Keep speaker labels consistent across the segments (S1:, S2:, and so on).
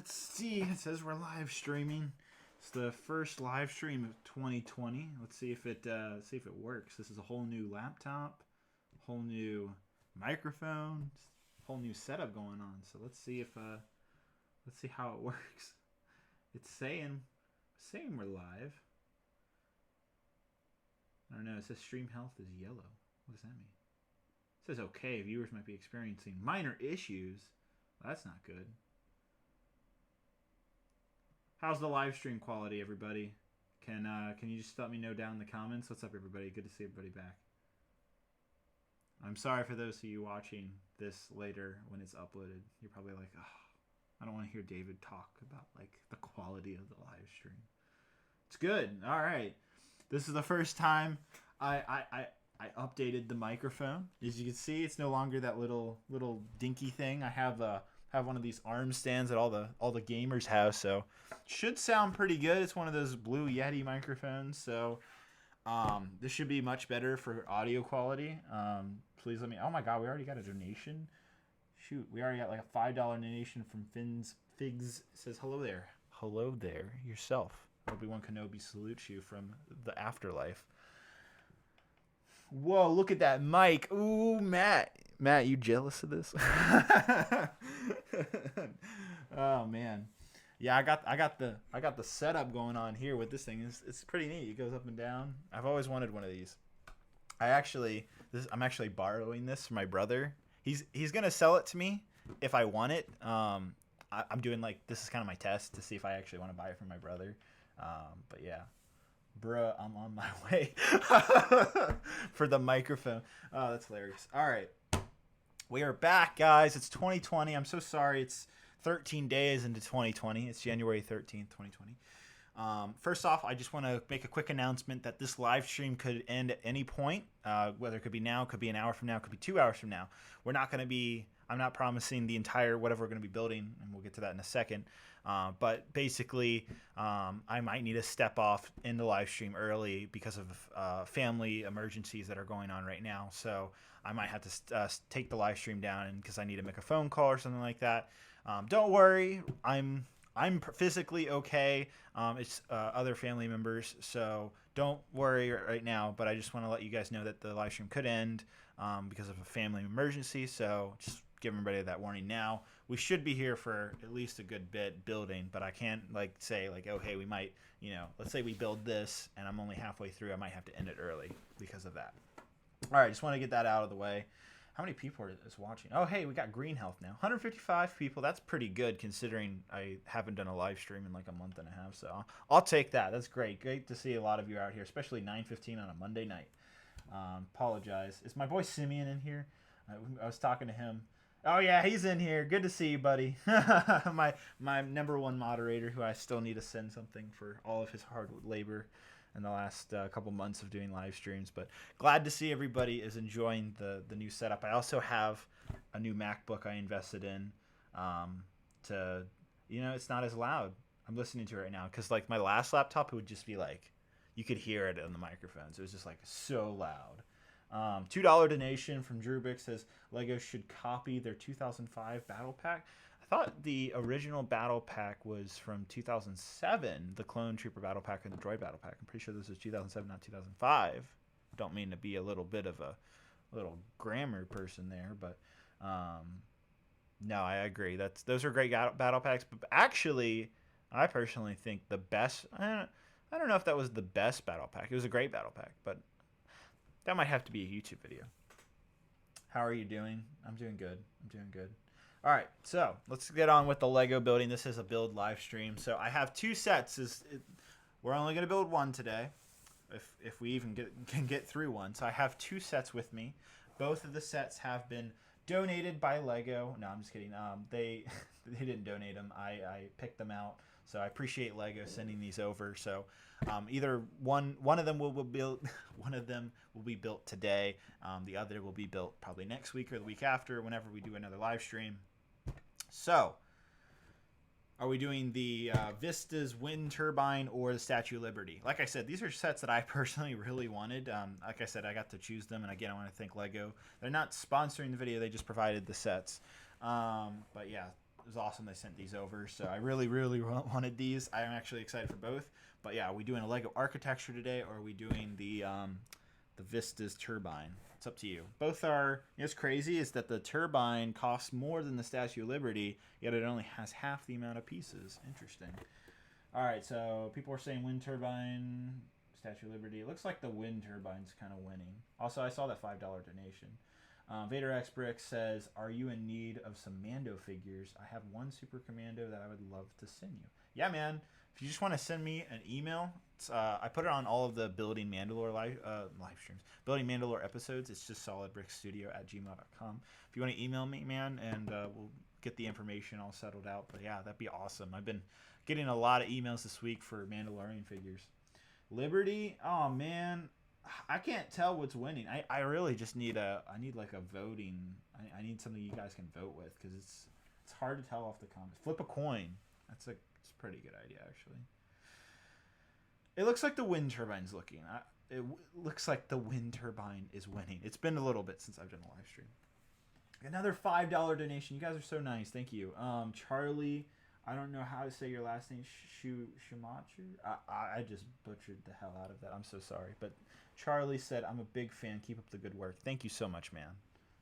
S1: let's see. It says we're live streaming. It's the first live stream of 2020. Let's see if it works. This is a whole new laptop, whole new microphone, whole new setup going on. So let's see how it works. It's saying we're live. I don't know. It says stream health is yellow. What does that mean? It says okay. Viewers might be experiencing minor issues. Well, that's not good. How's the live stream quality, everybody? Can you just let me know down in the comments? What's up, everybody? Good to see everybody back. I'm sorry for those of you watching this later when it's uploaded. You're probably like, oh, I don't want to hear David talk about like the quality of the live stream. It's good. All right. This is the first time I updated the microphone. As you can see, it's no longer that little dinky thing. I have one of these arm stands that all the gamers have, so it should sound pretty good. It's one of those Blue Yeti microphones, so this should be much better for audio quality. Please let me. Oh my God, we already got a donation. Shoot, we already got like a $5 donation from Figs. Says hello there. Hello there yourself. Obi-Wan Kenobi salutes you from the afterlife. Whoa, look at that mic. Ooh, Matt, you jealous of this? Oh man, yeah, I got the setup going on here with this thing. It's pretty neat. It goes up and down. I've always wanted one of these. I'm actually borrowing this from my brother. He's gonna sell it to me if I want it. I'm doing this is kind of my test to see if I actually want to buy it from my brother. But yeah. Bruh, I'm on my way for the microphone. Oh, that's hilarious. All right. We are back, guys. It's 2020. I'm so sorry. It's 13 days into 2020. It's January 13th, 2020. First off, I just want to make a quick announcement that this live stream could end at any point, whether it could be now, could be an hour from now, could be 2 hours from now. I'm not promising the entire whatever we're going to be building, and we'll get to that in a second. But basically, I might need to step off in the live stream early because of family emergencies that are going on right now. So I might have to take the live stream down because I need to make a phone call or something like that. Don't worry, I'm physically okay. It's other family members, so don't worry right now. But I just want to let you guys know that the live stream could end because of a family emergency. So just give everybody that warning now. We should be here for at least a good bit building, but I can't say oh hey, we might, let's say we build this and I'm only halfway through, I might have to end it early because of that. All right, just want to get that out of the way. How many people are watching? Oh hey, we got green health now. 155 people. That's pretty good considering I haven't done a live stream in like a month and a half. So I'll take that. That's great. Great to see a lot of you out here, especially 9:15 on a Monday night. Apologize. Is my boy Simeon in here? I was talking to him. Oh yeah, he's in here. Good to see you, buddy. my number one moderator, who I still need to send something for all of his hard labor in the last couple months of doing live streams. But glad to see everybody is enjoying the new setup. I also have a new MacBook I invested in. It's not as loud. I'm listening to it right now because my last laptop, it would just be you could hear it on the microphones. It was just so loud. $2 donation from Brix says LEGO should copy their 2005 battle pack. I thought the original battle pack was from 2007, the Clone Trooper battle pack and the Droid battle pack. I'm pretty sure this was 2007, not 2005. Don't mean to be a little bit of a little grammar person there, but no, I agree. Those are great battle packs. But actually, I personally think the best. I don't know if that was the best battle pack. It was a great battle pack, but that might have to be a YouTube video. How are you doing? I'm doing good. All right, so let's get on with the Lego building. This is a build live stream. So I have two sets. We're only going to build one today, if we even can get through one. So I have two sets with me. Both of the sets have been donated by Lego. No, I'm just kidding. They didn't donate them. I picked them out. So I appreciate Lego sending these over. So either one of them will build, one of them will be built today. The other will be built probably next week or the week after, whenever we do another live stream. So, are we doing the Vista's Wind Turbine or the Statue of Liberty? Like I said, these are sets that I personally really wanted. Like I said, I got to choose them, and again, I want to thank Lego. They're not sponsoring the video; they just provided the sets. But yeah, was awesome they sent these over. So I really, really wanted these. I'm actually excited for both. But yeah, are we doing a Lego architecture today, or are we doing the Vista's Turbine? It's up to you. Both are, you know, what's crazy is that the Turbine costs more than the Statue of Liberty, yet it only has half the amount of pieces. Interesting. All right, so people are saying wind turbine, Statue of Liberty. It looks like the wind turbine's kind of winning. Also, I saw that $5 donation. Vader X Brix says, are you in need of some Mando figures? I have one Super Commando that I would love to send you. Yeah, man. If you just want to send me an email, I put it on all of the Building Mandalore live streams. Building Mandalore episodes, it's just solidbrixstudio@gmail.com. If you want to email me, man, and we'll get the information all settled out. But yeah, that'd be awesome. I've been getting a lot of emails this week for Mandalorian figures. Liberty, oh man, I can't tell what's winning. I really just need like a voting. I need something you guys can vote with, because it's hard to tell off the comments. Flip a coin. It's a pretty good idea, actually. It looks like the wind turbine's looking. It looks like the wind turbine is winning. It's been a little bit since I've done a live stream. Another $5 donation. You guys are so nice. Thank you. Charlie, I don't know how to say your last name. Shumacher? I just butchered the hell out of that. I'm so sorry. But Charlie said, I'm a big fan. Keep up the good work. Thank you so much, man.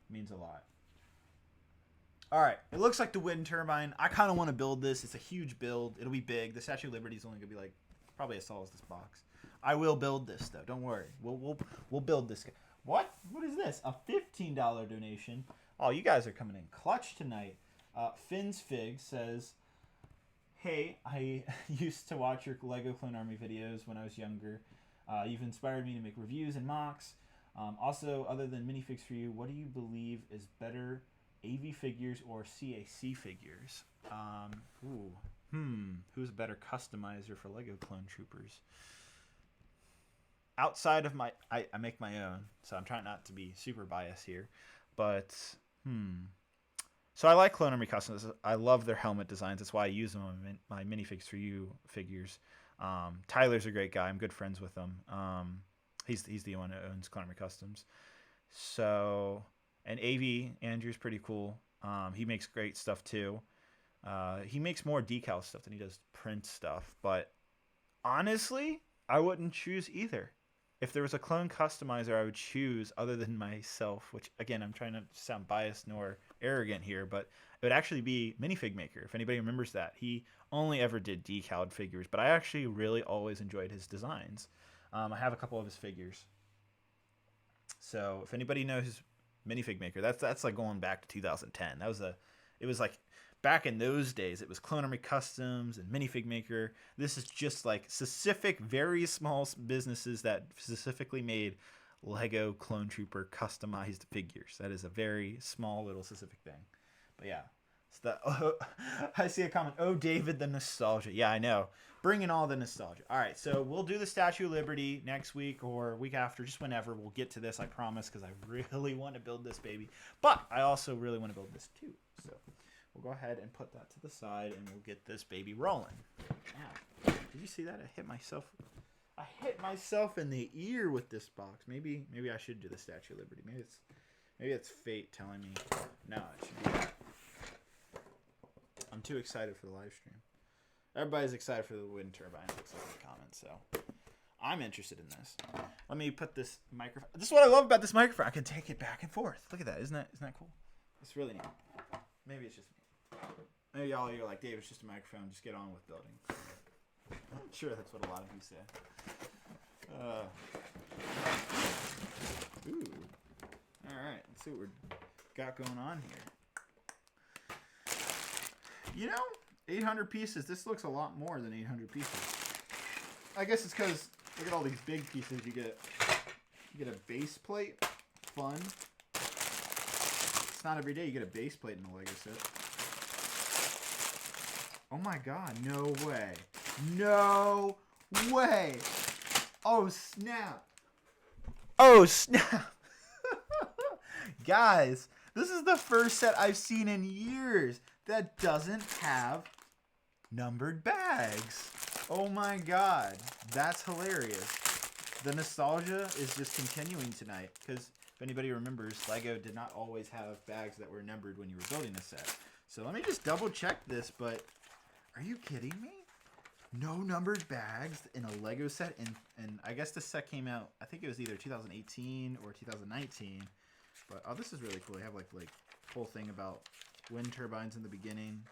S1: It means a lot. All right. It looks like the wind turbine. I kind of want to build this. It's a huge build. It'll be big. The Statue of Liberty is only going to be like probably as tall as this box. I will build this, though. Don't worry. We'll build this. What? What is this? A $15 donation. Oh, you guys are coming in clutch tonight. Finn's Fig says, hey, I used to watch your Lego Clone Army videos when I was younger. You've inspired me to make reviews and mocks. Also, other than minifigs for you, what do you believe is better, AV figures or CAC figures? Who's a better customizer for Lego Clone Troopers? Outside of my, I make my own, so I'm trying not to be super biased here. But, so I like Clone Army Customs. I love their helmet designs. That's why I use them on my minifigs for you figures. Tyler's a great guy. I'm good friends with him. He's the one who owns Clone Army Customs. So, and AV, Andrew's pretty cool. He makes great stuff too. He makes more decal stuff than he does print stuff. But honestly, I wouldn't choose either. If there was a clone customizer I would choose other than myself, which again, I'm trying not to sound biased nor arrogant here, but it would actually be Minifig Maker. If anybody remembers that, he only ever did decaled figures, but I actually really always enjoyed his designs. I have a couple of his figures. So if anybody knows Minifig Maker, that's like going back to 2010. It was like back in those days, it was Clone Army Customs and Minifig Maker. This is just like specific, very small businesses that specifically made Lego Clone Trooper customized figures. That is a very small little specific thing. But yeah, I see a comment. Oh, David, the nostalgia. Yeah, I know. Bringing all the nostalgia. All right, so we'll do the Statue of Liberty next week or week after, just whenever. We'll get to this, I promise, because I really want to build this baby. But I also really want to build this too. So we'll go ahead and put that to the side, and we'll get this baby rolling. Now, did you see that? I hit myself in the ear with this box. Maybe I should do the Statue of Liberty. Maybe it's fate telling me no, it should be that. I'm too excited for the live stream. Everybody's excited for the wind turbine, looks like in the comments, so I'm interested in this. Let me put this microphone. This is what I love about this microphone. I can take it back and forth. Look at that. Isn't that cool? It's really neat. Maybe it's just me. Maybe all of you are like, Dave, it's just a microphone. Just get on with building. I'm sure that's what a lot of you say. Ooh. All right. Let's see what we got going on here. You know, 800 pieces. This looks a lot more than 800 pieces. I guess it's because look at all these big pieces. You get a base plate. Fun. It's not every day you get a base plate in a Lego set. Oh my god, no way. No way. Oh snap. Oh snap. Guys, this is the first set I've seen in years that doesn't have numbered bags. Oh my god, that's hilarious. The nostalgia is just continuing tonight, because if anybody remembers, Lego did not always have bags that were numbered when you were building a set. So let me just double check this, but are you kidding me? No numbered bags in a Lego set, and I guess this set came out, I think it was either 2018 or 2019. But oh, this is really cool. They have like whole thing about wind turbines in the beginning.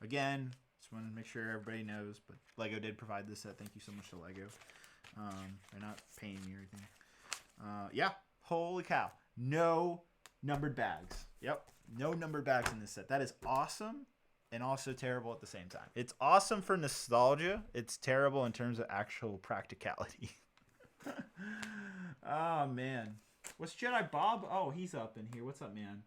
S1: Again, just want to make sure everybody knows, but Lego did provide this set. Thank you so much to Lego. They're not paying me or anything. Yeah, holy cow. No numbered bags. Yep, no numbered bags in this set. That is awesome and also terrible at the same time. It's awesome for nostalgia. It's terrible in terms of actual practicality. Oh, man. What's Jedi Bob? Oh, he's up in here. What's up, man?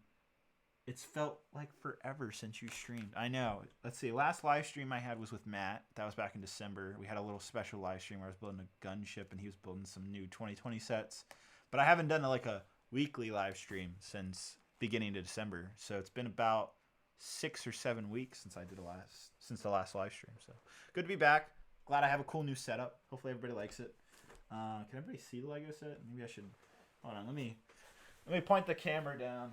S1: It's felt like forever since you streamed. I know. Let's see. Last live stream I had was with Matt. That was back in December. We had a little special live stream where I was building a gunship and he was building some new 2020 sets. But I haven't done like a weekly live stream since beginning of December. So it's been about 6 or 7 weeks since I did the last live stream. So good to be back. Glad I have a cool new setup. Hopefully everybody likes it. Can everybody see the Lego set? Maybe I should. Hold on. Let me point the camera down.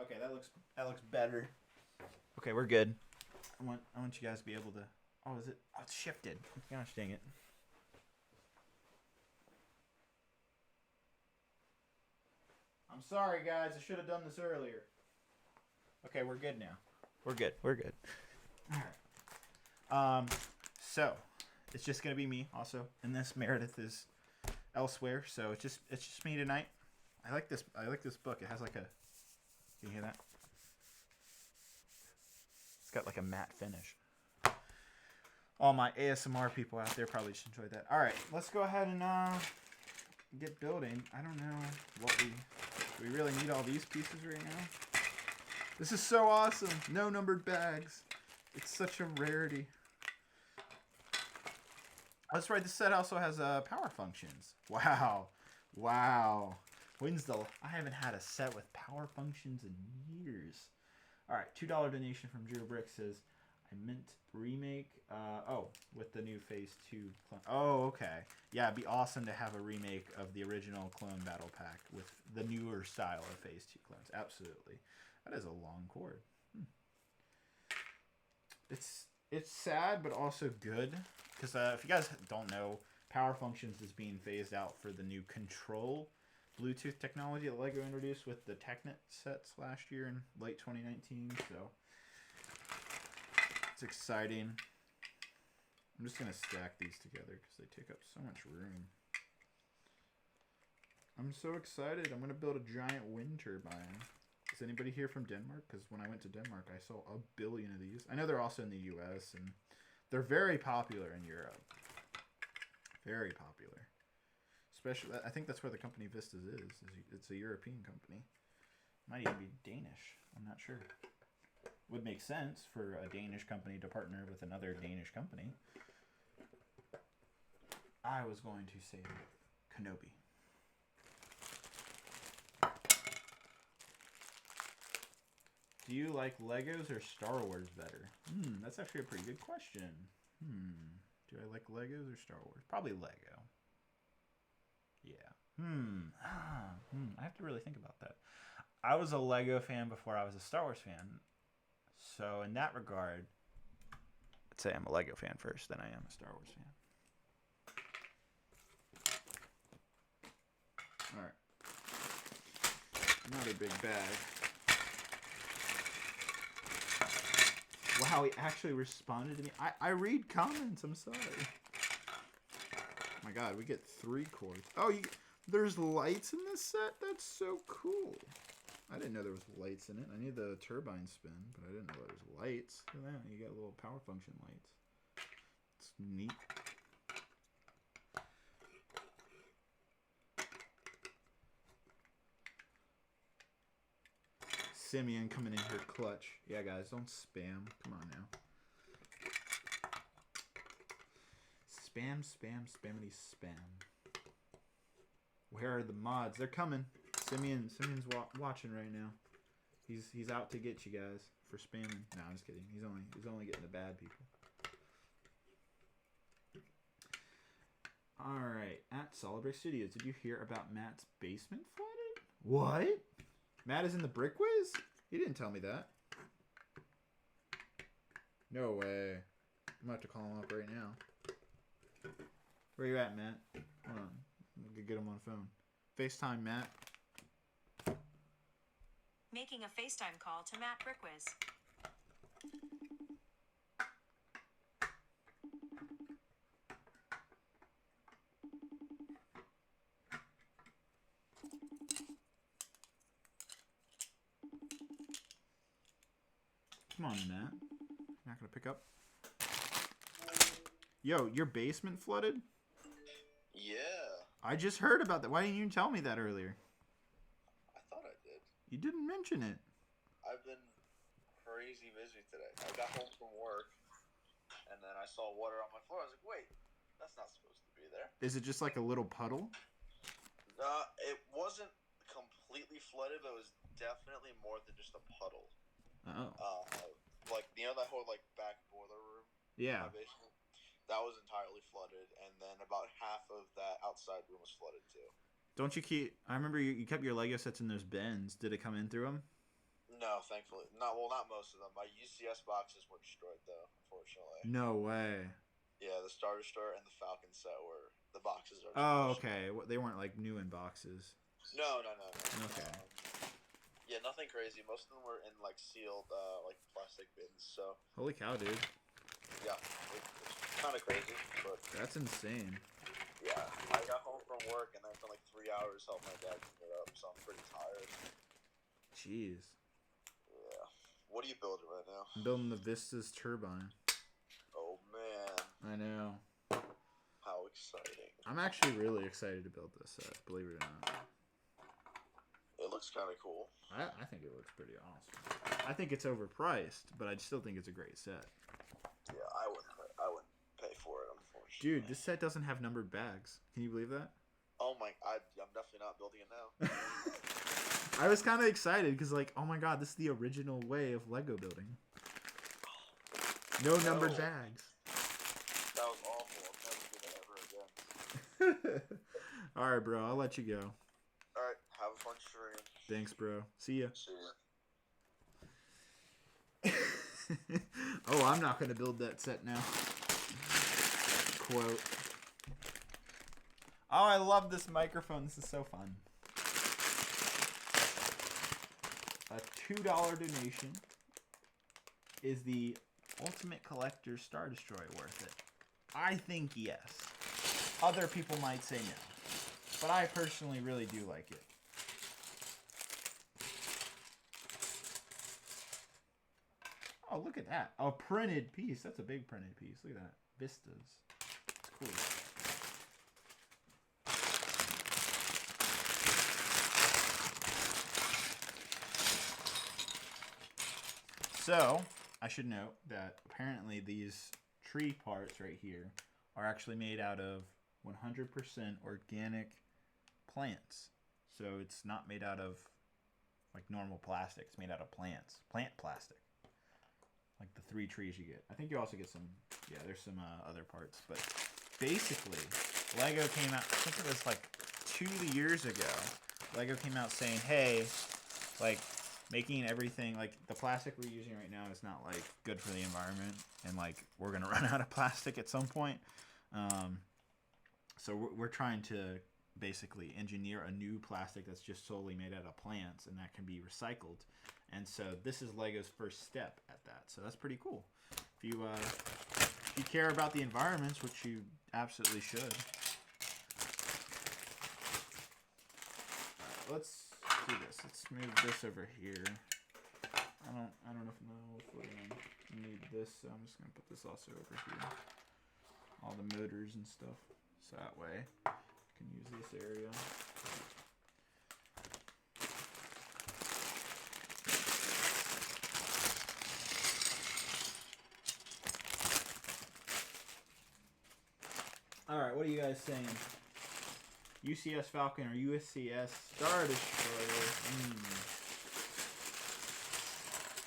S1: Okay, that looks better. Okay, we're good. I want you guys to be able to. Oh, is it? Oh, it's shifted. Gosh dang it. I'm sorry, guys. I should have done this earlier. Okay, we're good now. We're good. All right. So it's just gonna be me also, and this Meredith is elsewhere. So it's just me tonight. I like this book. It has like a. Can you hear that? It's got like a matte finish. All my ASMR people out there probably just enjoyed that. All right, let's go ahead and get building. I don't know what do we really need all these pieces right now. This is so awesome. No numbered bags. It's such a rarity. That's right. This set also has power functions. Wow. I haven't had a set with power functions in years. All right, $2 donation from Drew Brix says, I meant remake. With the new Phase 2 clone. Oh, okay. Yeah, it'd be awesome to have a remake of the original clone battle pack with the newer style of Phase 2 clones. Absolutely. That is a long cord. It's sad, but also good. Because if you guys don't know, power functions is being phased out for the new control Bluetooth technology that LEGO introduced with the Technet sets last year in late 2019. So it's exciting. I'm just going to stack these together because they take up so much room. I'm so excited. I'm going to build a giant wind turbine. Is anybody here from Denmark? Because when I went to Denmark, I saw a billion of these. I know they're also in the US, and they're very popular in Europe. Very popular. Especially, I think that's where the company Vistas is. It's a European company. Might even be Danish. I'm not sure. Would make sense for a Danish company to partner with another Danish company. I was going to say Kenobi. Do you like Legos or Star Wars better? That's actually a pretty good question. Do I like Legos or Star Wars? Probably Lego. Yeah. I have to really think about that. I was a Lego fan before I was a Star Wars fan. So in that regard, I'd say I'm a Lego fan first, then I am a Star Wars fan. All right. Another big bag. Wow, he actually responded to me. I read comments. I'm sorry. Oh my God, we get 3 cords. Oh, there's lights in this set? That's so cool. I didn't know there was lights in it. I knew the turbine spin, but I didn't know there was lights. Look at that. You got little power function lights. It's neat. Simeon coming in here clutch. Yeah, guys, don't spam. Come on now. Spam, spammity, spam. Where are the mods? They're coming. Simeon's watching right now. He's out to get you guys for spamming. No, I'm just kidding. He's only getting the bad people. All right, at Brix Studios, did you hear about Matt's basement flooded? What? Matt is in the brick whiz? He didn't tell me that. No way. I'm gonna have to call him up right now. Where you at, Matt? Hold on. I'm gonna get him on the phone. FaceTime, Matt.
S2: Making a FaceTime call to Matt Brickwiz.
S1: Come on, Matt. Not gonna pick up. Yo, your basement flooded?
S3: Yeah.
S1: I just heard about that. Why didn't you tell me that earlier?
S3: I thought I did.
S1: You didn't mention it.
S3: I've been crazy busy today. I got home from work, and then I saw water on my floor. I was like, wait, that's not supposed to be there.
S1: Is it just like a little puddle?
S3: It wasn't completely flooded, but it was definitely more than just a puddle.
S1: Oh.
S3: Like, you know that whole, like, back boiler room?
S1: Yeah.
S3: In my basement? That was entirely flooded, and then about half of that outside room was flooded, too.
S1: Don't you keep... I remember you kept your Lego sets in those bins. Did it come in through them?
S3: No, thankfully. Not most of them. My UCS boxes were destroyed, though, unfortunately.
S1: No way.
S3: Yeah, the Star Destroyer and the Falcon set were... The boxes are...
S1: Oh, okay. They weren't, like, new in boxes.
S3: No.
S1: Okay.
S3: Yeah, nothing crazy. Most of them were in, like, sealed, like, plastic bins, so...
S1: Holy cow, dude.
S3: Yeah, it's kind of crazy, but...
S1: That's insane.
S3: Yeah, I got home from work, and then for, like, 3 hours helped my dad clean it up, so I'm pretty tired.
S1: Jeez.
S3: Yeah. What are you building right now?
S1: I'm building the Vista's Turbine.
S3: Oh, man.
S1: I know.
S3: How exciting.
S1: I'm actually really excited to build this set, believe it or not.
S3: It looks kind of cool.
S1: I think it looks pretty awesome. I think it's overpriced, but I still think it's a great set.
S3: Yeah, I wouldn't pay for it, unfortunately.
S1: Dude, this set doesn't have numbered bags. Can you believe that?
S3: Oh my, I'm definitely not building it now.
S1: I was kind of excited because, like, oh my god, this is the original way of Lego building. No numbered bags.
S3: That was awful. I'll never do that ever again.
S1: Alright, bro, I'll let you go.
S3: Alright, have a fun stream.
S1: Thanks, bro. See ya.
S3: See ya.
S1: Oh, I'm not going to build that set now. Quote. Oh, I love this microphone. This is so fun. A $2 donation. Is the Ultimate Collector Star Destroyer worth it? I think yes. Other people might say no. But I personally really do like it. Oh, look at that. A printed piece. That's a big printed piece. Look at that. Vistas. It's cool. So, I should note that apparently these tree parts right here are actually made out of 100% organic plants. So it's not made out of like normal plastic. It's made out of plants. Plant plastic. Like the 3 trees you get. I think you also get some, yeah, there's some other parts. But basically, Lego came out, I think it was like 2 years ago. Lego came out saying, hey, like, making everything, like, the plastic we're using right now is not, like, good for the environment. And, like, we're going to run out of plastic at some point. So we're trying to basically engineer a new plastic that's just solely made out of plants and that can be recycled. And so this is Lego's first step at that. So that's pretty cool. If you care about the environments, which you absolutely should. Alright, let's do this. Let's move this over here. I don't know if we're gonna need this, so I'm just gonna put this also over here. All the motors and stuff. So that way I can use this area. Alright, what are you guys saying? UCS Falcon or USCS Star Destroyer?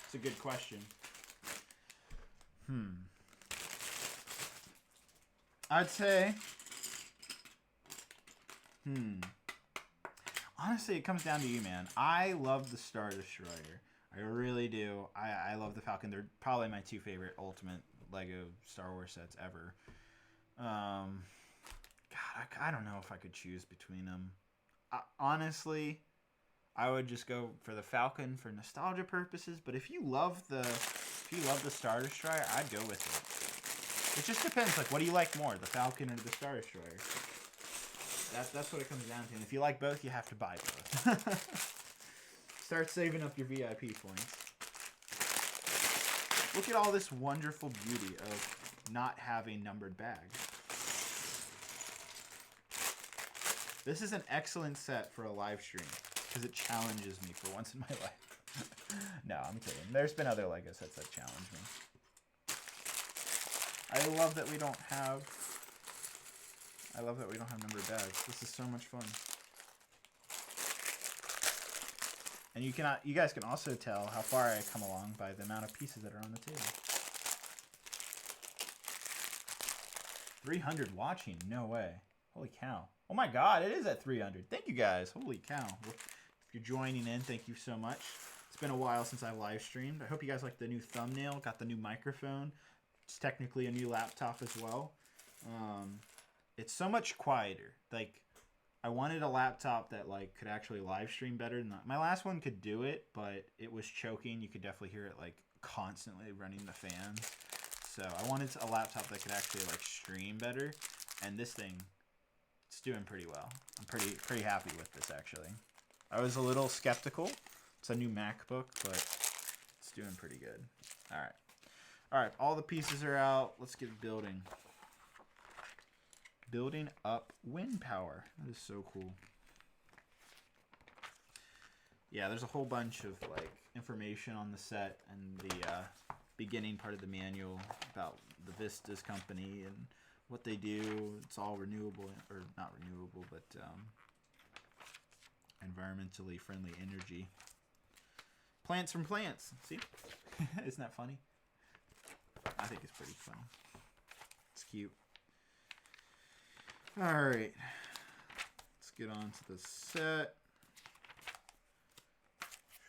S1: It's a good question. I'd say Honestly, it comes down to you, man. I love the Star Destroyer. I really do. I love the Falcon. They're probably my two favorite Ultimate Lego Star Wars sets ever. God, I don't know if I could choose between them. Honestly, I would just go for the Falcon for nostalgia purposes. But if you love the Star Destroyer, I'd go with it. It just depends. Like, what do you like more, the Falcon or the Star Destroyer? That's what it comes down to. And if you like both, you have to buy both. Start saving up your VIP points. Look at all this wonderful beauty of not having numbered bags. This is an excellent set for a live stream because it challenges me for once in my life. No, I'm kidding. There's been other Lego sets that challenge me. I love that we don't have numbered bags. This is so much fun. And you guys can also tell how far I come along by the amount of pieces that are on the table. 300 watching? No way. Holy cow. Oh my god, it is at 300. Thank you guys. Holy cow. If you're joining in, thank you so much. It's been a while since I live streamed. I hope you guys like the new thumbnail. Got the new microphone. It's technically a new laptop as well. It's so much quieter. Like, I wanted a laptop that like could actually live stream better than that. My last one could do it, but it was choking. You could definitely hear it like constantly running the fans. So I wanted a laptop that could actually like stream better. And this thing, it's doing pretty well. I'm pretty happy with this actually. I was a little skeptical. It's a new MacBook, but it's doing pretty good. All right. All the pieces are out. Let's get building. Building up wind power. That is so cool. Yeah, there's a whole bunch of like information on the set and the beginning part of the manual about the Vistas company and what they do. It's all renewable, or not renewable, but environmentally friendly energy. Plants from plants. See? Isn't that funny? I think it's pretty funny. It's cute. Alright, let's get on to the set.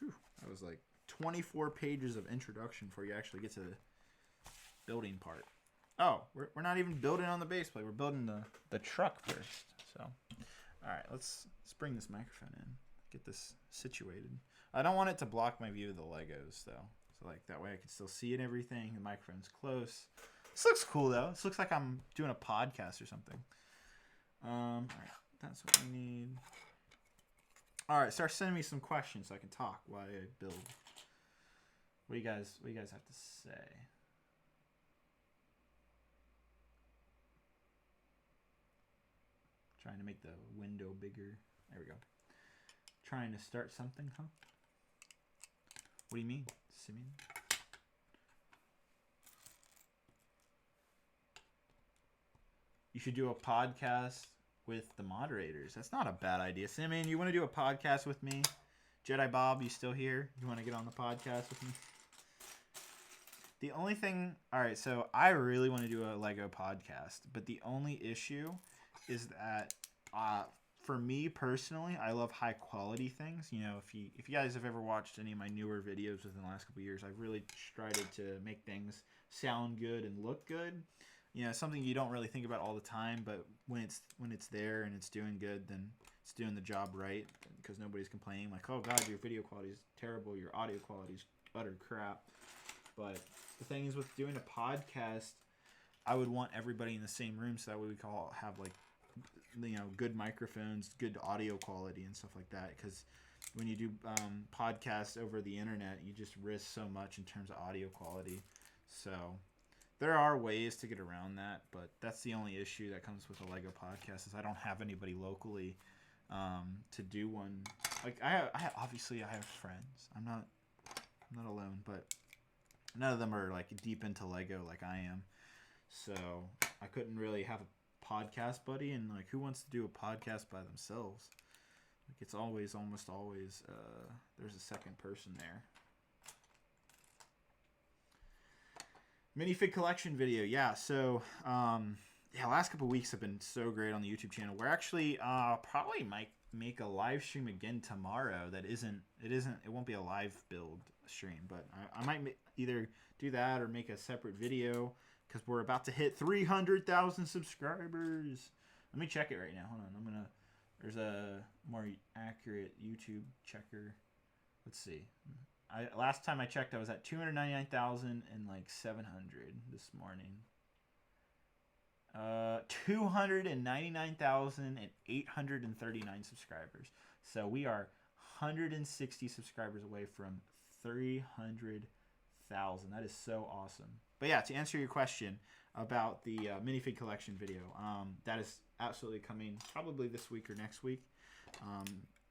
S1: Whew, that was like 24 pages of introduction before you actually get to the building part. Oh, we're not even building on the base plate. We're building the truck first. So, alright, let's bring this microphone in. Get this situated. I don't want it to block my view of the Legos, though. So, like, that way I can still see it and everything. The microphone's close. This looks cool, though. This looks like I'm doing a podcast or something. Alright, that's what we need. Alright, start sending me some questions so I can talk while I build. What do you guys have to say? Trying to make the window bigger. There we go. Trying to start something, huh? What do you mean, Simeon? You should do a podcast with the moderators. That's not a bad idea. Simeon, you want to do a podcast with me? Jedi Bob, you still here? You want to get on the podcast with me? The only thing... Alright, so I really want to do a Lego podcast, but the only issue is that for me personally, I love high quality things. You know, if you guys have ever watched any of my newer videos within the last couple of years, I've really tried to make things sound good and look good. You know, something you don't really think about all the time, but when it's there and it's doing good, then it's doing the job right, because nobody's complaining like, oh god, your video quality is terrible, your audio quality is utter crap. But the thing is, with doing a podcast, I would want everybody in the same room so that way we can all have like, you know, good microphones, good audio quality and stuff like that, because when you do podcasts over the internet, you just risk so much in terms of audio quality. So there are ways to get around that, but that's the only issue that comes with a Lego podcast is I don't have anybody locally to do one. Like I obviously have friends. I'm not alone, but none of them are like deep into Lego like I am. So I couldn't really have a podcast buddy, and like who wants to do a podcast by themselves? Like it's almost always there's a second person there. Minifig collection video, yeah. So yeah, last couple weeks have been so great on the YouTube channel. We're actually probably might make a live stream again tomorrow. It won't be a live build stream, but I might either do that or make a separate video because we're about to hit 300,000 subscribers. Let me check it right now. Hold on, there's a more accurate YouTube checker. Let's see. Last time I checked, I was at 299,000 and like 700 this morning. 299,839 subscribers. So we are 160 subscribers away from 300,000. That is so awesome. But yeah, to answer your question about the minifig collection video, that is absolutely coming probably this week or next week.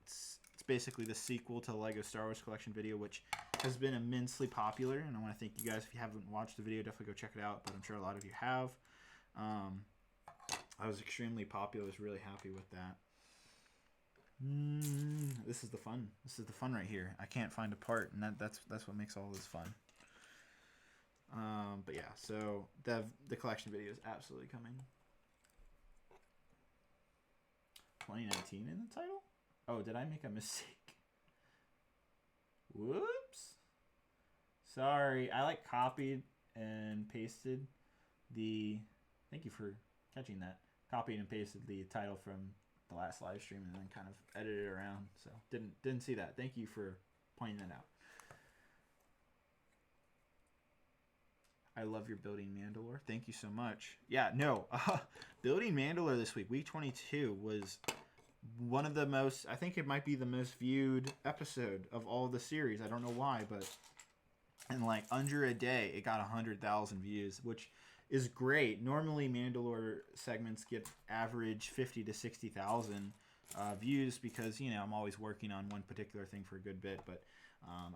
S1: It's basically the sequel to the Lego Star Wars collection video, which has been immensely popular. And I want to thank you guys. If you haven't watched the video, definitely go check it out. But I'm sure a lot of you have. I was extremely popular. I was really happy with that. This is the fun. This is the fun right here. I can't find a part, and that's what makes all this fun. But yeah, so the collection video is absolutely coming. 2019 in the title? Oh, did I make a mistake? Whoops. Sorry, I like copied and pasted the... Thank you for catching that. Copied and pasted the title from the last live stream and then kind of edited it around. So didn't see that. Thank you for pointing that out. I love your building Mandalore. Thank you so much. Yeah, no. Building Mandalore this week 22, was one of the most, I think it might be the most viewed episode of all the series. I don't know why, but in like under a day, it got 100,000 views, which is great. Normally, Mandalore segments get average 50 to 60,000 views because, you know, I'm always working on one particular thing for a good bit. But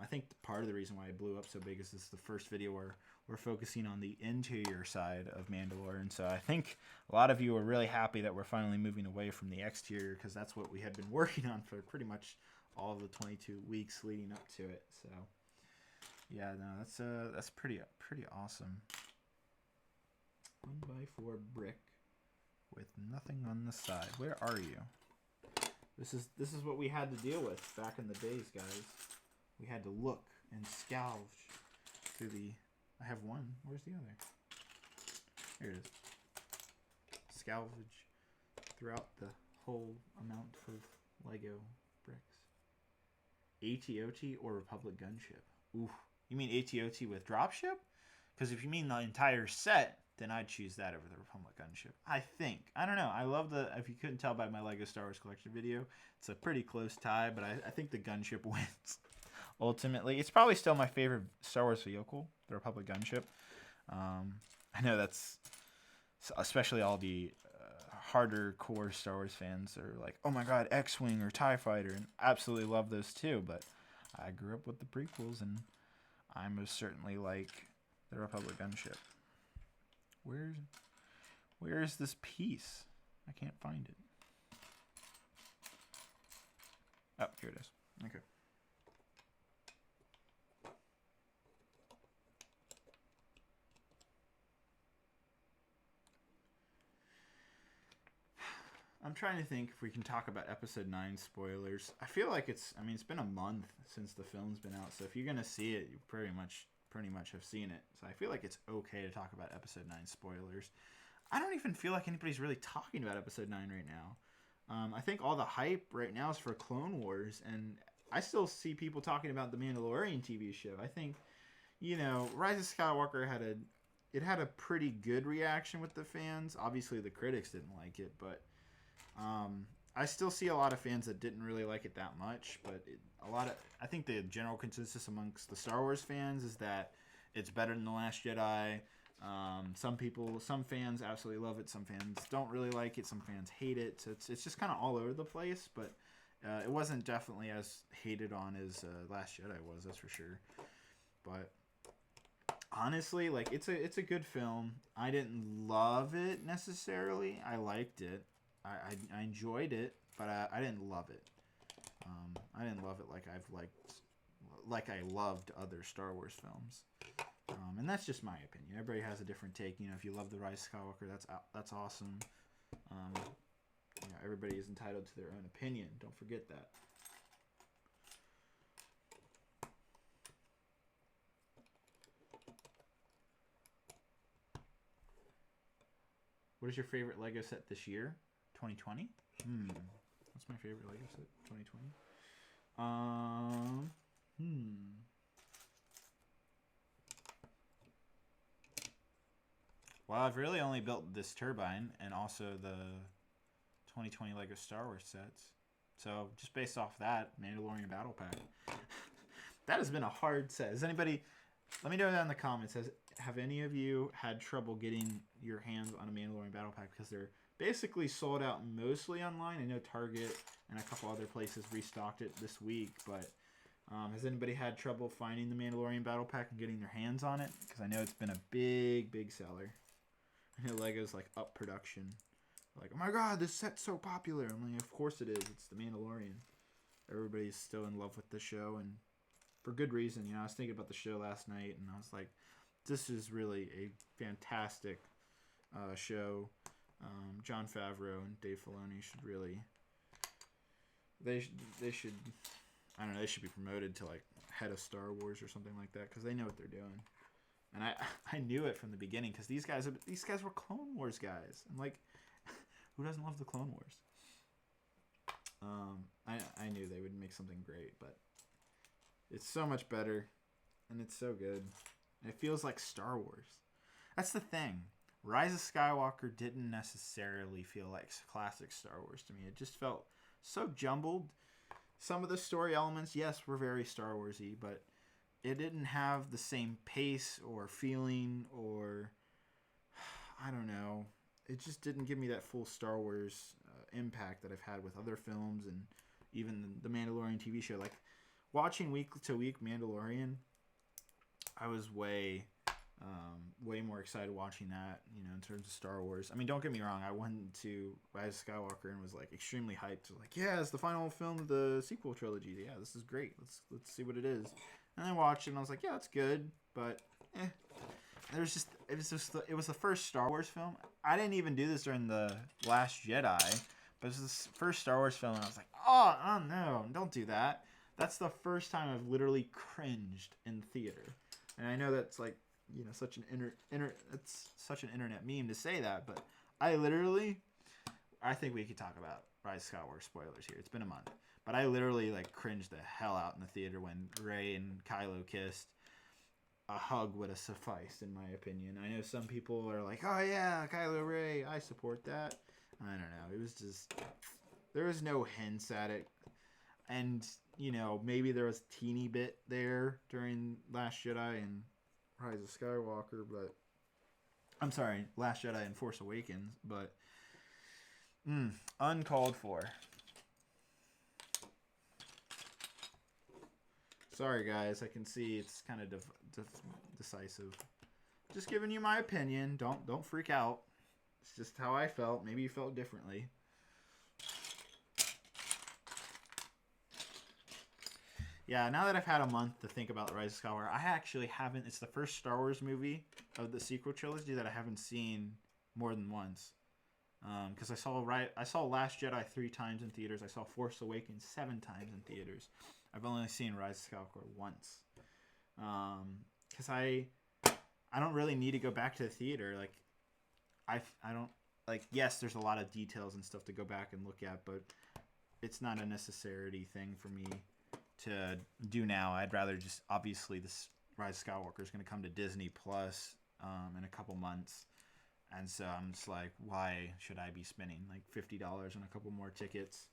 S1: I think part of the reason why it blew up so big is this is the first video where we're focusing on the interior side of Mandalore. And so I think a lot of you are really happy that we're finally moving away from the exterior because that's what we had been working on for pretty much all of the 22 weeks leading up to it. So, yeah, no, that's pretty awesome. 1x4 brick with nothing on the side. Where are you? This is what we had to deal with back in the days, guys. We had to look and scavenge through the... I have one. Where's the other? Here it is. Scavenge throughout the whole amount of Lego bricks. AT-OT or Republic Gunship? Ooh. You mean AT-OT with dropship? Because if you mean the entire set, then I'd choose that over the Republic Gunship. I think. I don't know. I love the... If you couldn't tell by my Lego Star Wars collection video, it's a pretty close tie, but I think the Gunship wins. Ultimately, it's probably still my favorite Star Wars vehicle, the Republic Gunship. I know that's... Especially all the harder core Star Wars fans are like, oh my god, X-Wing or TIE Fighter, and absolutely love those too, but I grew up with the prequels, and I most certainly like the Republic Gunship. Where's this piece? I can't find it. Oh, here it is. Okay. I'm trying to think if we can talk about Episode 9 spoilers. I feel like it's been a month since the film's been out, so if you're going to see it, you pretty much have seen it. So I feel like it's okay to talk about Episode 9 spoilers. I don't even feel like anybody's really talking about Episode 9 right now. I think all the hype right now is for Clone Wars, and I still see people talking about the Mandalorian TV show. I think, you know, Rise of Skywalker had a pretty good reaction with the fans. Obviously, the critics didn't like it, but I still see a lot of fans that didn't really like it that much. But I think the general consensus amongst the Star Wars fans is that it's better than The Last Jedi. Some fans absolutely love it. Some fans don't really like it. Some fans hate it. So it's just kind of all over the place. But it wasn't definitely as hated on as Last Jedi was. That's for sure. But honestly, like it's a good film. I didn't love it necessarily. I liked it. I enjoyed it, but I didn't love it. I didn't love it like I loved other Star Wars films. And that's just my opinion. Everybody has a different take. You know, if you love the Rise of Skywalker, that's awesome. You know, everybody is entitled to their own opinion. Don't forget that. What is your favorite Lego set this year? 2020? What's my favorite Lego set? 2020? Well, I've really only built this turbine and also the 2020 Lego Star Wars sets. So just based off that, Mandalorian Battle Pack. That has been a hard set. Has anybody? Let me know down in the comments. Have any of you had trouble getting your hands on a Mandalorian Battle Pack because they're basically sold out mostly online? I know Target and a couple other places restocked it this week, but has anybody had trouble finding the Mandalorian Battle Pack and getting their hands on it? Because I know it's been a big seller. I know Lego's like up production. Like, oh my god, this set's so popular. I'm like, of course it is. It's the Mandalorian. Everybody's still in love with the show, and for good reason. You know, I was thinking about the show last night, and I was like, this is really a fantastic show. Jon Favreau and Dave Filoni should really, they should, I don't know, they should be promoted to like head of Star Wars or something like that because they know what they're doing. And I knew it from the beginning because these guys were Clone Wars guys. I'm like, who doesn't love the Clone Wars? I knew they would make something great, but it's so much better, and it's so good. And it feels like Star Wars. That's the thing. Rise of Skywalker didn't necessarily feel like classic Star Wars to me. It just felt so jumbled. Some of the story elements, yes, were very Star Wars-y, but it didn't have the same pace or feeling or, I don't know. It just didn't give me that full Star Wars impact that I've had with other films and even the Mandalorian TV show. Like, watching week to week Mandalorian, I was way more excited watching that, you know, in terms of Star Wars. I mean, don't get me wrong. I went to Rise of Skywalker and was like extremely hyped. Like, yeah, it's the final film of the sequel trilogy. Yeah, this is great. Let's see what it is. And I watched it and I was like, yeah, it's good, but it was the first Star Wars film. I didn't even do this during the Last Jedi, but it was the first Star Wars film, and I was like, oh no, don't do that. That's the first time I've literally cringed in theater. And I know that's like, you know, such an it's such an internet meme to say that, but I think we could talk about Rise of Skywalker spoilers here. It's been a month, but I literally like cringed the hell out in the theater when Rey and Kylo kissed. A hug would have sufficed, in my opinion. I know some people are like, oh yeah, Kylo Rey, I support that. I don't know. It was just, there was no hints at it. And, you know, maybe there was a teeny bit there during Last Jedi and Rise of Skywalker, but I'm sorry, Last Jedi and Force Awakens, but uncalled for. Sorry, guys. I can see it's kind of decisive. Just giving you my opinion. Don't freak out. It's just how I felt. Maybe you felt differently. Yeah, now that I've had a month to think about The Rise of Skywalker, I actually haven't. It's the first Star Wars movie of the sequel trilogy that I haven't seen more than once. Because I saw Last Jedi 3 times in theaters. I saw Force Awakens 7 times in theaters. I've only seen Rise of Skywalker once. Because I don't really need to go back to the theater. Like, I don't, like, yes, there's a lot of details and stuff to go back and look at, but it's not a necessity thing for me to do now. I'd rather just, obviously, this Rise of Skywalker is going to come to Disney Plus in a couple months. And so I'm just like, why should I be spending like $50 on a couple more tickets?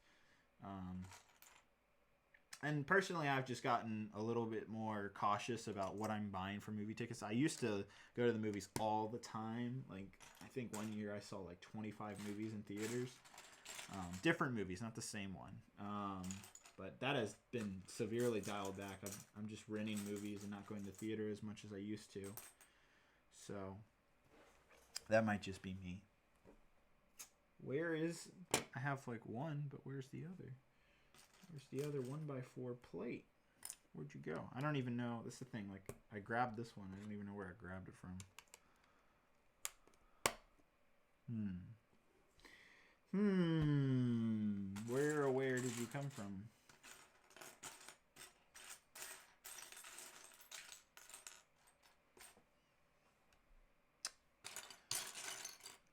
S1: And personally, I've just gotten a little bit more cautious about what I'm buying for movie tickets. I used to go to the movies all the time. Like, I think one year I saw like 25 movies in theaters. Different movies, not the same one. But that has been severely dialed back. I'm just renting movies and not going to theater as much as I used to. So that might just be me. Where is... I have like one, but where's the other? Where's the other 1x4 plate? Where'd you go? I don't even know. That's the thing. Like, I grabbed this one. I don't even know where I grabbed it from. Where did you come from?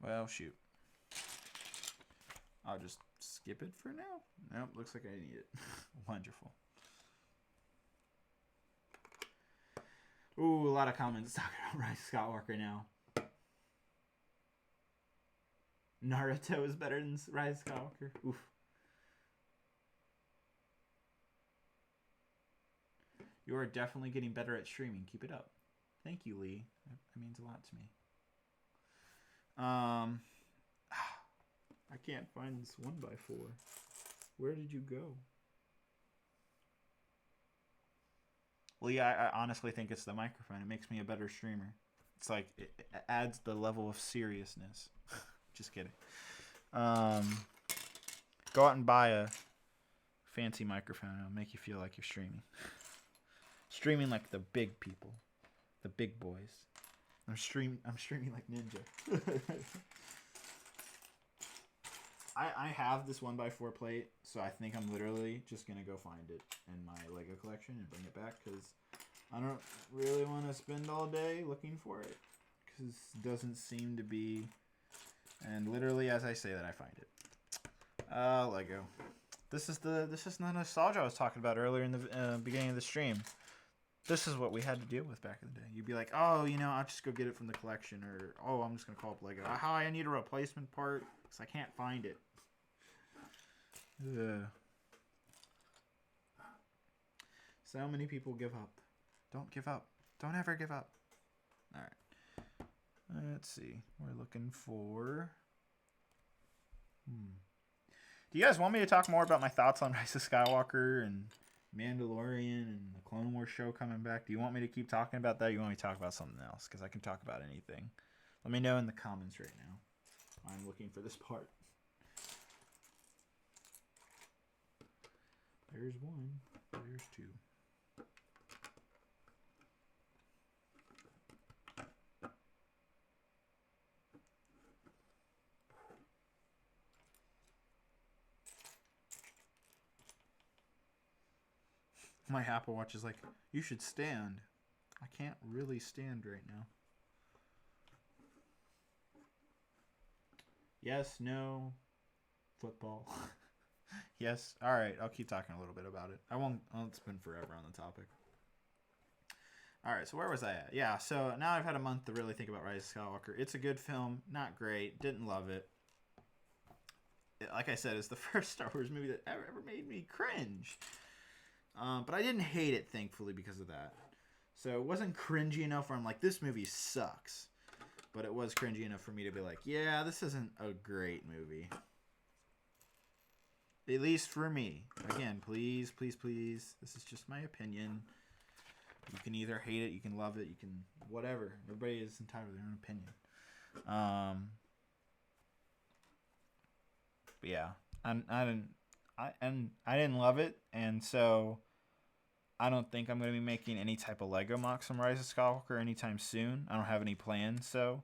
S1: Well, shoot. I'll just skip it for now. Nope, looks like I need it. Wonderful. Ooh, a lot of comments talking about Rise of Skywalker now. Naruto is better than Rise of Skywalker. Oof. You are definitely getting better at streaming. Keep it up. Thank you, Lee. That means a lot to me. I can't find this 1x4. Where did you go? Lee, I honestly think it's the microphone. It makes me a better streamer. It's like, it adds the level of seriousness. Just kidding. Go out and buy a fancy microphone. It'll make you feel like you're streaming. Streaming like the big people. The big boys. I'm streaming like Ninja. I have this 1x4 plate, so I think I'm literally just going to go find it in my Lego collection and bring it back, because I don't really want to spend all day looking for it, because it doesn't seem to be, and literally as I say that, I find it. Lego. This is the nostalgia I was talking about earlier in the beginning of the stream. This is what we had to deal with back in the day. You'd be like, oh, you know, I'll just go get it from the collection, or, oh, I'm just going to call up Lego. How I need a replacement part, because I can't find it. Ugh. So many people give up. Don't give up. Don't ever give up. All right. Let's see. We're looking for... Do you guys want me to talk more about my thoughts on Rise of Skywalker and Mandalorian and the Clone Wars show coming back? Do you want me to keep talking about that, or you want me to talk about something else? Because I can talk about anything. Let me know in the comments right now. I'm looking for this part. There's one. There's two. My Apple Watch is like, you should stand. I can't really stand right now. Yes, no, football. Yes, all right, I'll keep talking a little bit about it. I won't spend forever on the topic. All right, so where was I at? Yeah, so now I've had a month to really think about Rise of Skywalker. It's a good film, not great, didn't love it. Like I said, it's the first Star Wars movie that ever made me cringe. But I didn't hate it, thankfully, because of that. So it wasn't cringy enough where I'm like, this movie sucks. But it was cringy enough for me to be like, yeah, this isn't a great movie. At least for me. Again, please, please, please. This is just my opinion. You can either hate it, you can love it, you can whatever. Everybody is entitled to their own opinion. But yeah, I didn't love it, and so I don't think I'm going to be making any type of Lego mocks from Rise of Skywalker anytime soon. I don't have any plans, so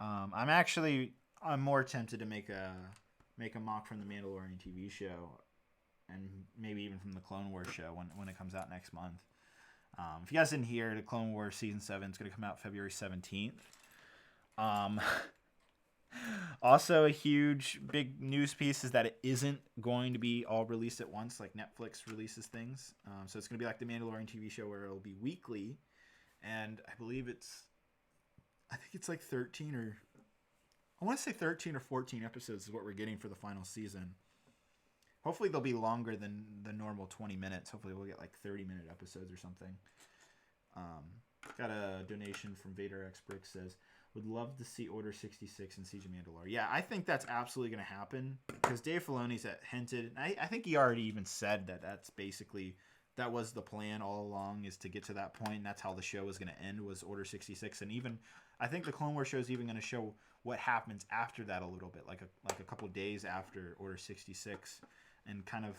S1: I'm more tempted to make a mock from the Mandalorian TV show, and maybe even from the Clone Wars show when it comes out next month. If you guys didn't hear, the Clone Wars Season 7 is going to come out February 17th. Also, a huge, big news piece is that it isn't going to be all released at once like Netflix releases things. So it's going to be like the Mandalorian TV show where it'll be weekly. And I think it's like 13 or... I want to say 13 or 14 episodes is what we're getting for the final season. Hopefully they'll be longer than the normal 20 minutes. Hopefully we'll get like 30-minute episodes or something. Got a donation from Vader X Brix says, would love to see Order 66 and Siege of Mandalore. Yeah, I think that's absolutely going to happen because Dave Filoni's hinted. I think he already even said that was the plan all along, is to get to that point. And that's how the show was going to end, was Order 66. And even I think the Clone Wars show is even going to show what happens after that a little bit, like a couple days after Order 66, and kind of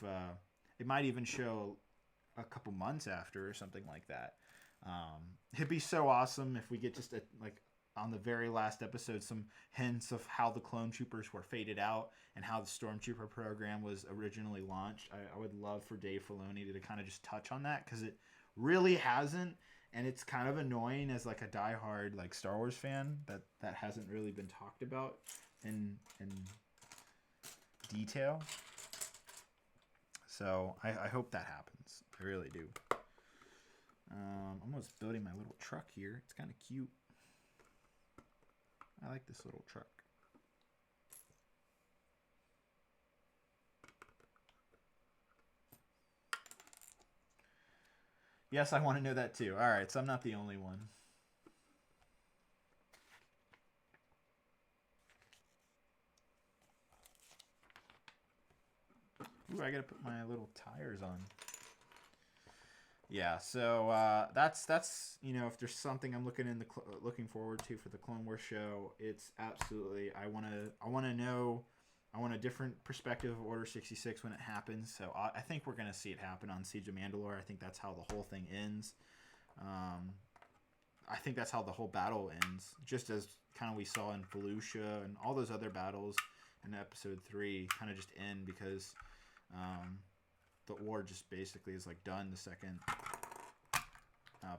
S1: it might even show a couple months after or something like that. It'd be so awesome if we get just like on the very last episode some hints of how the clone troopers were faded out and how the stormtrooper program was originally launched. I would love for Dave Filoni to kind of just touch on that, because it really hasn't, and it's kind of annoying as like a diehard like Star Wars fan that hasn't really been talked about in detail. So I hope that happens. I really do. I'm almost building my little truck here. It's kind of cute. I like this little truck. Yes, I want to know that too. All right, so I'm not the only one. Ooh, I gotta put my little tires on. Yeah, so that's you know, if there's something I'm looking forward to for the Clone Wars show, it's absolutely I want a different perspective of Order 66 when it happens. So I think we're gonna see it happen on Siege of Mandalore. I think that's how the whole thing ends. I think that's how the whole battle ends, just as kind of we saw in Felucia and all those other battles in Episode 3 kind of just end because the war just basically is like done the second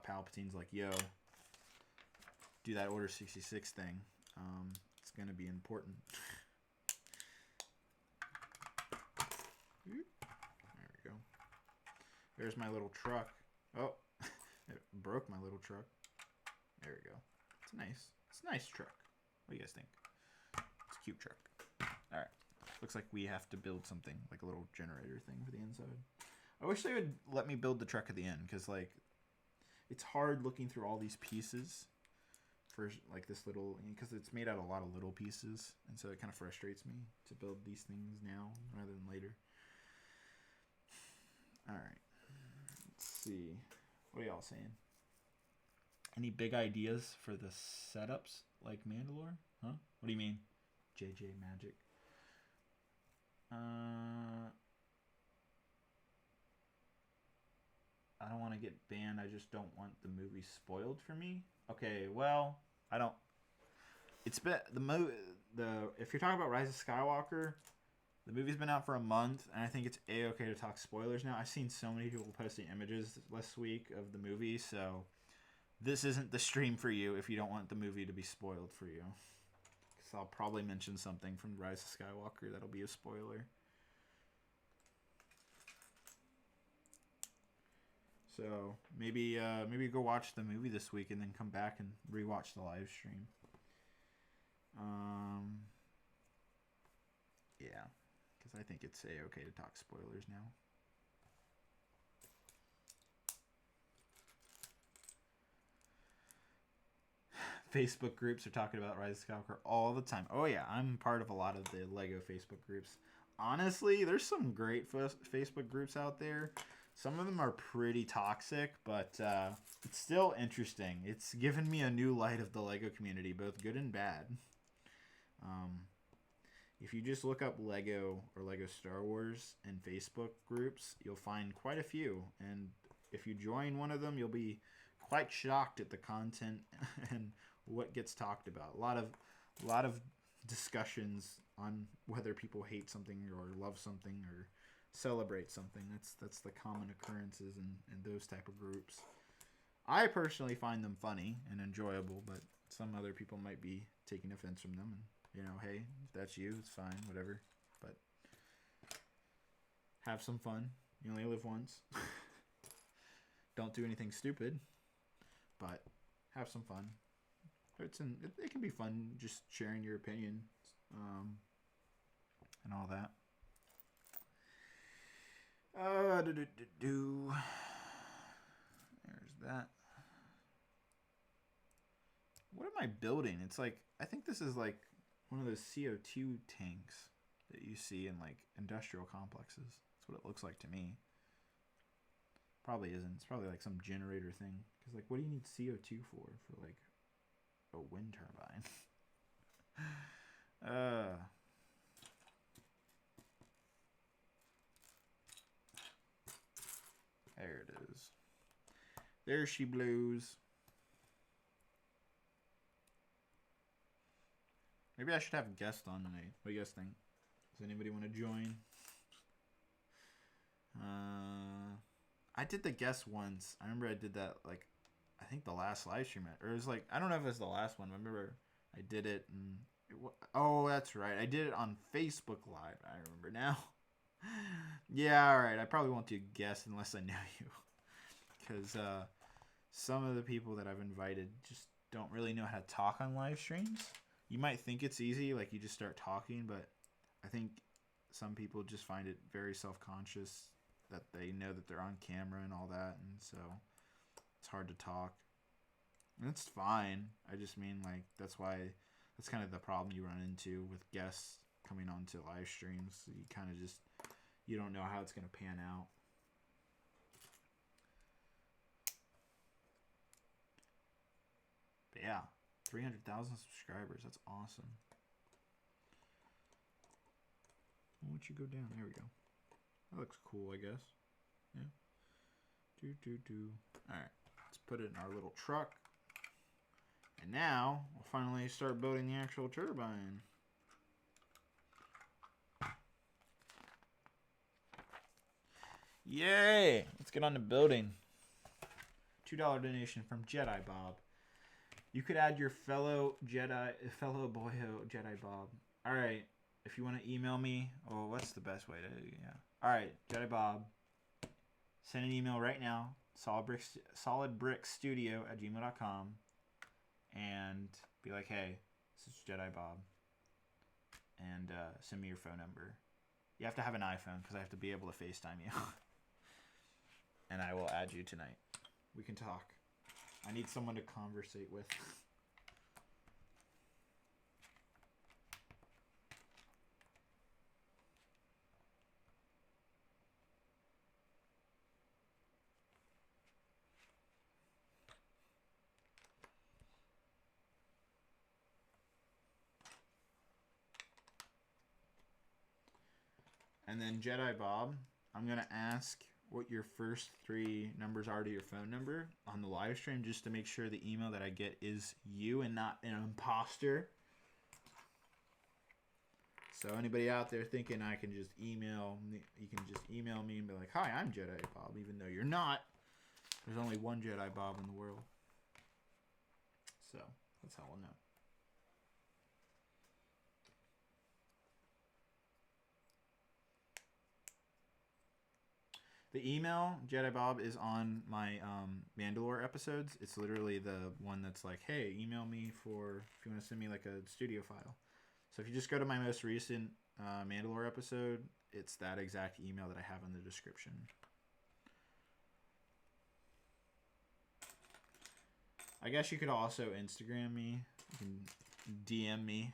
S1: Palpatine's like, yo, do that Order 66 thing. It's going to be important. There we go. There's my little truck. Oh, it broke my little truck. There we go. It's a nice truck. What do you guys think? It's a cute truck. All right. Looks like we have to build something, like a little generator thing for the inside. I wish they would let me build the truck at the end, because, like, it's hard looking through all these pieces for, like, this little, because it's made out of a lot of little pieces, and so it kind of frustrates me to build these things now rather than later. All right. Let's see. What are y'all saying? Any big ideas for the setups, like Mandalore? Huh? What do you mean? JJ Magic. I don't want to get banned. I just don't want the movie spoiled for me. Okay, well, I don't. It's been if you're talking about Rise of Skywalker, the movie's been out for a month, and I think it's a-okay to talk spoilers now. I've seen so many people posting images last week of the movie, so this isn't the stream for you if you don't want the movie to be spoiled for you. Because I'll probably mention something from Rise of Skywalker that'll be a spoiler. So maybe go watch the movie this week and then come back and rewatch the live stream. Yeah, because I think it's a-okay to talk spoilers now. Facebook groups are talking about Rise of Skywalker all the time. Oh yeah, I'm part of a lot of the Lego Facebook groups. Honestly, there's some great Facebook groups out there. Some of them are pretty toxic, but it's still interesting. It's given me a new light of the Lego community, both good and bad. If you just look up Lego or Lego Star Wars in Facebook groups, you'll find quite a few. And if you join one of them, you'll be quite shocked at the content and what gets talked about. A lot of discussions on whether people hate something or love something or celebrate something. That's the common occurrences in those type of groups. I personally find them funny and enjoyable, but some other people might be taking offense from them. And you know, hey, if that's you, it's fine, whatever. But have some fun. You only live once. Don't do anything stupid, but have some fun. It can be fun just sharing your opinion and all that. There's that. What am I building? It's like, I think this is like one of those CO2 tanks that you see in like industrial complexes. That's what it looks like to me. Probably isn't. It's probably like some generator thing. Because like, what do you need CO2 for like a wind turbine? There it is. There she blows. Maybe I should have a guest on tonight. What do you guys think? Does anybody want to join? I did the guest once. I remember I did that, like, I think the last live stream. Or it was like, I don't know if it was the last one. I remember I did it. And oh, that's right. I did it on Facebook Live. I remember now. Yeah, all right. I probably won't do guests unless I know you. Because some of the people that I've invited just don't really know how to talk on live streams. You might think it's easy, like you just start talking, but I think some people just find it very self-conscious that they know that they're on camera and all that, and so it's hard to talk. And it's fine. I just mean, like, that's kind of the problem you run into with guests coming onto live streams. You kind of just, you don't know how it's going to pan out. But yeah, 300,000 subscribers. That's awesome. Why don't you go down? There we go. That looks cool, I guess. Yeah. Alright. Let's put it in our little truck. And now, we'll finally start building the actual turbine. Yay! Let's get on to building. $2 donation from Jedi Bob. You could add your fellow boyo Jedi Bob. Alright. If you want to email me, oh, what's the best way to, yeah. Alright, Jedi Bob. Send an email right now. solidbrixstudio@gmail.com. And be like, hey, this is Jedi Bob. And send me your phone number. You have to have an iPhone because I have to be able to FaceTime you. And I will add you tonight. We can talk. I need someone to conversate with. And then Jedi Bob, I'm going to ask what your first 3 numbers are to your phone number on the live stream just to make sure the email that I get is you and not an imposter. So anybody out there thinking I can just email, you can just email me and be like, hi, I'm Jedi Bob, even though you're not. There's only one Jedi Bob in the world. So that's how we'll know. The email, Jedi Bob, is on my Mandalore episodes. It's literally the one that's like, hey, email me if you want to send me like a studio file. So if you just go to my most recent Mandalore episode, it's that exact email that I have in the description. I guess you could also Instagram me. You can DM me.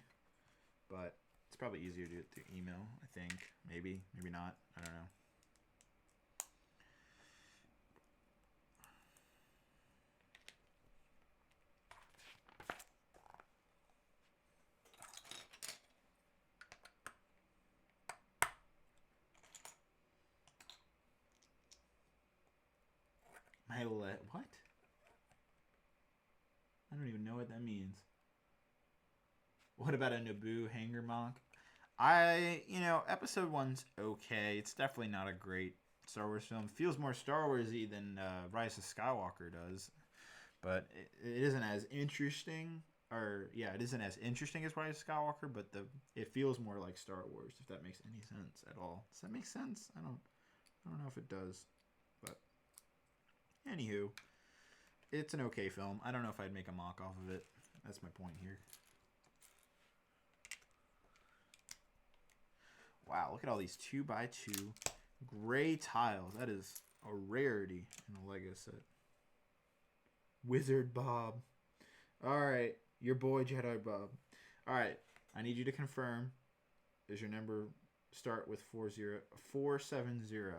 S1: But it's probably easier to do it through email, I think. Maybe, maybe not. I don't know. What? I don't even know what that means. What about a Naboo hanger mock? Episode 1's okay. It's definitely not a great Star Wars film. It feels more Star Wars-y than Rise of Skywalker does. But it isn't as interesting. It isn't as interesting as Rise of Skywalker, but it feels more like Star Wars, if that makes any sense at all. Does that make sense? I don't know if it does. But anywho, it's an okay film. I don't know if I'd make a mock off of it. That's my point here. Wow, look at all these 2x2 gray tiles. That is a rarity in a Lego set. Wizard Bob. Alright, your boy Jedi Bob. Alright, I need you to confirm. Does your number start with 470?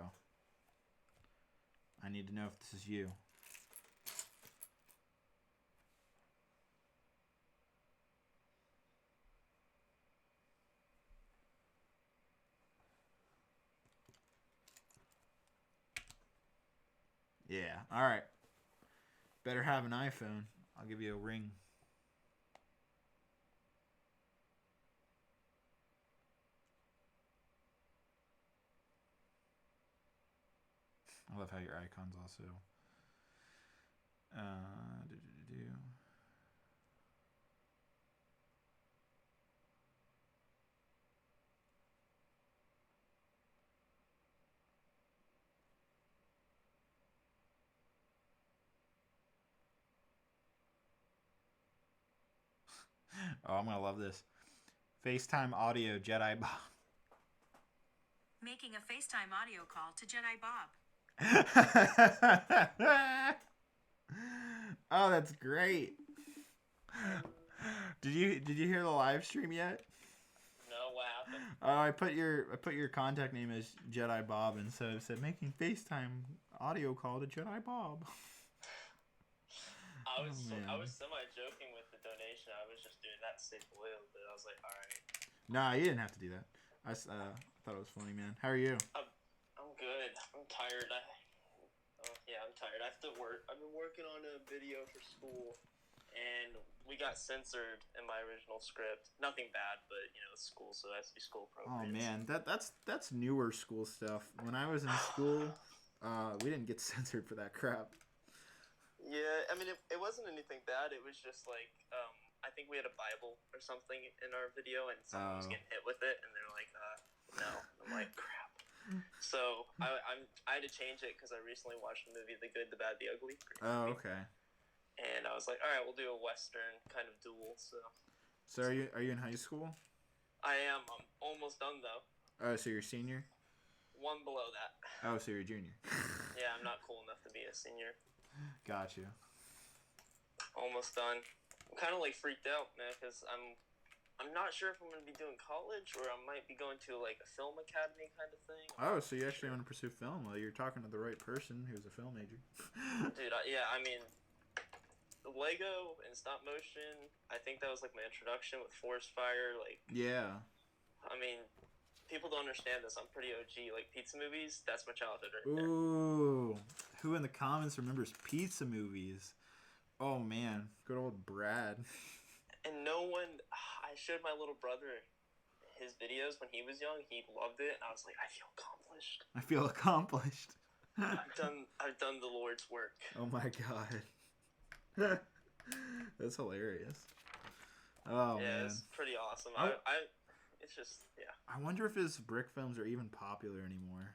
S1: I need to know if this is you. Yeah. All right. Better have an iPhone. I'll give you a ring. I love how your icon's also. Do. Oh, I'm gonna love this. FaceTime audio Jedi Bob.
S2: Making a FaceTime audio call to Jedi Bob.
S1: Oh, that's great. Did you hear the live stream yet?
S4: No, what happened?
S1: Oh, I put your contact name as Jedi Bob, and so it said making FaceTime audio call to Jedi Bob.
S4: I was
S1: man.
S4: I was semi joking with the donation. I was just doing that to say loyal, but I was like, all right.
S1: Nah, you didn't have to do that. I thought it was funny, man. How are you?
S4: I'm good. I'm tired. I'm tired. I have to work. I've been working on a video for school, and we got censored in my original script. Nothing bad, but it's school, so it has to be school
S1: Oh
S4: appropriate.
S1: man, that's newer school stuff. When I was in school, we didn't get censored for that crap.
S4: Yeah, I mean, it wasn't anything bad. It was just like, I think we had a Bible or something in our video, and someone was getting hit with it, and they're like, no. I'm like, crap. So I had to change it because I recently watched the movie The Good, the Bad, the Ugly.
S1: Oh, okay.
S4: And I was like, all right, we'll do a Western kind of duel.
S1: So are you in high school?
S4: I am. I'm almost done though.
S1: Oh, so you're senior?
S4: One below that.
S1: Oh, so you're junior.
S4: Yeah, I'm not cool enough to be a senior.
S1: Got you.
S4: Almost done. I'm kind of like freaked out, man, because I'm not sure if I'm going to be doing college or I might be going to like a film academy kind of thing.
S1: Oh, so you actually want to pursue film? Well, you're talking to the right person who's a film major.
S4: Dude, I mean, Lego and stop motion, I think that was like my introduction with Forest Fire. Like,
S1: yeah.
S4: I mean, people don't understand this. I'm pretty OG. Like, pizza movies, that's my childhood right there.
S1: Ooh. Who in the comments remembers pizza movies? Oh, man. Good old Brad.
S4: And no one... I showed my little brother his videos when he was young. He loved it. And I was like, I feel accomplished.
S1: I feel accomplished.
S4: I've done the Lord's work.
S1: Oh, my God. That's hilarious. Oh,
S4: yeah,
S1: man.
S4: it's pretty awesome. It's just, yeah.
S1: I wonder if his brick films are even popular anymore.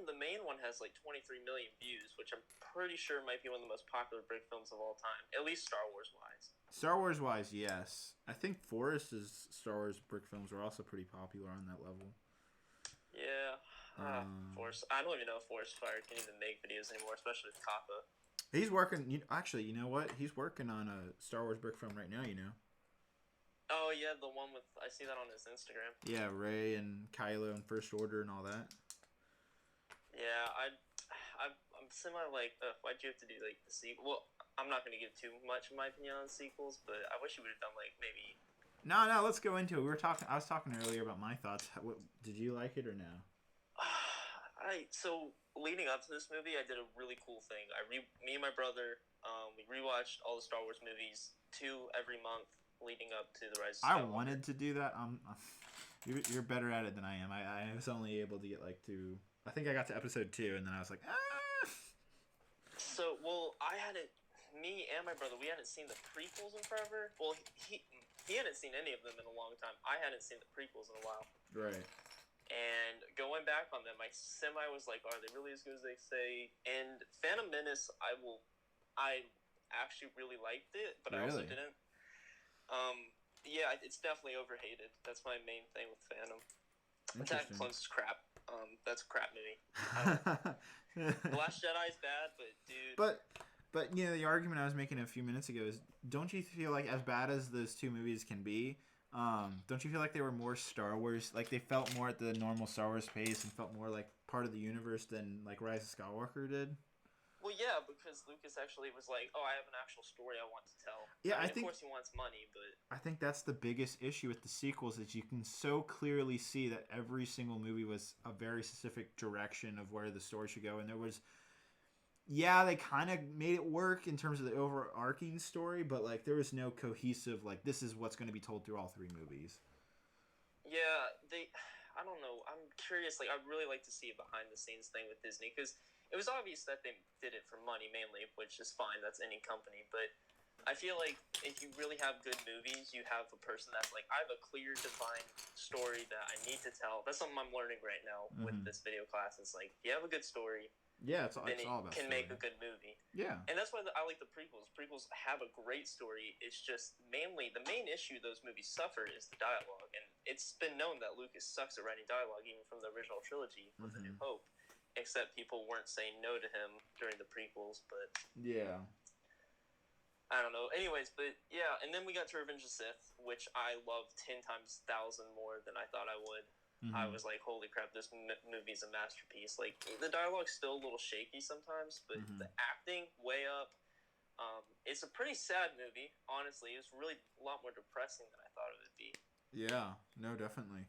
S4: The main one has like 23 million views, which I'm pretty sure might be one of the most popular brick films of all time, at least Star Wars wise.
S1: Star Wars wise, yes. I think Forrest's Star Wars brick films were also pretty popular on that level.
S4: Yeah. Forrest. I don't even know if Forrest Fire can even make videos anymore, especially with Kappa.
S1: He's working. Actually, you know what? He's working on a Star Wars brick film right now. You know.
S4: Oh yeah, the one with I see that on his Instagram.
S1: Yeah, Rey and Kylo and First Order and all that.
S4: Yeah, I'm semi like, why'd you have to do like the sequel? Well, I'm not gonna give too much of my opinion on the sequels, but I wish you would have done like maybe.
S1: No, let's go into it. I was talking earlier about my thoughts. Did you like it or no?
S4: So leading up to this movie, I did a really cool thing. Me and my brother, we rewatched all the Star Wars movies 2 every month leading up to the Rise of Skywalker.
S1: I wanted to do that. You're better at it than I am. I was only able to get like to. I think I got to episode 2, and then I was like, ah.
S4: So, well, me and my brother, we hadn't seen the prequels in forever. Well, he hadn't seen any of them in a long time. I hadn't seen the prequels in a while.
S1: Right.
S4: And going back on them, I was like, are they really as good as they say? And Phantom Menace, I actually really liked it, but I also didn't. Yeah, it's definitely overhated. That's my main thing with Phantom. Attack of Clones is crap. That's a crap movie. The Last Jedi is bad, but dude.
S1: But the argument I was making a few minutes ago is, don't you feel like as bad as those 2 movies can be, don't you feel like they were more Star Wars? Like they felt more at the normal Star Wars pace and felt more like part of the universe than like Rise of Skywalker did?
S4: Well, yeah, because Lucas actually was like, "Oh, I have an actual story I want to tell."
S1: Yeah,
S4: I
S1: think.
S4: Of course, he wants money, but
S1: I think that's the biggest issue with the sequels is you can so clearly see that every single movie was a very specific direction of where the story should go, and there was. Yeah, they kind of made it work in terms of the overarching story, but like there was no cohesive like this is what's going to be told through all 3 movies.
S4: yeah, I don't know. I'm curious. Like, I'd really like to see a behind the scenes thing with Disney because it was obvious that they did it for money mainly, which is fine. That's any company. But I feel like if you really have good movies, you have a person that's like, I have a clear, defined story that I need to tell. That's something I'm learning right now with this video class. It's like, if you have a good story,
S1: yeah, it's all
S4: can
S1: about story.
S4: make a good movie.
S1: Yeah.
S4: And that's why I like the prequels. Prequels have a great story. It's just mainly the main issue those movies suffer is the dialogue. And it's been known that Lucas sucks at writing dialogue, even from the original trilogy with A New Hope. Except people weren't saying no to him during the prequels, but
S1: yeah.
S4: I don't know. Anyways, but yeah, and then we got to Revenge of the Sith, which I loved 10 times 1,000 more than I thought I would. I was like, holy crap, this movie's a masterpiece. Like, the dialogue's still a little shaky sometimes, but the acting, way up. It's a pretty sad movie, honestly. It was really a lot more depressing than I thought it would be.
S1: Yeah, no, definitely.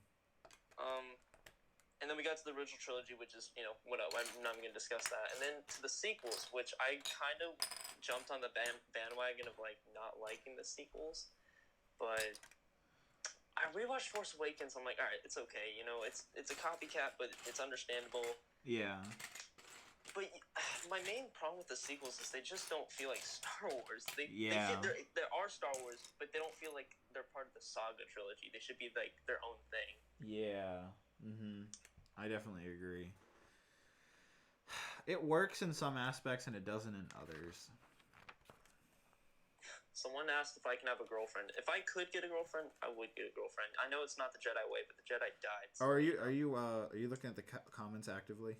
S4: And then we got to the original trilogy, which is, you know, what I'm not even going to discuss that. And then to the sequels, which I kind of jumped on the bandwagon of, like, not liking the sequels. But I rewatched Force Awakens. I'm like, all right, it's okay. You know, it's a copycat, but it's understandable.
S1: Yeah.
S4: But my main problem with the sequels is they just don't feel like Star Wars. They are Star Wars, but they don't feel like they're part of the saga trilogy. They should be like their own thing.
S1: Yeah. I definitely agree. It works in some aspects and it doesn't in others.
S4: Someone asked if I can have a girlfriend. If I could get a girlfriend, I would get a girlfriend. I know it's not the Jedi way, but the Jedi died. So.
S1: Oh, are you looking at the comments actively?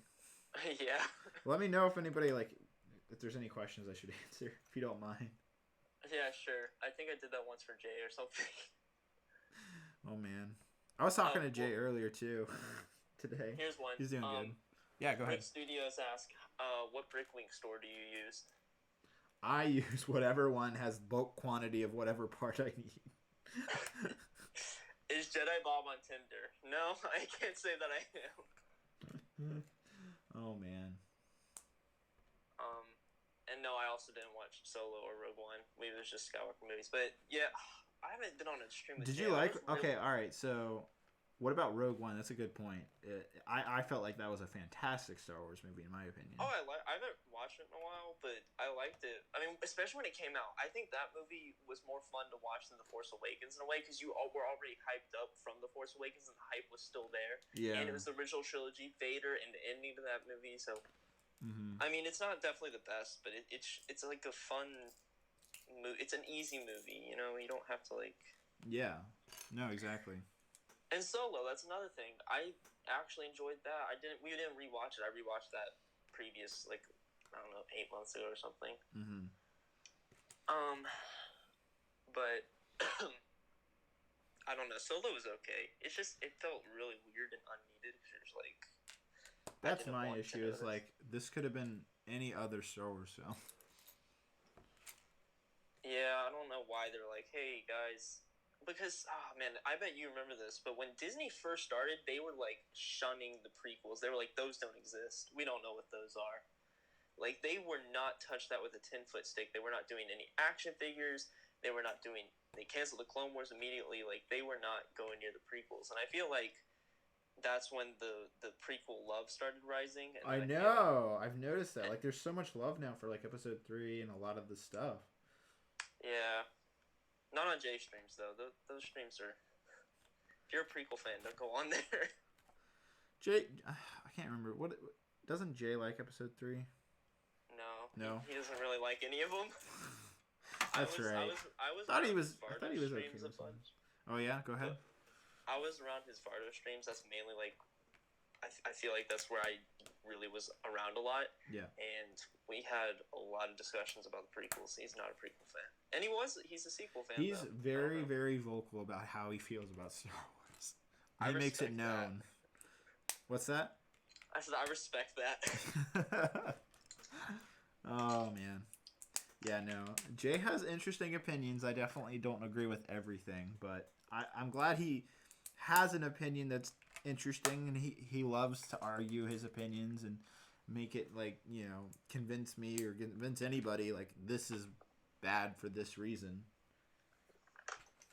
S4: Yeah.
S1: Let me know if anybody if there's any questions I should answer, if you don't mind.
S4: Yeah, sure. I think I did that once for Jay or something.
S1: Oh man, I was talking to Jay earlier too. Today.
S4: Here's one.
S1: He's doing good. Yeah, go ahead.
S4: Brix Studios ask, what Bricklink store do you use?
S1: I use whatever one has bulk quantity of whatever part I need.
S4: Is Jedi Bob on Tinder? No, I can't say that I am.
S1: Oh man.
S4: And no, I also didn't watch Solo or Rogue One. Maybe it was just Skywalker movies. But yeah, I haven't been on a stream with
S1: Did
S4: Jay.
S1: you like? Okay, all right. So, what about Rogue One? That's a good point. I felt like that was a fantastic Star Wars movie, in my opinion.
S4: Oh, I haven't watched it in a while, but I liked it. I mean, especially when it came out. I think that movie was more fun to watch than The Force Awakens in a way, because you all were already hyped up from The Force Awakens, and the hype was still there.
S1: Yeah. And
S4: it was the original trilogy, Vader, and the ending to that movie. So, I mean, it's not definitely the best, but it's like a fun movie. It's an easy movie, you know. You don't have to like.
S1: Yeah. No, exactly.
S4: And Solo, that's another thing. I actually enjoyed that. We didn't rewatch it. I rewatched that previous, like, I don't know, 8 months ago or something. But I don't know. Solo was okay. It's just it felt really weird and unneeded. It's like
S1: that's my issue. Is like this could have been any other Star Wars film.
S4: Yeah, I don't know why they're like, hey guys. Because, oh man, I bet you remember this, but when Disney first started, they were like shunning the prequels. They were like, those don't exist. We don't know what those are. Like, they were not touched that with a 10-foot stick. They were not doing any action figures. They canceled the Clone Wars immediately. Like, they were not going near the prequels. And I feel like that's when the prequel love started rising. And
S1: I know. I've noticed that. Like, there's so much love now for, like, Episode 3 and a lot of the stuff.
S4: Yeah. Not on J streams, though. Those streams are... If you're a prequel fan, don't go on there.
S1: Jay... I can't remember. What doesn't Jay like Episode 3? No.
S4: He doesn't really like any of them.
S1: That's right.
S4: I
S1: thought he was okay with Oh, yeah? Go ahead.
S4: I was around his Vardo streams. That's mainly, like... I feel like that's where I really was around a lot.
S1: Yeah.
S4: And we had a lot of discussions about the prequels. He's not a prequel fan. And he's a sequel fan.
S1: He's very, very vocal about how he feels about Star Wars. He makes it known. What's that?
S4: I said I respect that.
S1: Oh man. Yeah, no. Jay has interesting opinions. I definitely don't agree with everything, but I'm glad he has an opinion that's interesting, and he loves to argue his opinions and make it like, convince me or convince anybody like this is bad for this reason.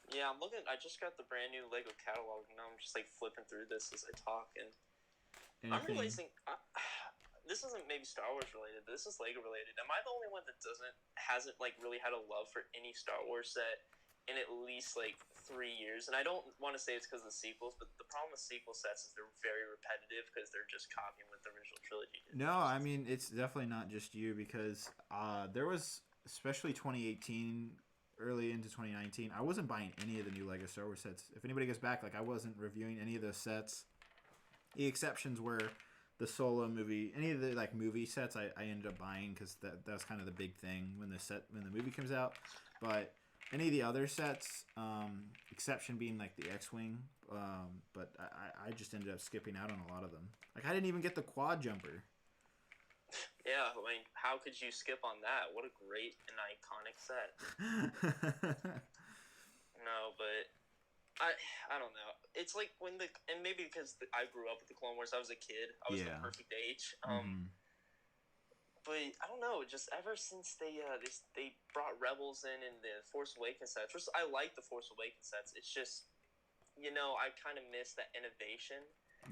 S4: Yeah, I'm looking. I just got the brand new Lego catalog, and now I'm just like flipping through this as I talk, and I'm realizing this isn't maybe Star Wars related, but this is Lego related. Am I the only one that hasn't like really had a love for any Star Wars set in at least like 3 years? And I don't want to say it's because of the sequels, but the problem with sequel sets is they're very repetitive because they're just copying what the original trilogy did.
S1: No, I mean it's definitely not just you, because there was, especially 2018. Early into 2019, I wasn't buying any of the new Lego Star Wars sets. If anybody goes back, like I wasn't reviewing any of those sets. The exceptions were the Solo movie. Any of the like movie sets, I ended up buying because that was kind of the big thing when the movie comes out. But any of the other sets, exception being like the X-wing, but I just ended up skipping out on a lot of them. Like I didn't even get the quad jumper.
S4: Yeah, I mean, how could you skip on that? What a great and iconic set. No, but I don't know. It's like and maybe because I grew up with the Clone Wars, I was a kid. I was the perfect age. But I don't know. Just ever since they brought Rebels in and the Force Awakens sets, which I like the Force Awakens sets. It's just, I kind of miss that innovation.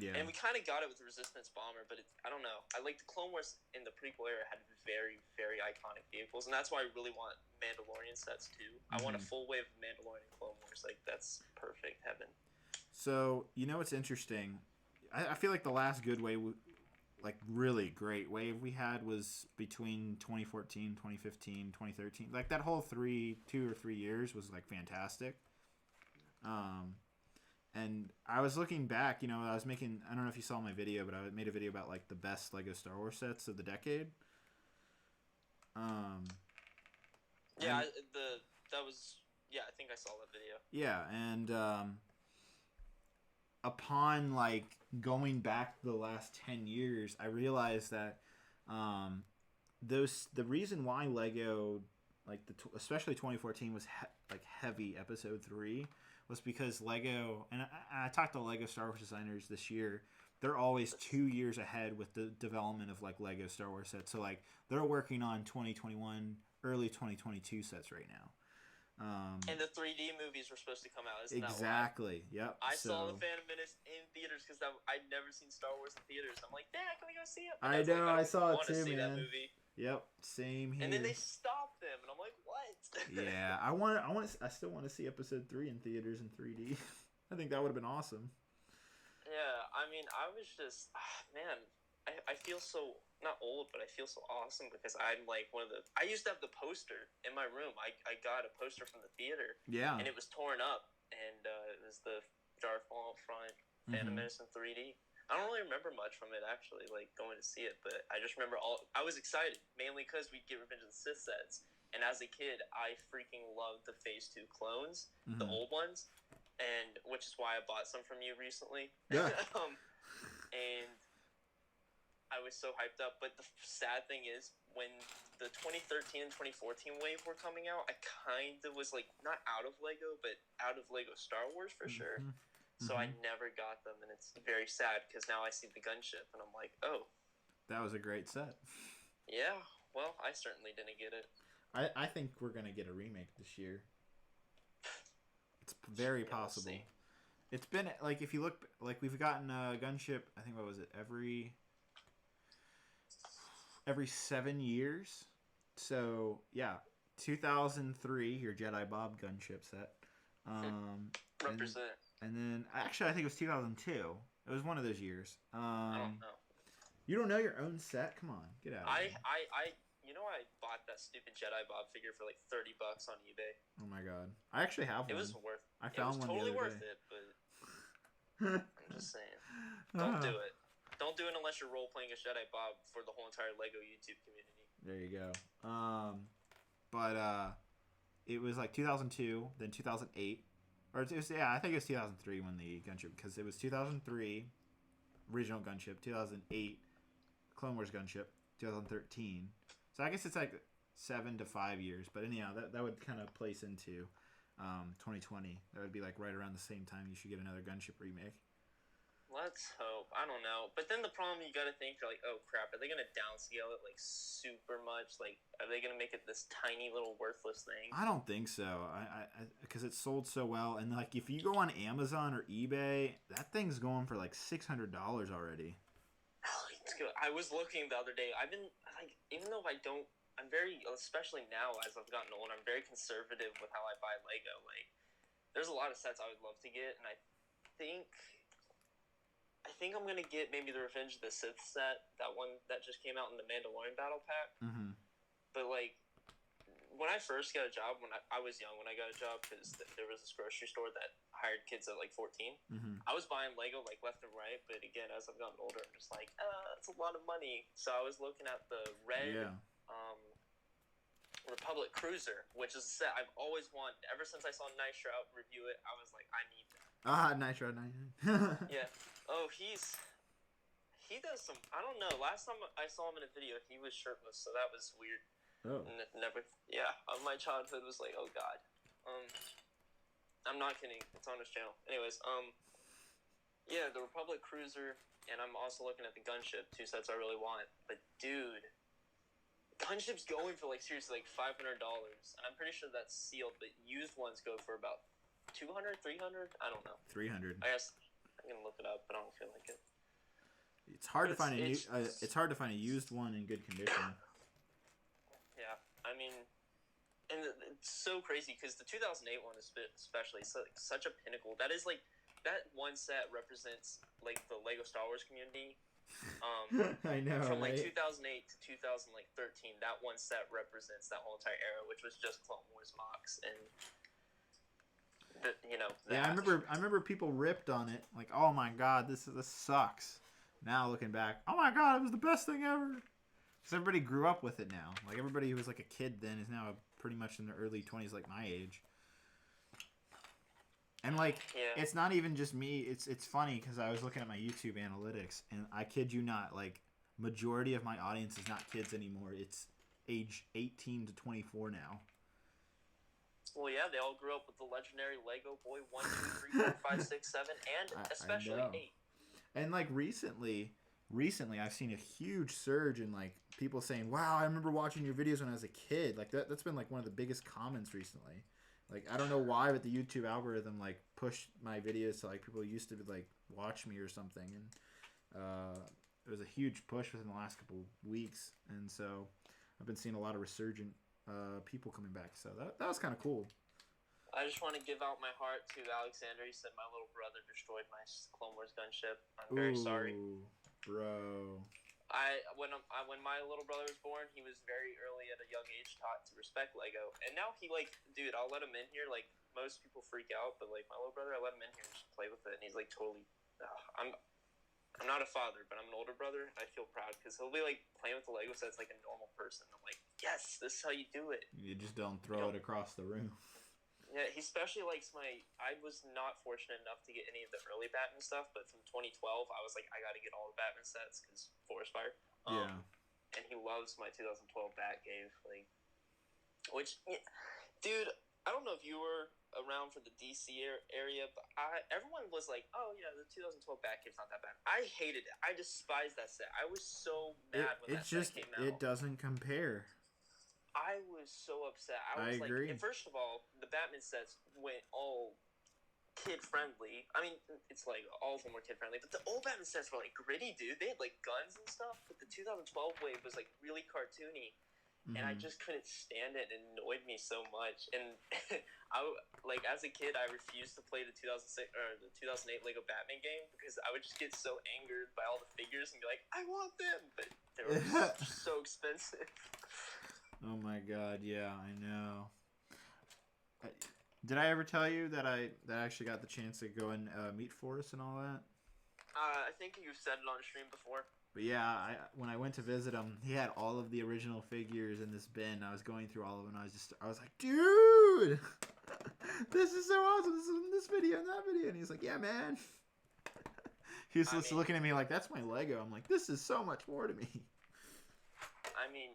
S1: Yeah.
S4: And we kind of got it with the Resistance Bomber, but I don't know. I like the Clone Wars in the prequel era had very, very iconic vehicles, and that's why I really want Mandalorian sets too. I want a full wave of Mandalorian Clone Wars. Like, that's perfect heaven.
S1: So, what's interesting? I feel like the last good wave, like really great wave we had was between 2014, 2015, 2013. Like that whole 2 or 3 years was like fantastic. And I was looking back, I don't know if you saw my video, but I made a video about like the best Lego Star Wars sets of the decade. I think I saw that video. Yeah, and upon like going back the last 10 years, I realized that the reason why Lego, like especially 2014 was heavy episode 3 was because Lego, and I talked to Lego Star Wars designers this year, they're always 2 years ahead with the development of like Lego Star Wars sets. So like they're working on 2021, early 2022 sets right now.
S4: And the 3D movies were supposed to come out, isn't
S1: exactly.
S4: That why? Yep. I saw the Phantom Menace in theaters because I'd never seen Star Wars in theaters. I'm like, Dad, can we go see it?
S1: And I know, I saw it too, man.
S4: That movie.
S1: Yep, same here.
S4: And then they stopped them, and I'm like, what?
S1: Yeah, I still want to see episode 3 in theaters in 3D. I think that would have been awesome.
S4: Yeah, I mean, I was just, man, I feel so, not old, but I feel so awesome because I'm like I used to have the poster in my room. I got a poster from the theater.
S1: Yeah.
S4: And it was torn up, and it was the Darth Maul front, Phantom Menace in 3D. I don't really remember much from it, actually, like, going to see it, but I just remember I was excited, mainly because we'd get Revenge of the Sith sets, and as a kid, I freaking loved the Phase 2 clones, the old ones, and which is why I bought some from you recently.
S1: Yeah.
S4: And I was so hyped up, but the sad thing is, when the 2013 and 2014 wave were coming out, I kind of was, like, not out of Lego, but out of Lego Star Wars for sure. So I never got them, and it's very sad because now I see the gunship, and I'm like, oh.
S1: That was a great set.
S4: Yeah, well, I certainly didn't get it.
S1: I think we're going to get a remake this year. It's very possible.
S4: We'll see.
S1: It's been, like, if you look, like, we've gotten a gunship, I think, what was it, every 7 years. So, yeah, 2003, your Jedi Bob gunship set.
S4: Represent.
S1: And then, actually, I think it was 2002. It was one of those years.
S4: I don't know.
S1: You don't know your own set? Come on, get out of here.
S4: I bought that stupid Jedi Bob figure for like $30 on eBay.
S1: Oh my god. I actually have one.
S4: It was worth
S1: I found one
S4: totally
S1: the other
S4: worth
S1: day.
S4: it, but I'm just saying. Don't do it. Don't do it unless you're role playing as Jedi Bob for the whole entire Lego YouTube community.
S1: There you go. It was like 2002, then 2008. Or it was, I think it was 2003 when the gunship, because it was 2003 original gunship, 2008 Clone Wars gunship, 2013 So I guess it's like 7 to 5 years. But anyhow, that would kind of place into 2020. That would be like right around the same time you should get another Gunship remake.
S4: Let's hope. I don't know. But then the problem you got to think, you're like, oh crap, are they going to downscale it like super much? Like, are they going to make it this tiny little worthless thing?
S1: I don't think so. I because it sold so well, and like if you go on Amazon or eBay, that thing's going for like $600 already.
S4: It's good. I was looking the other day. I've been like, even though I'm very, especially now as I've gotten older, I'm very conservative with how I buy Lego. Like, there's a lot of sets I would love to get, and I think I'm gonna get maybe the Revenge of the Sith set, that one that just came out in the Mandalorian Battle Pack.
S1: Mm-hmm.
S4: But like, when I first got a job, when I was young, when I got a job, because there was this grocery store that hired kids at like 14.
S1: Mm-hmm.
S4: I was buying Lego like left and right, but again, as I've gotten older, I'm just like, it's a lot of money. So I was looking at the red Republic Cruiser, which is a set I've always wanted. Ever since I saw Nitro review it, I was like, I need that.
S1: Nitro 99.
S4: Yeah. Oh, he does some. I don't know. Last time I saw him in a video, he was shirtless, so that was weird.
S1: Oh.
S4: Never. Yeah. My childhood was like, oh god. I'm not kidding. It's on his channel. Anyways, yeah, the Republic Cruiser, and I'm also looking at the Gunship, 2 sets I really want. But dude, Gunship's going for like seriously like $500, and I'm pretty sure that's sealed. But used ones go for about 200, 300. I don't know.
S1: 300.
S4: I guess I'm gonna look it up, but I don't feel like it.
S1: It's hard to find it's hard to find a used one in good condition.
S4: Yeah, I mean, and it's so crazy because the 2008 one is especially such a pinnacle. That is like, that one set represents like the Lego Star Wars community.
S1: I know.
S4: From like
S1: right?
S4: 2008 to 2013, that one set represents that whole entire era, which was just Clone Wars MOCs and.
S1: Yeah, I remember people ripped on it, like, oh my god, this sucks. Now looking back, oh my god, it was the best thing ever. Because everybody grew up with it now. Like, everybody who was like a kid then is now pretty much in their early 20s, like my age. And like, It's not even just me. It's funny because I was looking at my YouTube analytics, and I kid you not, like, majority of my audience is not kids anymore. It's age 18 to 24 now.
S4: Well, yeah, they all grew up with the legendary Lego Boy 1, 2, 3, 4, 5, 6, 7, and especially 8.
S1: And like recently I've seen a huge surge in like people saying, "Wow, I remember watching your videos when I was a kid." Like that's been like one of the biggest comments recently. Like I don't know why, but the YouTube algorithm like pushed my videos to like people who used to like watch me or something, and it was a huge push within the last couple weeks, and so I've been seeing a lot of resurgent people coming back, so that was kind of cool.
S4: I just want to give out my heart to Alexander. He said my little brother destroyed my Clone Wars gunship. I'm very sorry,
S1: bro.
S4: When my little brother was born, he was very early at a young age taught to respect Lego, and now he like, dude, I'll let him in here. Like most people freak out, but like my little brother, I let him in here and just play with it, and he's like totally. I'm not a father, but I'm an older brother. I feel proud because he'll be like playing with the Lego sets like a normal person. I'm like, yes, this is how you do it.
S1: You just don't throw it across the room.
S4: Yeah, he especially likes I was not fortunate enough to get any of the early Batman stuff, but from 2012, I was like, I got to get all the Batman sets because Forest Fire.
S1: Yeah.
S4: And he loves my 2012 Batcave, like, which, dude, I don't know if you were around for the DC area, but everyone was like, oh yeah, the 2012 Batcave's not that bad. I hated it. I despised that set. I was so mad when that set came out.
S1: It doesn't compare.
S4: I was so upset. I
S1: agree.
S4: And first of all, the Batman sets went all kid-friendly. I mean, it's like all of them were kid-friendly, but the old Batman sets were like gritty, dude. They had like guns and stuff, but the 2012 wave was like really cartoony. And I just couldn't stand it. It annoyed me so much. And like as a kid, I refused to play the 2006 or the 2008 Lego Batman game because I would just get so angered by all the figures and be like, I want them, but they were so expensive.
S1: Oh my god, yeah, I know. Did I ever tell you that I actually got the chance to go and meet Forrest and all that?
S4: I think you've said it on stream before.
S1: But yeah, when I went to visit him, he had all of the original figures in this bin. I was going through all of them, and I was like, dude, this is so awesome. This is in this video and that video. And he's like, yeah, man. He was just looking at me like, that's my Lego. I'm like, this is so much more to me.
S4: I mean,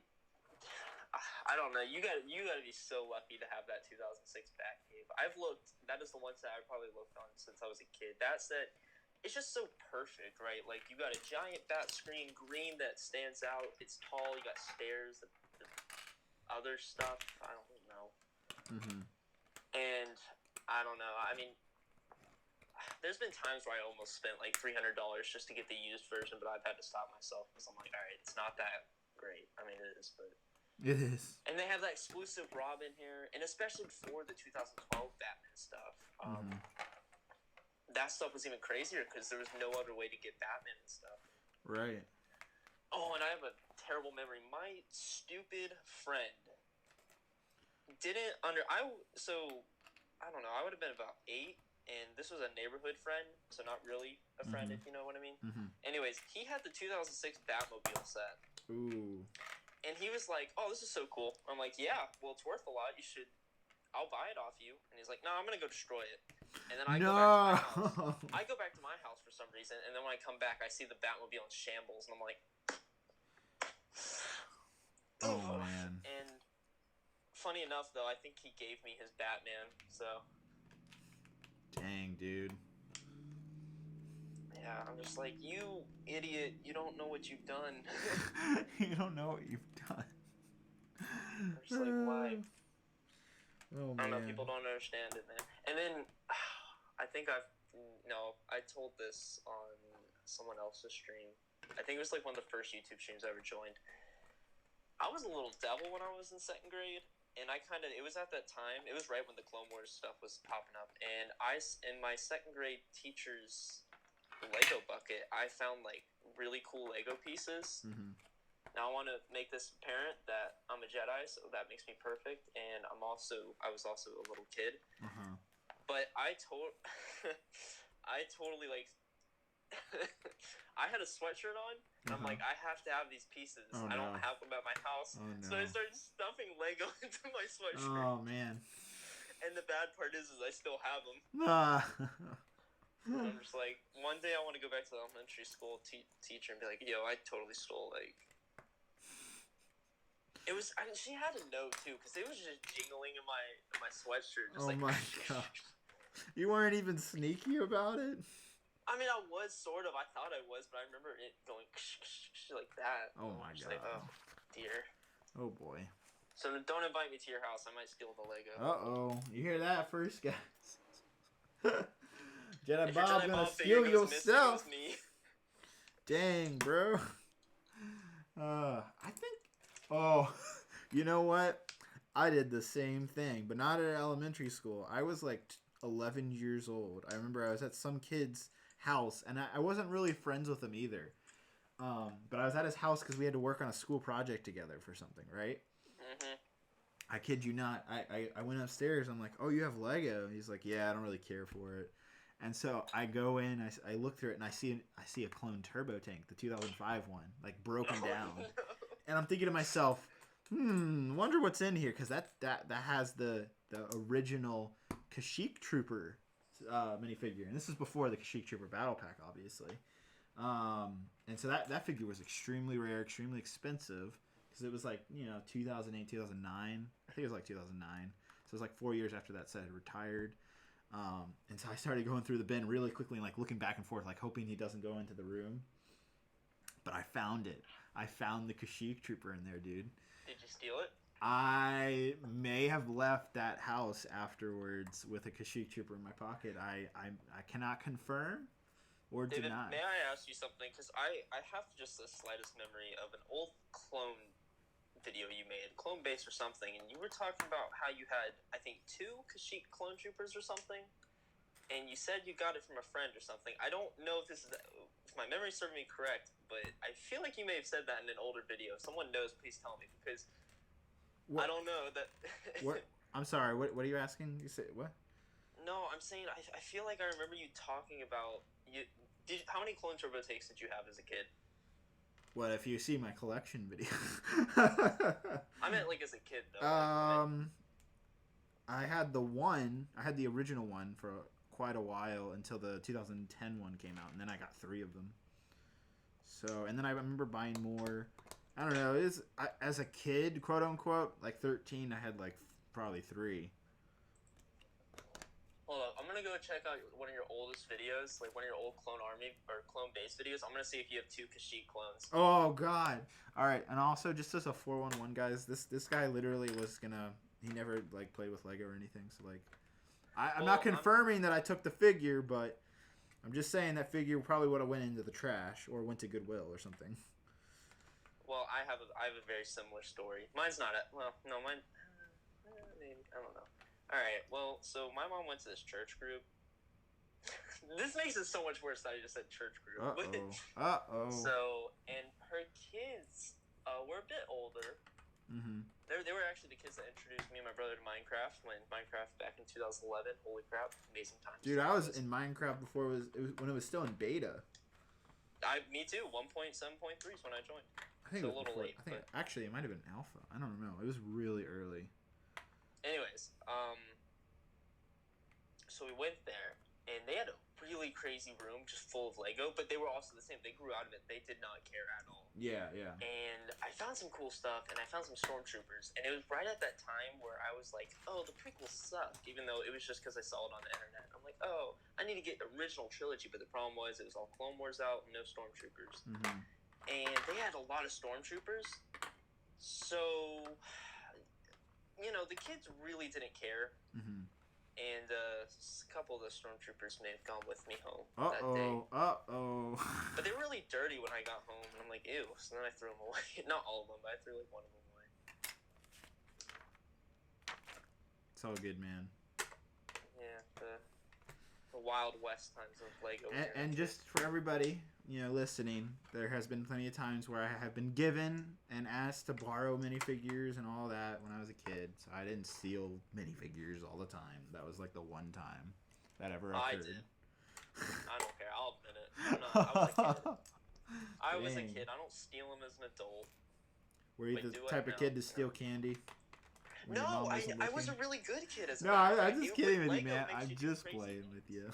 S4: I don't know. You got to be so lucky to have that 2006 Batcave. I've looked. That is the one set I've probably looked on since I was a kid. That set, it's just so perfect, right? Like you got a giant bat screen, green that stands out. It's tall. You got stairs. The other stuff, I don't know.
S1: Mm-hmm.
S4: And I don't know. I mean, there's been times where I almost spent like $300 just to get the used version, but I've had to stop myself because I'm like, all right, it's not that great. I mean, it is, but
S1: it is.
S4: And they have that exclusive Robin here, and especially for the 2012 Batman stuff. That stuff was even crazier because there was no other way to get Batman and stuff.
S1: Right.
S4: Oh, and I have a terrible memory. My stupid friend didn't so I don't know. I would have been about 8. And this was a neighborhood friend, so not really a friend, if you know what I mean.
S1: Mm-hmm.
S4: Anyways, he had the 2006 Batmobile set.
S1: Ooh.
S4: And he was like, oh, this is so cool. I'm like, yeah, well, it's worth a lot. I'll buy it off you. And he's like, no, I'm going to go destroy it. And then I go back to my house for some reason. And then when I come back, I see the Batmobile in shambles. And I'm like,
S1: oh, man.
S4: And funny enough, though, I think he gave me his Batman, so...
S1: Dang, dude.
S4: Yeah, I'm just like, you idiot, you don't know what you've done.
S1: You don't know what you've done.
S4: I'm just like, why?
S1: Oh,
S4: I don't know,
S1: man.
S4: people don't understand it, man. And then, I told this on someone else's stream. I think it was like one of the first YouTube streams I ever joined. I was a little devil when I was in 2nd grade. And it was at that time, it was right when the Clone Wars stuff was popping up. And in my 2nd grade teacher's Lego bucket, I found, like, really cool Lego pieces.
S1: Mm-hmm.
S4: Now, I want to make this apparent that I'm a Jedi, so that makes me perfect. And I was also a little kid.
S1: Uh-huh.
S4: But I totally, like... I had a sweatshirt on, and I'm like, I have to have these pieces.
S1: Oh,
S4: I don't
S1: no.
S4: have them at my house.
S1: Oh, no.
S4: So I started stuffing Lego into my sweatshirt.
S1: Oh, man.
S4: And the bad part is I still have them. I'm just like, one day I want to go back to the elementary school teacher and be like, yo, I totally stole, like... she had to know, too, because it was just jingling in my sweatshirt. Just
S1: my God. You weren't even sneaky about it?
S4: I mean, I was sort of. I thought I was, but I remember it going like that.
S1: Oh, my God.
S4: Like, oh, dear.
S1: Oh, boy.
S4: So don't invite me to your house. I might steal the Lego.
S1: Uh-oh. You hear that first, guys? Jedi
S4: If
S1: Bob
S4: Jedi
S1: gonna
S4: Bob
S1: steal
S4: goes
S1: yourself.
S4: missing,
S1: Dang, bro. I think... Oh, you know what? I did the same thing, but not at elementary school. I was like 11 years old. I remember I was at some kid's house, and I wasn't really friends with him either. But I was at his house because we had to work on a school project together for something, right?
S4: Mm-hmm.
S1: I kid you not. I went upstairs. I'm like, oh, you have Lego? He's like, yeah, I don't really care for it. And so I go in, I look through it, and I see a clone turbo tank, the 2005 one, like broken down.
S4: No.
S1: And I'm thinking to myself, wonder what's in here, because that has the original Kashyyyk Trooper minifigure, and this is before the Kashyyyk Trooper battle pack, obviously. And so that figure was extremely rare, extremely expensive, because it was like 2008, 2009. I think it was like 2009. So it was like 4 years after that set had retired. And so I started going through the bin really quickly and like looking back and forth, like hoping he doesn't go into the room. But I found it. I found the Kashyyyk Trooper in there, dude.
S4: Did you steal it?
S1: I may have left that house afterwards with a Kashyyyk Trooper in my pocket. I cannot confirm or
S4: David,
S1: deny.
S4: may I ask you something? Because I have just the slightest memory of an old clone video you made, clone base or something, and you were talking about how you had, I think, 2 Kashyyyk clone troopers or something, and you said you got it from a friend or something. I don't know if my memory serves me correct, but I feel like you may have said that in an older video. If someone knows, please tell me, because I don't know that.
S1: What? I'm sorry. What are you asking? You say what?
S4: No, I'm saying I feel like I remember you talking about you. How many clone turbo takes did you have as a kid?
S1: What if you see my collection video?
S4: I meant like as a kid though.
S1: I had the original one for quite a while until the 2010 one came out, and then I got 3 of them. So, and then I remember buying more. I don't know. As a kid, quote unquote, like 13, I had like probably 3.
S4: Hold on, I'm gonna go check out one of your oldest videos, like one of your old Clone Army or Clone Base videos. I'm gonna see if you have 2 Kashyyyk clones.
S1: Oh God! All right, and also just as a 411 guys, this guy literally was gonna. He never like played with Lego or anything, so like, I'm not confirming that I took the figure, but I'm just saying that figure probably would have went into the trash or went to Goodwill or something.
S4: Well, I have a very similar story. Mine's not mine. Maybe, I don't know. All right, well, so my mom went to this church group. This makes it so much worse that I just said church group. So, and her kids were a bit older.
S1: Mm-hmm.
S4: They were actually the kids that introduced me and my brother to Minecraft when Minecraft back in 2011. Holy crap, amazing times.
S1: Dude, I was in Minecraft before when it was still in beta.
S4: Me too. 1.7.3 is when I joined.
S1: I think
S4: so
S1: it was
S4: a little
S1: before,
S4: late.
S1: I think actually it might have been alpha. I don't know. It was really early.
S4: Anyways, so we went there, and they had a really crazy room just full of Lego, but they were also the same. They grew out of it. They did not care at all.
S1: Yeah.
S4: And I found some cool stuff, and I found some Stormtroopers, and it was right at that time where I was like, oh, the prequels sucked, even though it was just because I saw it on the internet. I'm like, oh, I need to get the original trilogy, but the problem was it was all Clone Wars out, no Stormtroopers.
S1: Mm-hmm.
S4: And they had a lot of Stormtroopers, so... the kids really didn't care.
S1: Mm-hmm.
S4: And a couple of the Stormtroopers may have gone with me home that day. But they were really dirty when I got home, and I'm like, ew. So then I threw them away. Not all of them, but I threw like one of them away.
S1: It's all good, man.
S4: Yeah, the Wild West times of Lego.
S1: And just for everybody, listening, there has been plenty of times where I have been given and asked to borrow minifigures and all that when I was a kid. So I didn't steal minifigures all the time. That was like the one time that ever occurred.
S4: I did. I don't care. I'll admit it. I was a kid. I don't steal them as an adult.
S1: Were you the type of kid to steal candy?
S4: No, I was a really good kid as a
S1: kid. No, I'm just kidding with you, man. I'm just playing with you.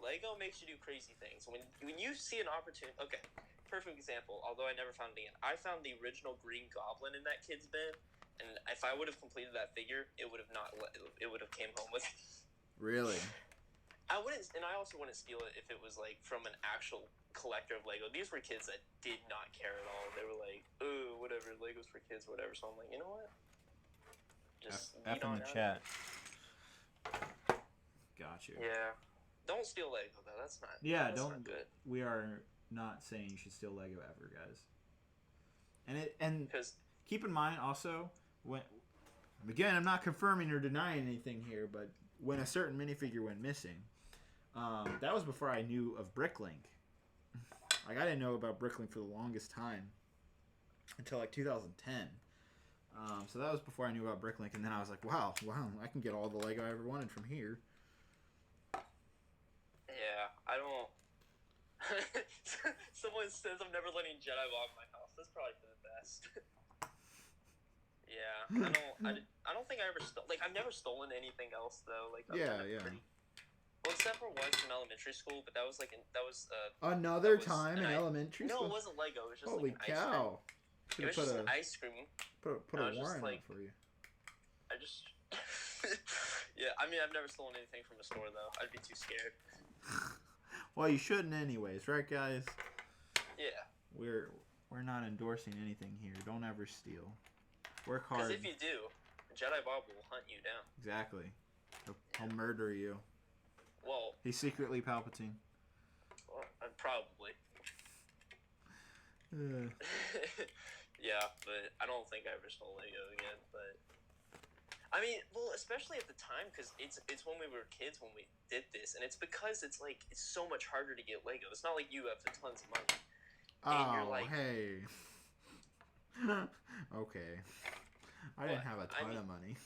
S4: Lego makes you do crazy things. When you see an opportunity... Okay, perfect example, although I never found it again. I found the original Green Goblin in that kid's bin, and if I would have completed that figure, it would have came home with it.
S1: Really?
S4: I also wouldn't steal it if it was like from an actual collector of Lego. These were kids that did not care at all. They were like, "Ooh, whatever, Lego's for kids, whatever." So I'm like, you know what? Just
S1: F in the chat. Got you.
S4: Yeah. Don't steal Lego though. That's not.
S1: Yeah,
S4: that's
S1: don't.
S4: Not good.
S1: We are not saying you should steal Lego ever, guys. And keep in mind also again, I'm not confirming or denying anything here, but when a certain minifigure went missing, that was before I knew of Bricklink. Like I didn't know about Bricklink for the longest time until like 2010. So that was before I knew about Bricklink, and then I was like, wow, I can get all the Lego I ever wanted from here.
S4: Yeah, I don't... Someone says I'm never letting Jedi Bob in my house. That's probably for the best. Yeah, I don't think I ever I've never stolen anything else though. Like
S1: yeah.
S4: Well, except for once in elementary school, but that was
S1: another time in elementary school.
S4: No, it wasn't Lego. It was just
S1: holy
S4: like an
S1: cow!
S4: Ice cream. It was just an ice cream.
S1: Put a warrant out for you.
S4: I just. Yeah, I mean, I've never stolen anything from a store though. I'd be too scared.
S1: Well, you shouldn't anyways, right, guys?
S4: Yeah.
S1: We're not endorsing anything here. Don't ever steal. Work hard.
S4: Because if you do, Jedi Bob will hunt you down.
S1: Exactly. He'll murder you.
S4: Well,
S1: he's secretly Palpatine.
S4: Well, probably. Yeah, but I don't think I ever stole Lego again. But I mean, well, especially at the time, because it's when we were kids when we did this, and it's because it's so much harder to get Lego. It's not like you have tons of money. And you're like,
S1: hey. Okay. I didn't have a ton of money.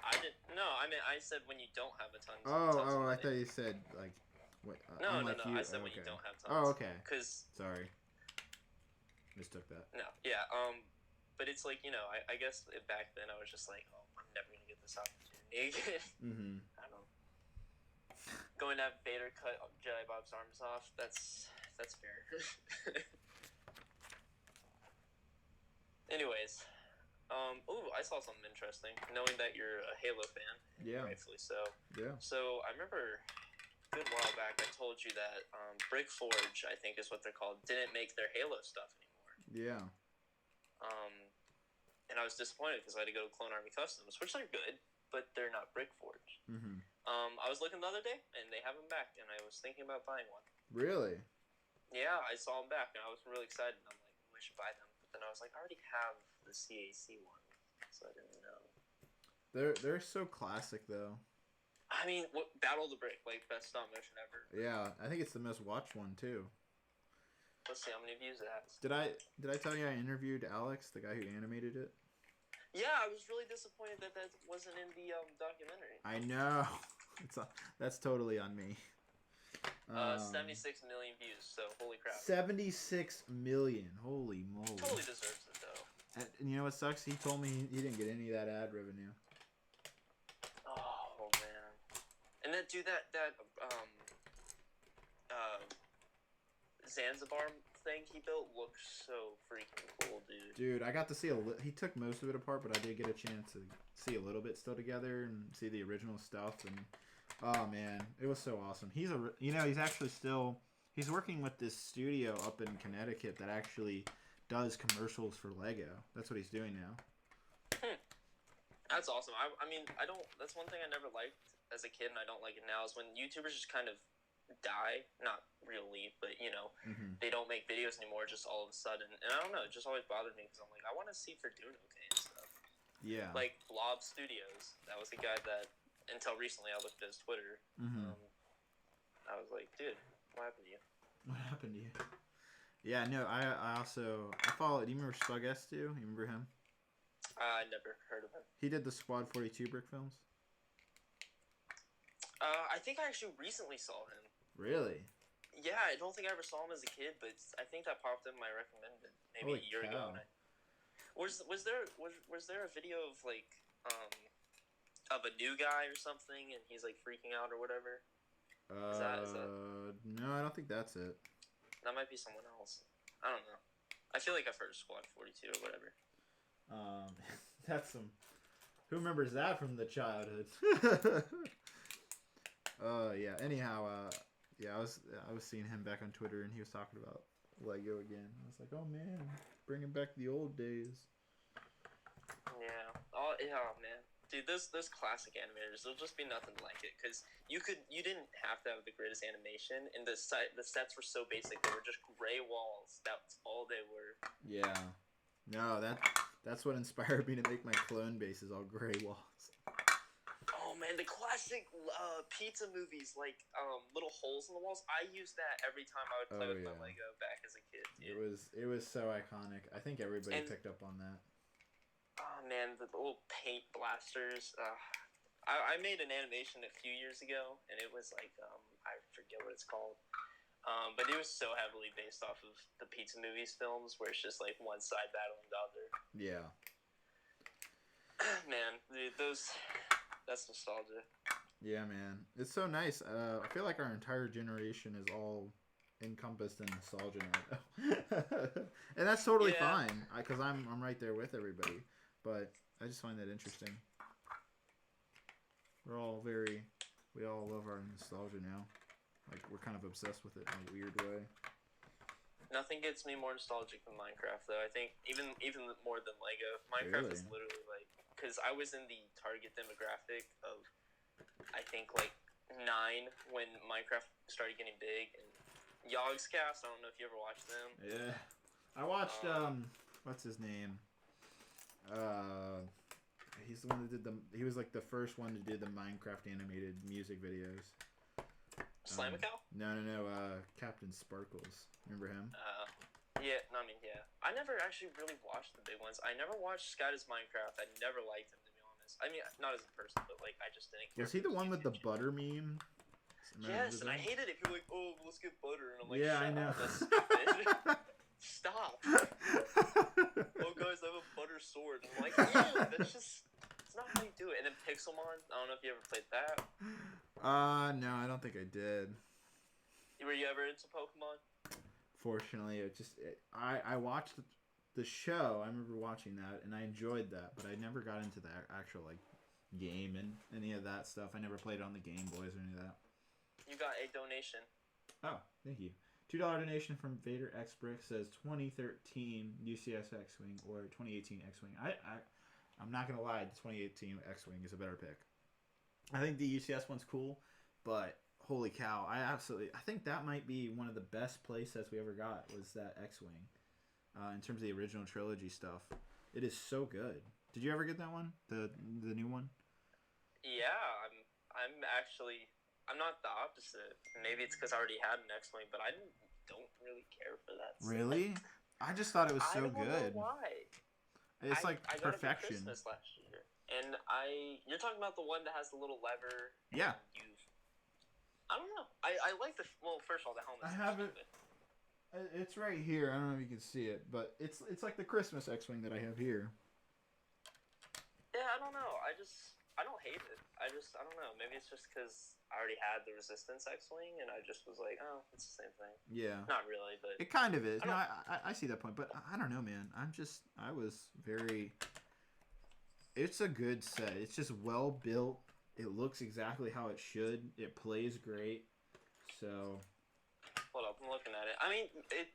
S4: I said when you don't have a ton.
S1: Oh, I thought you said like, what?
S4: No. I said when you don't have tons.
S1: Oh, okay. Sorry. Mistook that.
S4: No, yeah. But it's like, I guess back then I was just like, oh, I'm never gonna get this opportunity again.
S1: Mm-hmm.
S4: I don't know. Going to have Vader cut Jedi Bob's arms off. That's fair. Anyways, I saw something interesting. Knowing that you're a Halo fan,
S1: Yeah.
S4: rightfully so.
S1: Yeah.
S4: So I remember a good while back I told you that Brick Forge, I think is what they're called, didn't make their Halo stuff anymore.
S1: Yeah.
S4: And I was disappointed because I had to go to Clone Army Customs, which are good, but they're not Brick Forge.
S1: Mm-hmm.
S4: I was looking the other day, and they have them back, and I was thinking about buying one.
S1: Really?
S4: Yeah, I saw them back, and I was really excited. And I'm like, I should buy them. But then I was like, I already have the CAC one, so I didn't know.
S1: They're so classic though.
S4: I mean, what Battle of the Brick, like best stop motion ever.
S1: Yeah, I think it's the most watched one too.
S4: Let's see how many views it has.
S1: Did I tell you I interviewed Alex, the guy who animated it?
S4: Yeah, I was really disappointed that wasn't in the documentary.
S1: I know. That's totally on me.
S4: 76 million views, so holy crap.
S1: 76 million. Holy moly.
S4: Totally deserves it though.
S1: And you know what sucks? He told me he didn't get any of that ad revenue.
S4: Oh man. And that Zanzibar thing he built looks so freaking cool, dude.
S1: Dude, I got to see he took most of it apart, but I did get a chance to see a little bit still together and see the original stuff. And oh man, it was so awesome. He's working with this studio up in Connecticut that actually does commercials for Lego. That's what he's doing now.
S4: That's awesome. I mean, that's one thing I never liked as a kid, and I don't like it now, is when YouTubers just kind of die. Not really, but they don't make videos anymore just all of a sudden. And I don't know, it just always bothered me because I'm like, I want to see if they're doing okay and stuff.
S1: Yeah.
S4: Like Blob Studios, that was a guy that until recently I looked at his Twitter.
S1: Mm-hmm.
S4: I was like, dude, what happened to you?
S1: What happened to you? Yeah, no, I followed. Do you remember Spug S2? You remember him?
S4: I never heard of him.
S1: He did the Squad 42 brick films.
S4: I think I actually recently saw him.
S1: Really?
S4: Yeah, I don't think I ever saw him as a kid, but I think that popped in my recommended maybe a year ago. Was there a video of like of a new guy or something, and he's like freaking out or whatever? Is that...
S1: No, I don't think that's it.
S4: That might be someone else. I don't know. I feel like I've heard of Squad 42 or whatever.
S1: That's some. Who remembers that from the childhood? Yeah. Anyhow, yeah, I was seeing him back on Twitter, and he was talking about Lego again. I was like, oh man, bringing back the old days.
S4: Yeah. Oh yeah, man. Dude, those classic animators, there'll just be nothing like it, because you didn't have to have the greatest animation, and the sets were so basic. They were just gray walls. That's all they were.
S1: Yeah. No, that's what inspired me to make my clone bases all gray walls.
S4: Oh man, the classic pizza movies, like little holes in the walls. I used that every time I would play with my Lego back as a kid. Dude.
S1: It was so iconic. I think everybody picked up on that.
S4: Oh man, the little paint blasters. I made an animation a few years ago, and it was like I forget what it's called. But it was so heavily based off of the Pizza Movies films, where it's just like one side battling the other. Yeah. Man, dude, that's nostalgia.
S1: Yeah, man, it's so nice. I feel like our entire generation is all encompassed in nostalgia now, and that's totally fine. Because I'm right there with everybody, but I just find that interesting. We all love our nostalgia now. Like, we're kind of obsessed with it in a weird way.
S4: Nothing gets me more nostalgic than Minecraft, though. I think even more than Lego. Minecraft is literally like, because I was in the target demographic of, I think, like 9 when Minecraft started getting big. And Yogscast, I don't know if you ever watched them.
S1: Yeah, I watched what's his name? He's the one that did he was like the first one to do the Minecraft animated music videos.
S4: Slamicow?
S1: No. Captain Sparkles. Remember him?
S4: Yeah. I never actually really watched the big ones. I never watched Sky Does Minecraft. I never liked him, to be honest. I mean, not as a person, but like I just didn't care.
S1: Was he the one with the butter meme?
S4: Yes, and I hated it. People were like, oh, let's get butter, and I'm like,
S1: yeah, I know.
S4: That's stupid. Stop. Oh, guys, I have a butter sword. And I'm like, ew, it's not how you do it. And then Pixelmon, I don't know if you ever played that.
S1: No, I don't think I did.
S4: Were you ever into Pokemon?
S1: Fortunately, I watched the show, I remember watching that, and I enjoyed that, but I never got into the actual like game and any of that stuff. I never played it on the Game Boys or any of that.
S4: You got a donation.
S1: Oh, thank you. $2 donation from Vader X Brix says 2013 UCS X-Wing or 2018 X-Wing. I'm not gonna lie, the 2018 X-Wing is a better pick. I think the UCS one's cool, but holy cow, I think that might be one of the best play sets we ever got was that X-Wing. In terms of the original trilogy stuff, it is so good. Did you ever get that one, the new one?
S4: Yeah, I'm not the opposite. Maybe it's because I already had an X-Wing, but I don't really care for that.
S1: Really? I just thought it was so good.
S4: I don't know why.
S1: It's like
S4: I got
S1: perfection.
S4: It for Christmas last year, and you're talking about the one that has the little lever.
S1: Yeah.
S4: I don't know. I like the first of all, the helmet.
S1: I have it. It's right here. I don't know if you can see it, but it's like the Christmas X-Wing that I have here.
S4: Yeah, I don't know. I don't hate it. I don't know. Maybe it's just because I already had the Resistance X-Wing, and I just was like, oh, it's the same thing.
S1: Yeah.
S4: Not really, but
S1: it kind of is. No, I see that point, but I don't know, man. I was very. It's a good set. It's just well built. It looks exactly how it should. It plays great. So.
S4: Hold up, I'm looking at it. I mean, it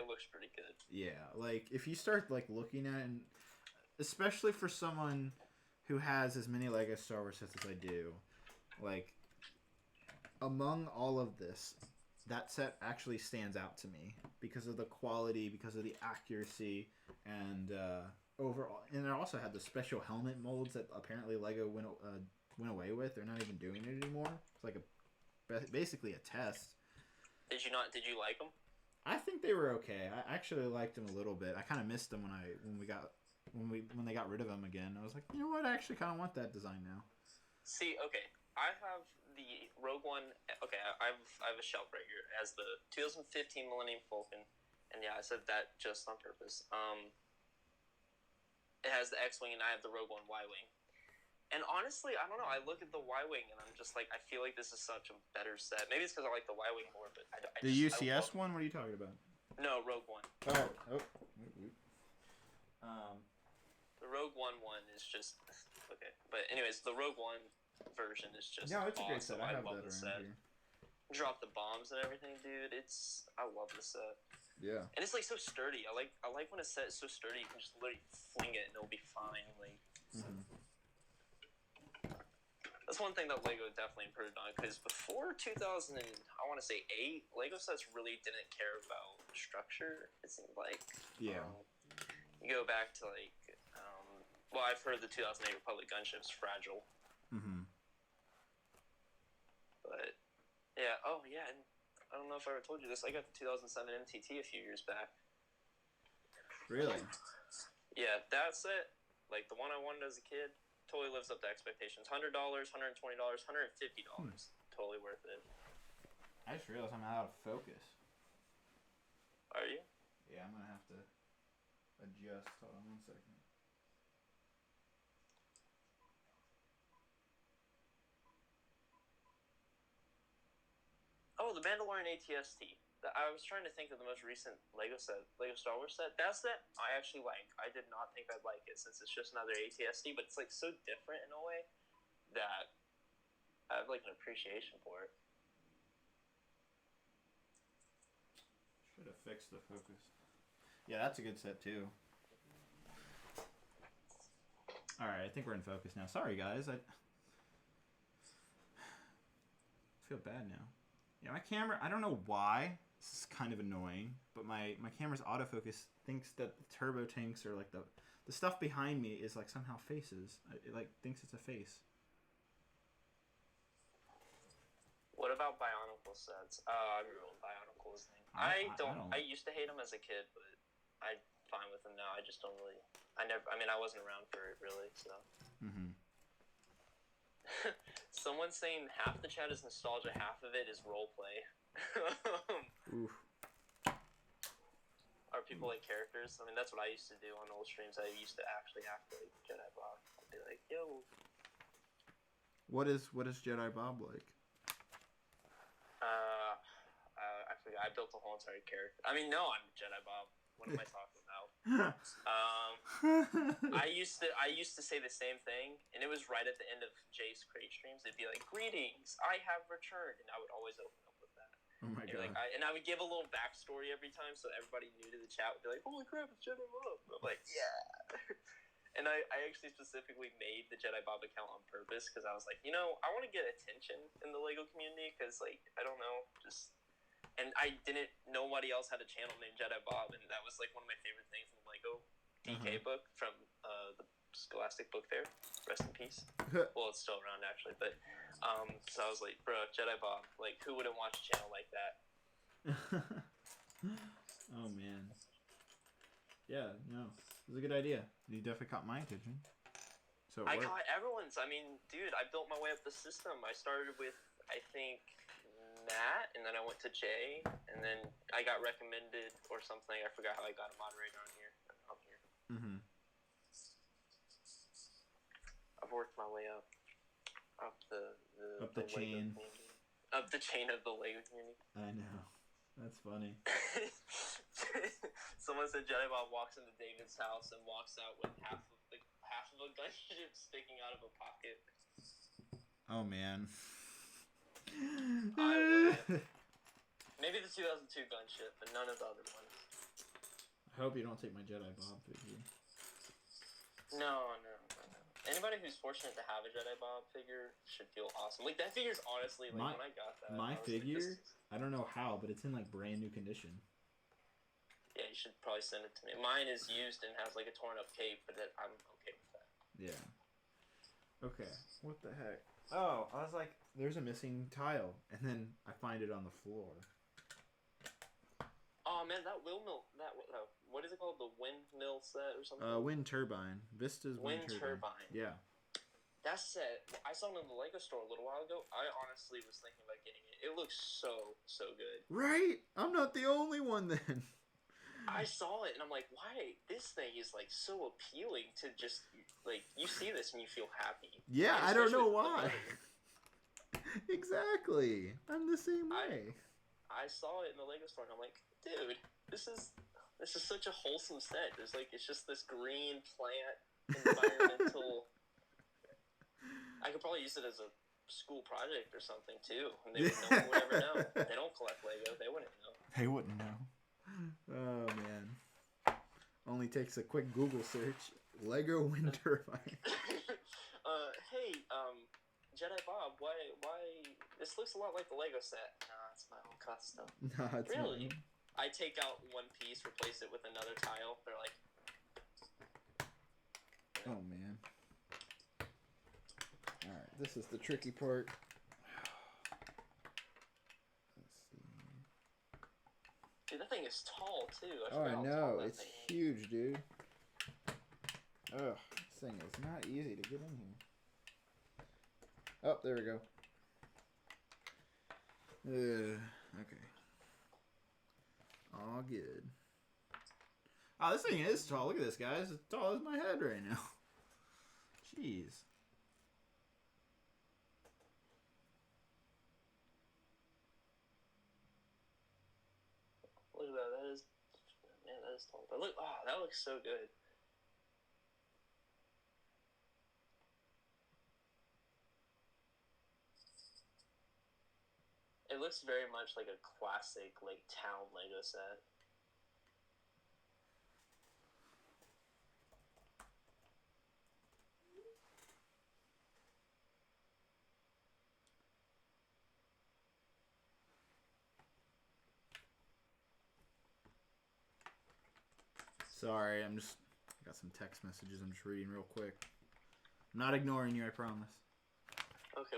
S4: looks pretty good.
S1: Yeah, like if you start like looking at it, and especially for someone who has as many Lego Star Wars sets as I do, like among all of this, that set actually stands out to me because of the quality, because of the accuracy, and overall. And it also had the special helmet molds that apparently Lego went away with. They're not even doing it anymore. It's like basically a test.
S4: Did you like them?
S1: I think they were okay. I actually liked them a little bit. I kind of missed them when they got rid of them again. I was like, you know what? I actually kind of want that design now.
S4: See, okay, I have the Rogue One. Okay, I have a shelf right here. It has the 2015 Millennium Falcon, and yeah, I said that just on purpose. It has the X-Wing, and I have the Rogue One Y-Wing. And honestly, I don't know. I look at the Y-Wing, and I'm just like, I feel like this is such a better set. Maybe it's because I like the Y-Wing more, but
S1: the UCS one? What are you talking about?
S4: No, Rogue One.
S1: Oh.
S4: The Rogue One is just okay. But anyways, the Rogue One version is just
S1: no, it's
S4: awesome.
S1: a great set. I have
S4: love
S1: that
S4: the
S1: around
S4: set.
S1: here.
S4: Drop the bombs and everything, dude. I love the set.
S1: Yeah.
S4: And it's like so sturdy. I like when a set is so sturdy. You can just literally fling it and it'll be fine. Like. Mm-hmm. That's one thing that Lego definitely improved on, because before 2000, I want to say 8, Lego sets really didn't care about structure. It seemed like.
S1: Yeah.
S4: You go back to like, I've heard the 2008 Republic gunship's fragile.
S1: Mm-hmm.
S4: But yeah, and I don't know if I ever told you this. I got the 2007 MTT a few years back.
S1: Really?
S4: Yeah, that set, like the one I wanted as a kid. Totally lives up to expectations. $100, $120, $150. Totally worth it.
S1: I just realized I'm out of focus.
S4: Are you?
S1: Yeah, I'm gonna have to adjust. Hold on 1 second.
S4: Oh, the Mandalorian ATST. I was trying to think of the most recent Lego Star Wars set. That set I actually like. I did not think I'd like it since it's just another ATST, but it's like so different in a way that I have like an appreciation for it.
S1: Should have fixed the focus. Yeah, that's a good set too. Alright, I think we're in focus now. Sorry guys, I feel bad now. Yeah, my camera, I don't know why. This is kind of annoying, but my camera's autofocus thinks that the turbo tanks are like the stuff behind me is like somehow faces. It like thinks it's a face.
S4: What about Bionicle sets? I ruined Bionicle's thing. I used to hate them as a kid, but I'm fine with them now. I just don't really. I wasn't around for it really, so.
S1: Mm-hmm.
S4: Someone's saying half the chat is nostalgia, half of it is roleplay.
S1: Oof.
S4: Are people like characters? I mean, that's what I used to do on old streams. I used to actually act like Jedi Bob. I'd be like, yo.
S1: What is Jedi Bob like?
S4: I forgot. I built a whole entire character. I mean, no, I'm Jedi Bob. What am I talking about? I used to say the same thing, and it was right at the end of Jay's crate streams. It'd be like, "Greetings, I have returned," and I would always open up with that.
S1: Oh my god!
S4: And I would give a little backstory every time, so everybody new to the chat would be like, "Holy crap, it's Jedi Bob!" I'm like, "Yeah." And I actually specifically made the Jedi Bob account on purpose because I was like, I want to get attention in the Lego community because, like, I don't know, and I didn't. Nobody else had a channel named Jedi Bob, and that was like one of my favorite things in the Lego DK book from the Scholastic Book Fair. Rest in peace. Well, it's still around actually, but so I was like, bro, Jedi Bob. Like, who wouldn't watch a channel like that?
S1: Oh man. Yeah, no, it was a good idea. You definitely caught my attention. So
S4: I caught everyone's. I mean, dude, I built my way up the system. I started with, I think, Matt, and then I went to Jay, and then I got recommended or something. I forgot how I got a moderator on here.
S1: Mm-hmm.
S4: I've worked my way up the
S1: chain.
S4: Up the chain of the Lego community.
S1: I know. That's funny.
S4: Someone said Jedi Bob walks into David's house and walks out with half of a gunship sticking out of a pocket.
S1: Oh man.
S4: I would. Maybe the 2002 gunship, but none of the other ones.
S1: I hope you don't take my Jedi Bob figure.
S4: No. Anybody who's fortunate to have a Jedi Bob figure should feel awesome. Like, that figure's honestly, like, when I got that,
S1: my figure,
S4: like,
S1: I don't know how, but it's in, like, brand new condition.
S4: Yeah, you should probably send it to me. Mine is used and has, like, a torn up cape, but I'm okay with that.
S1: Yeah. Okay. What the heck? Oh, I was like, there's a missing tile, and then I find it on the floor.
S4: Oh man, that what is it called? The windmill set or something?
S1: Wind turbine. Vista's wind turbine. Yeah.
S4: That set, I saw it in the Lego store a little while ago. I honestly was thinking about getting it. It looks so good.
S1: Right? I'm not the only one then.
S4: I saw it and I'm like, why? This thing is like so appealing to just like you see this and you feel happy.
S1: Yeah, I don't know why. Exactly. I'm the same way.
S4: I saw it in the Lego store and I'm like, dude, this is such a wholesome set. There's like it's just this green plant environmental. I could probably use it as a school project or something too, and no one would ever know. They don't collect Lego. They wouldn't know.
S1: They wouldn't know. Oh man. Only takes a quick Google search. Lego wind turbine.
S4: Hey, Jedi Bob, why? This looks a lot like the Lego set. Nah, it's my own custom.
S1: Nah, it's
S4: really?
S1: not.
S4: I take out one piece, replace it with another tile. They're like,
S1: oh man. All right, this is the tricky part. Let's see.
S4: Dude, that thing is tall too.
S1: I know, it's huge, dude. Ugh, this thing is not easy to get in here. Oh, there we go. Okay. All good. Oh, this thing is tall. Look at this, guys. It's as tall as my head right now. Jeez.
S4: Look at that. That is tall. But look, that looks so good. It looks very much like a classic, like, town Lego set.
S1: Sorry, I got some text messages I'm just reading real quick. I'm not ignoring you, I promise.
S4: Okay.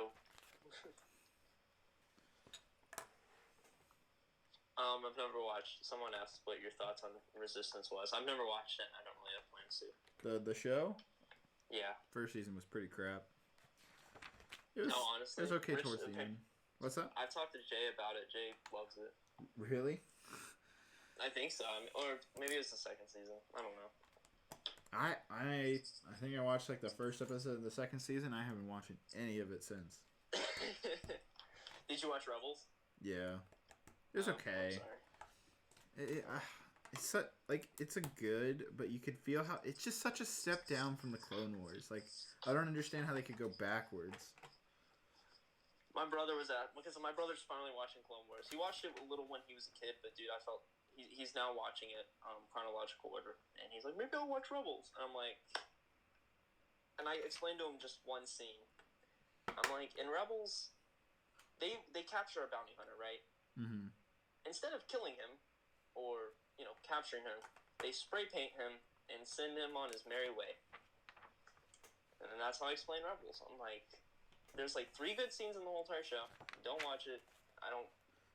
S4: I've never watched. Someone asked what your thoughts on Resistance was. I've never watched it. I don't really have plans to.
S1: The show?
S4: Yeah.
S1: First season was pretty crap. It was,
S4: no, honestly.
S1: It was okay towards the end. What's that?
S4: I've talked to Jay about it. Jay loves it.
S1: Really?
S4: I think so. Or maybe it's the second season. I don't know.
S1: I think I watched like the first episode of the second season. I haven't watched any of it since.
S4: Did you watch Rebels?
S1: Yeah. It was okay. it's a good, but you could feel how it's just such a step down from the Clone Wars. Like, I don't understand how they could go backwards.
S4: My brother was because my brother's finally watching Clone Wars. He watched it a little when he was a kid, but dude, I felt he's now watching it chronological order, and he's like, maybe I'll watch Rebels. And I'm like, and I explained to him just one scene. I'm like, in Rebels, they capture a bounty hunter, right?
S1: Mm-hmm.
S4: Instead of killing him or capturing him, they spray paint him and send him on his merry way. And then that's how I explain Rebels. I'm like, there's like 3 good scenes in the whole entire show. Don't watch it. I don't,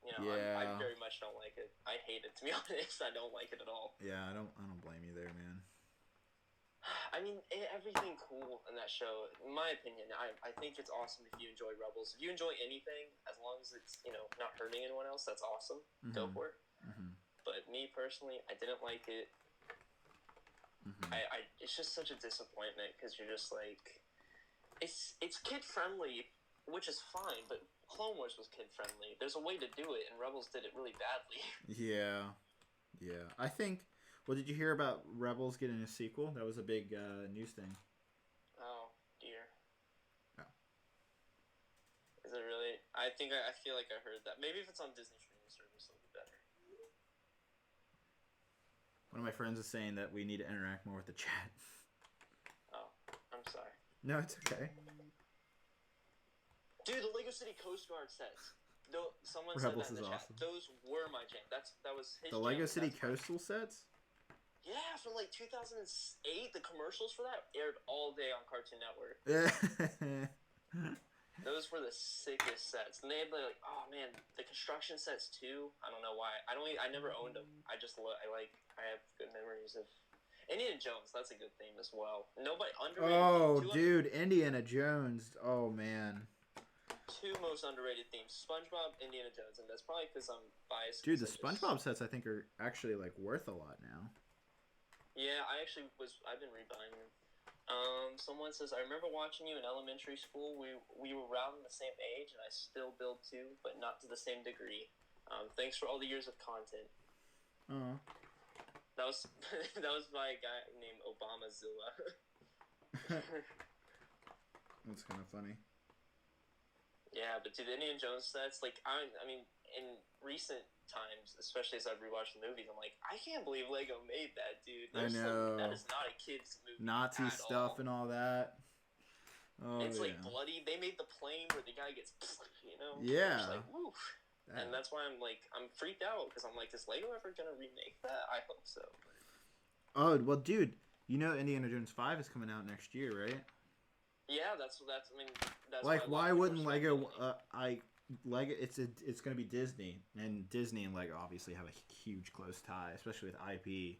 S4: I very much don't like it. I hate it, to be honest. I don't like it at all.
S1: Yeah, I don't blame you there, man.
S4: I mean, everything cool in that show, in my opinion, I think it's awesome if you enjoy Rebels. If you enjoy anything, as long as it's, not hurting anyone else, that's awesome. Mm-hmm. Go for it. Mm-hmm. But me personally, I didn't like it. Mm-hmm. It's just such a disappointment because you're just like, it's kid friendly, which is fine, but Clone Wars was kid friendly. There's a way to do it, and Rebels did it really badly.
S1: Yeah. I think. Well, did you hear about Rebels getting a sequel? That was a big news thing.
S4: Oh dear.
S1: Oh.
S4: Is it really? I feel like I heard that. Maybe if it's on Disney streaming service, it'll be better.
S1: One of my friends is saying that we need to interact more with the chat.
S4: Oh, I'm sorry.
S1: No, it's okay.
S4: Dude, the Lego City Coast Guard sets. Someone
S1: Rebels
S4: said that in the chat.
S1: Awesome.
S4: Those were my jam. That was his
S1: The
S4: jam.
S1: Lego City Coastal sets?
S4: Yeah, from like 2008, the commercials for that aired all day on Cartoon Network. Those were the sickest sets. And they had like, oh man, the construction sets too. I don't know why. I never owned them. I have good memories of Indiana Jones. That's a good theme as well. Nobody underrated.
S1: Oh, dude, Indiana Jones. Oh man.
S4: 2 most underrated themes: SpongeBob, Indiana Jones, and that's probably because I'm biased.
S1: Dude, the SpongeBob sets I think are actually like worth a lot now.
S4: Yeah, I've been rebuying them. Someone says, I remember watching you in elementary school. We were around the same age, and I still build too, but not to the same degree. Thanks for all the years of content.
S1: Oh.
S4: That was by a guy named Obamazilla.
S1: That's kind of funny.
S4: Yeah, but dude, the Indiana Jones sets, like, I mean, in recent times, especially as I've rewatched the movies, I'm like, I can't believe Lego made that, dude.
S1: I know.
S4: That is not a kid's movie.
S1: Nazi stuff and all that. Oh,
S4: it's like bloody. They made the plane where the guy gets,
S1: Yeah.
S4: Just like, woof. And that's why I'm freaked out, because I'm like, is Lego ever gonna remake that? I hope so.
S1: Oh, well, dude, Indiana Jones 5 is coming out next year, right?
S4: Yeah, that's
S1: like, why wouldn't Lego? Lego, it's gonna be Disney, and Disney and Lego obviously have a huge close tie, especially with IP.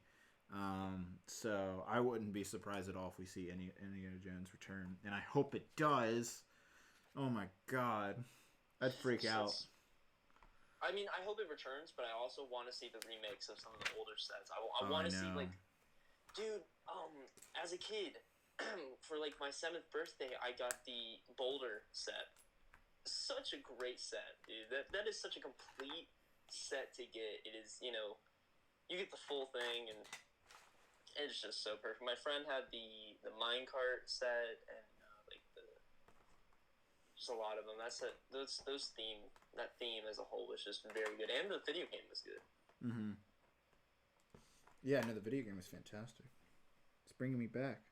S1: So I wouldn't be surprised at all if we see Indiana Jones return, and I hope it does. Oh my god, I'd freak out.
S4: I mean, I hope it returns, but I also want to see the remakes of some of the older sets. I want to see, like, dude, as a kid, for like my 7th birthday, I got the Boulder set. Such a great set, dude. That is such a complete set to get. It is, you get the full thing, and it's just so perfect. My friend had the minecart set, and just a lot of them. That theme as a whole was just very good, and the video game was good.
S1: Mm-hmm. Yeah, no, the video game was fantastic. It's bringing me back.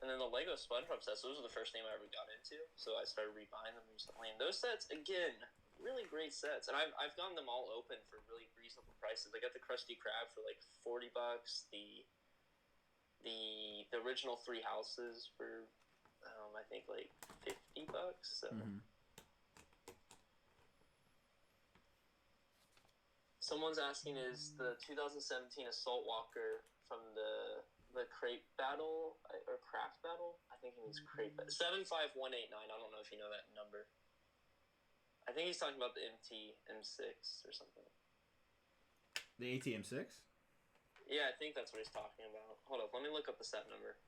S4: And then the Lego SpongeBob sets, those were the first thing I ever got into, so I started rebuying them recently. And those sets, again, really great sets. And I've gotten them all open for really reasonable prices. I got the Krusty Krab for like $40. The original 3 houses for I think like $50. So.
S1: Mm-hmm.
S4: Someone's asking, is the 2017 Assault Walker from the crate battle or craft battle? I think it means crate battle. 75189. I don't know if you know that number. I think he's talking about the M6 or something.
S1: The ATM6?
S4: Yeah, I think that's what he's talking about. Hold up, let me look up the set number.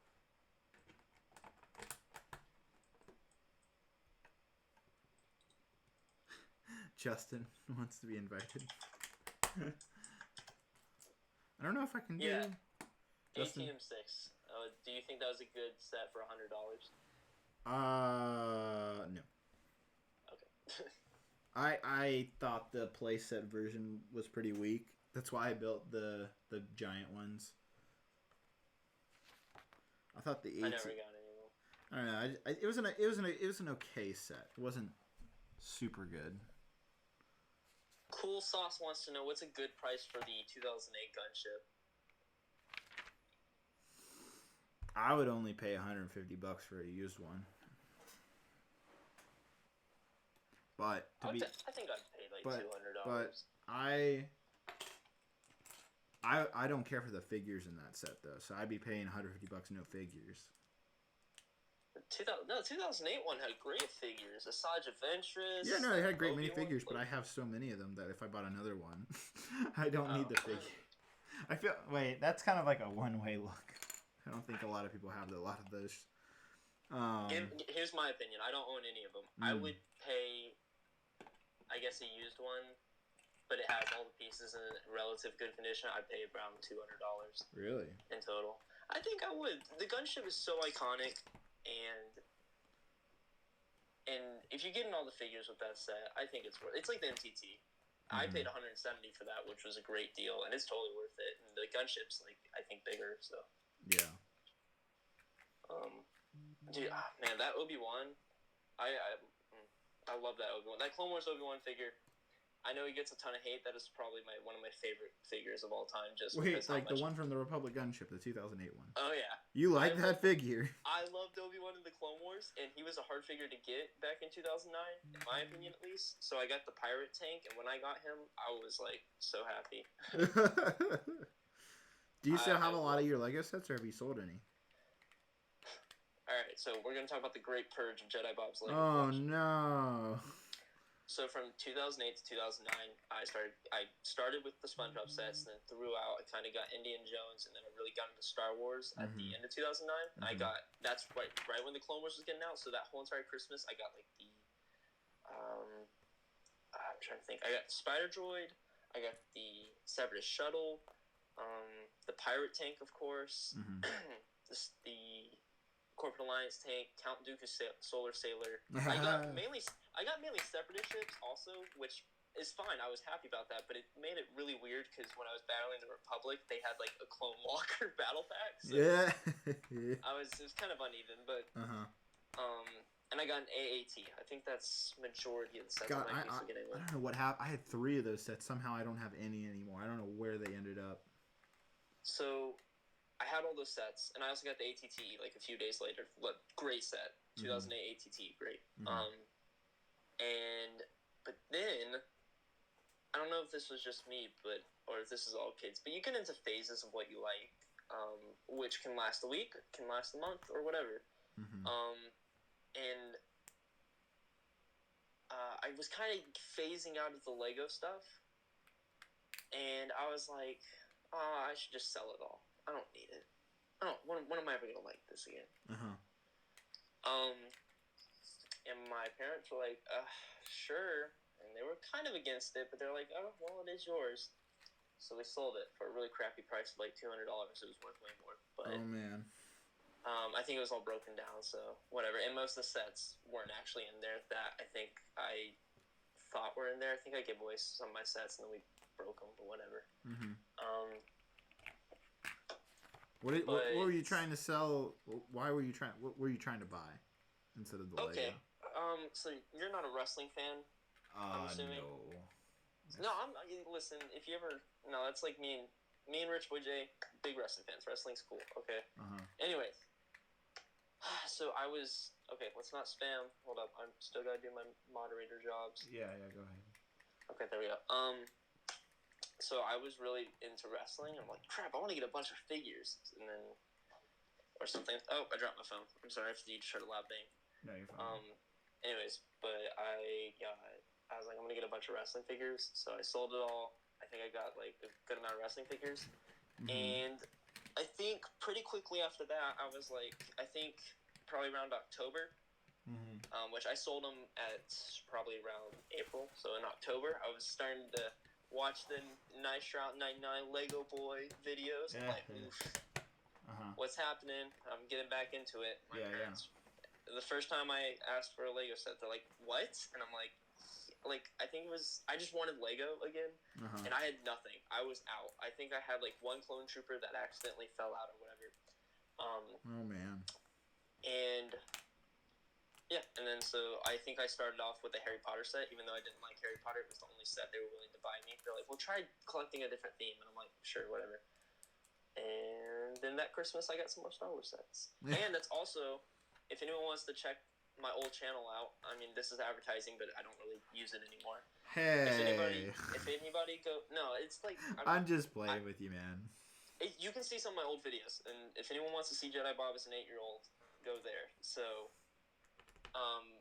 S1: Justin wants to be invited. I don't know if I can do.
S4: Yeah.
S1: Justin?
S4: ATM 6. Do you think that was a good set for $100?
S1: No.
S4: Okay.
S1: I thought the playset version was pretty weak. That's why I built the giant ones. I thought the
S4: I never got any of them.
S1: I don't know. It was an okay set. It wasn't super good.
S4: Cool Sauce wants to know what's a good price for the 2008 gunship.
S1: I would only pay $150 for a used one. But
S4: I think I'd pay like $200.
S1: But I don't care for the figures in that set though, so I'd be paying $150 no figures.
S4: The 2008 one had great figures. Asajj Ventress.
S1: Yeah, no, they had great
S4: Obi-Wan,
S1: minifigures, but I have so many of them that if I bought another one, I don't need the figure. I feel that's kind of like a one-way look. I don't think a lot of people have a lot of those.
S4: Here's my opinion. I don't own any of them. I would pay, I guess, a used one, but it has all the pieces in relative good condition. I'd pay around $200.
S1: Really?
S4: In total. I think I would. The gunship is so iconic, and if you're getting all the figures with that set, I think it's worth it. It's like the MTT. I paid $170 for that, which was a great deal, and it's totally worth it. And the gunship's, like, I think bigger, so.
S1: Yeah.
S4: Dude, man, that Obi-Wan, I love that Obi-Wan. That Clone Wars Obi-Wan figure, I know he gets a ton of hate. That is probably one of my favorite figures of all time. Just
S1: like the one from the Republic gunship, the 2008 one.
S4: Oh yeah.
S1: You like that figure?
S4: I loved Obi-Wan in the Clone Wars, and he was a hard figure to get back in 2009, in my opinion at least. So I got the pirate tank, and when I got him, I was like so happy.
S1: Do you still have a lot of your Lego sets, or have you sold any?
S4: Alright, so we're going to talk about the great purge of Jedi Bob's Lego.
S1: Oh, no.
S4: So from 2008 to 2009, I started with the SpongeBob sets, and then throughout, I kind of got Indiana Jones, and then I really got into Star Wars at the end of 2009. And that's right when the Clone Wars was getting out, so that whole entire Christmas, I got like the, I'm trying to think, I got Spider Droid, I got the Separatist Shuttle, the Pirate Tank, of course, the Corporate Alliance tank, Count Dooku's Solar Sailor. I got mainly Separatist ships also, which is fine. I was happy about that, but it made it really weird because when I was battling the Republic, they had like a Clone Walker battle pack. So
S1: yeah.
S4: it was kind of uneven, but and I got an AAT. I think that's majority of the sets.
S1: God, I don't know what happened. I had 3 of those sets. Somehow I don't have any anymore. I don't know where they ended up.
S4: So I had all those sets, and I also got the ATT like a few days later. Great set, 2008 ATT, great. But then I don't know if this was just me, or if this is all kids, but you get into phases of what you like, which can last a week, can last a month, or whatever. And I was kind of phasing out of the Lego stuff, and I was like, I should just sell it all. I don't need it. When am I ever gonna like this again? And my parents were like, sure. And they were kind of against it, but they're like, oh, well, it is yours. So they sold it for a really crappy price of like $200. It was worth way more. But,
S1: oh, man.
S4: I think it was all broken down, so whatever. And most of the sets weren't actually in there that I think I thought were in there. I think I gave away some of my sets, and then we broke them, but whatever.
S1: What were you trying to sell? What were you trying to buy instead of the Lego?
S4: Okay. So you're not a wrestling fan? I'm assuming. No. Listen. If you ever, that's like me and Rich Boy J, big wrestling fans. Wrestling's cool. Okay. Anyways, so I was Let's not spam. Hold up. I'm still gotta do my moderator jobs.
S1: Yeah. Go ahead.
S4: Okay, there we go. So I was really into wrestling. I'm like, crap, I want to get a bunch of figures, and then or something. Oh, I dropped my phone. I'm sorry if you just heard a loud bang.
S1: No, you're fine.
S4: Anyways, but I was like, I'm gonna get a bunch of wrestling figures. So I sold it all. I think I got like a good amount of wrestling figures, and I think pretty quickly after that, I was like, I think probably around October, which I sold them at probably around April. So in October, I was starting to watch the Nice Route 99 Lego Boy videos. I'm like, oof. What's happening? I'm getting back into it. My parents. The first time I asked for a Lego set, they're like, "What?" And I'm like, I think it was, I just wanted Lego again, and I had nothing. I was out. I think I had like one clone trooper that accidentally fell out or whatever.
S1: Oh man.
S4: And yeah, and then so I think I started off with a Harry Potter set, even though I didn't like Harry Potter. It was the only set they were willing to buy me. They're like, "Well, try collecting a different theme," and I'm like, "Sure, whatever." And then that Christmas, I got some more Star Wars sets. And that's also, if anyone wants to check my old channel out, I mean, this is advertising, but I don't really use it anymore.
S1: Hey.
S4: If anybody no, it's like
S1: I'm just playing with you, man.
S4: You can see some of my old videos, and if anyone wants to see Jedi Bob as an 8-year-old, go there. So,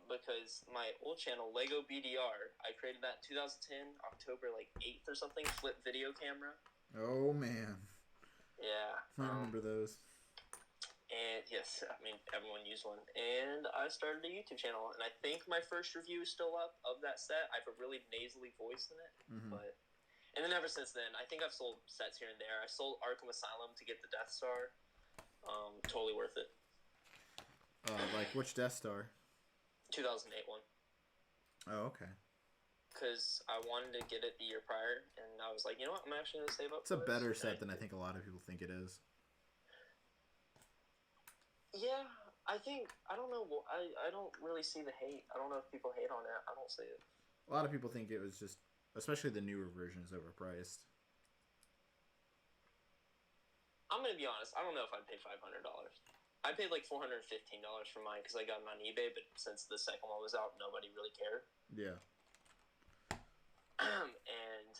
S4: because my old channel, Lego BDR, I created that in 2010, October 8th or something, flip video camera.
S1: Oh man.
S4: Yeah.
S1: I remember those.
S4: And yes, I mean, everyone used one. And I started a YouTube channel, and I think my first review is still up of that set. I have a really nasally voice in it. And then ever since then, I think I've sold sets here and there. I sold Arkham Asylum to get the Death Star. Totally worth it.
S1: Like which Death Star?
S4: 2008 one.
S1: Oh, okay.
S4: Because I wanted to get it the year prior, and I was like, you know what, I'm actually going to save up
S1: It's a better set than I think a lot of people think it is.
S4: Yeah, I think, I don't know, I don't really see the hate. I don't know if people hate on it. I don't see it.
S1: A lot of people think it was just, especially the newer version, is overpriced.
S4: I'm going to be honest, I don't know if I'd pay $500. I paid like $415 for mine because I got it on eBay, but since the second one was out, nobody really cared.
S1: Yeah.
S4: And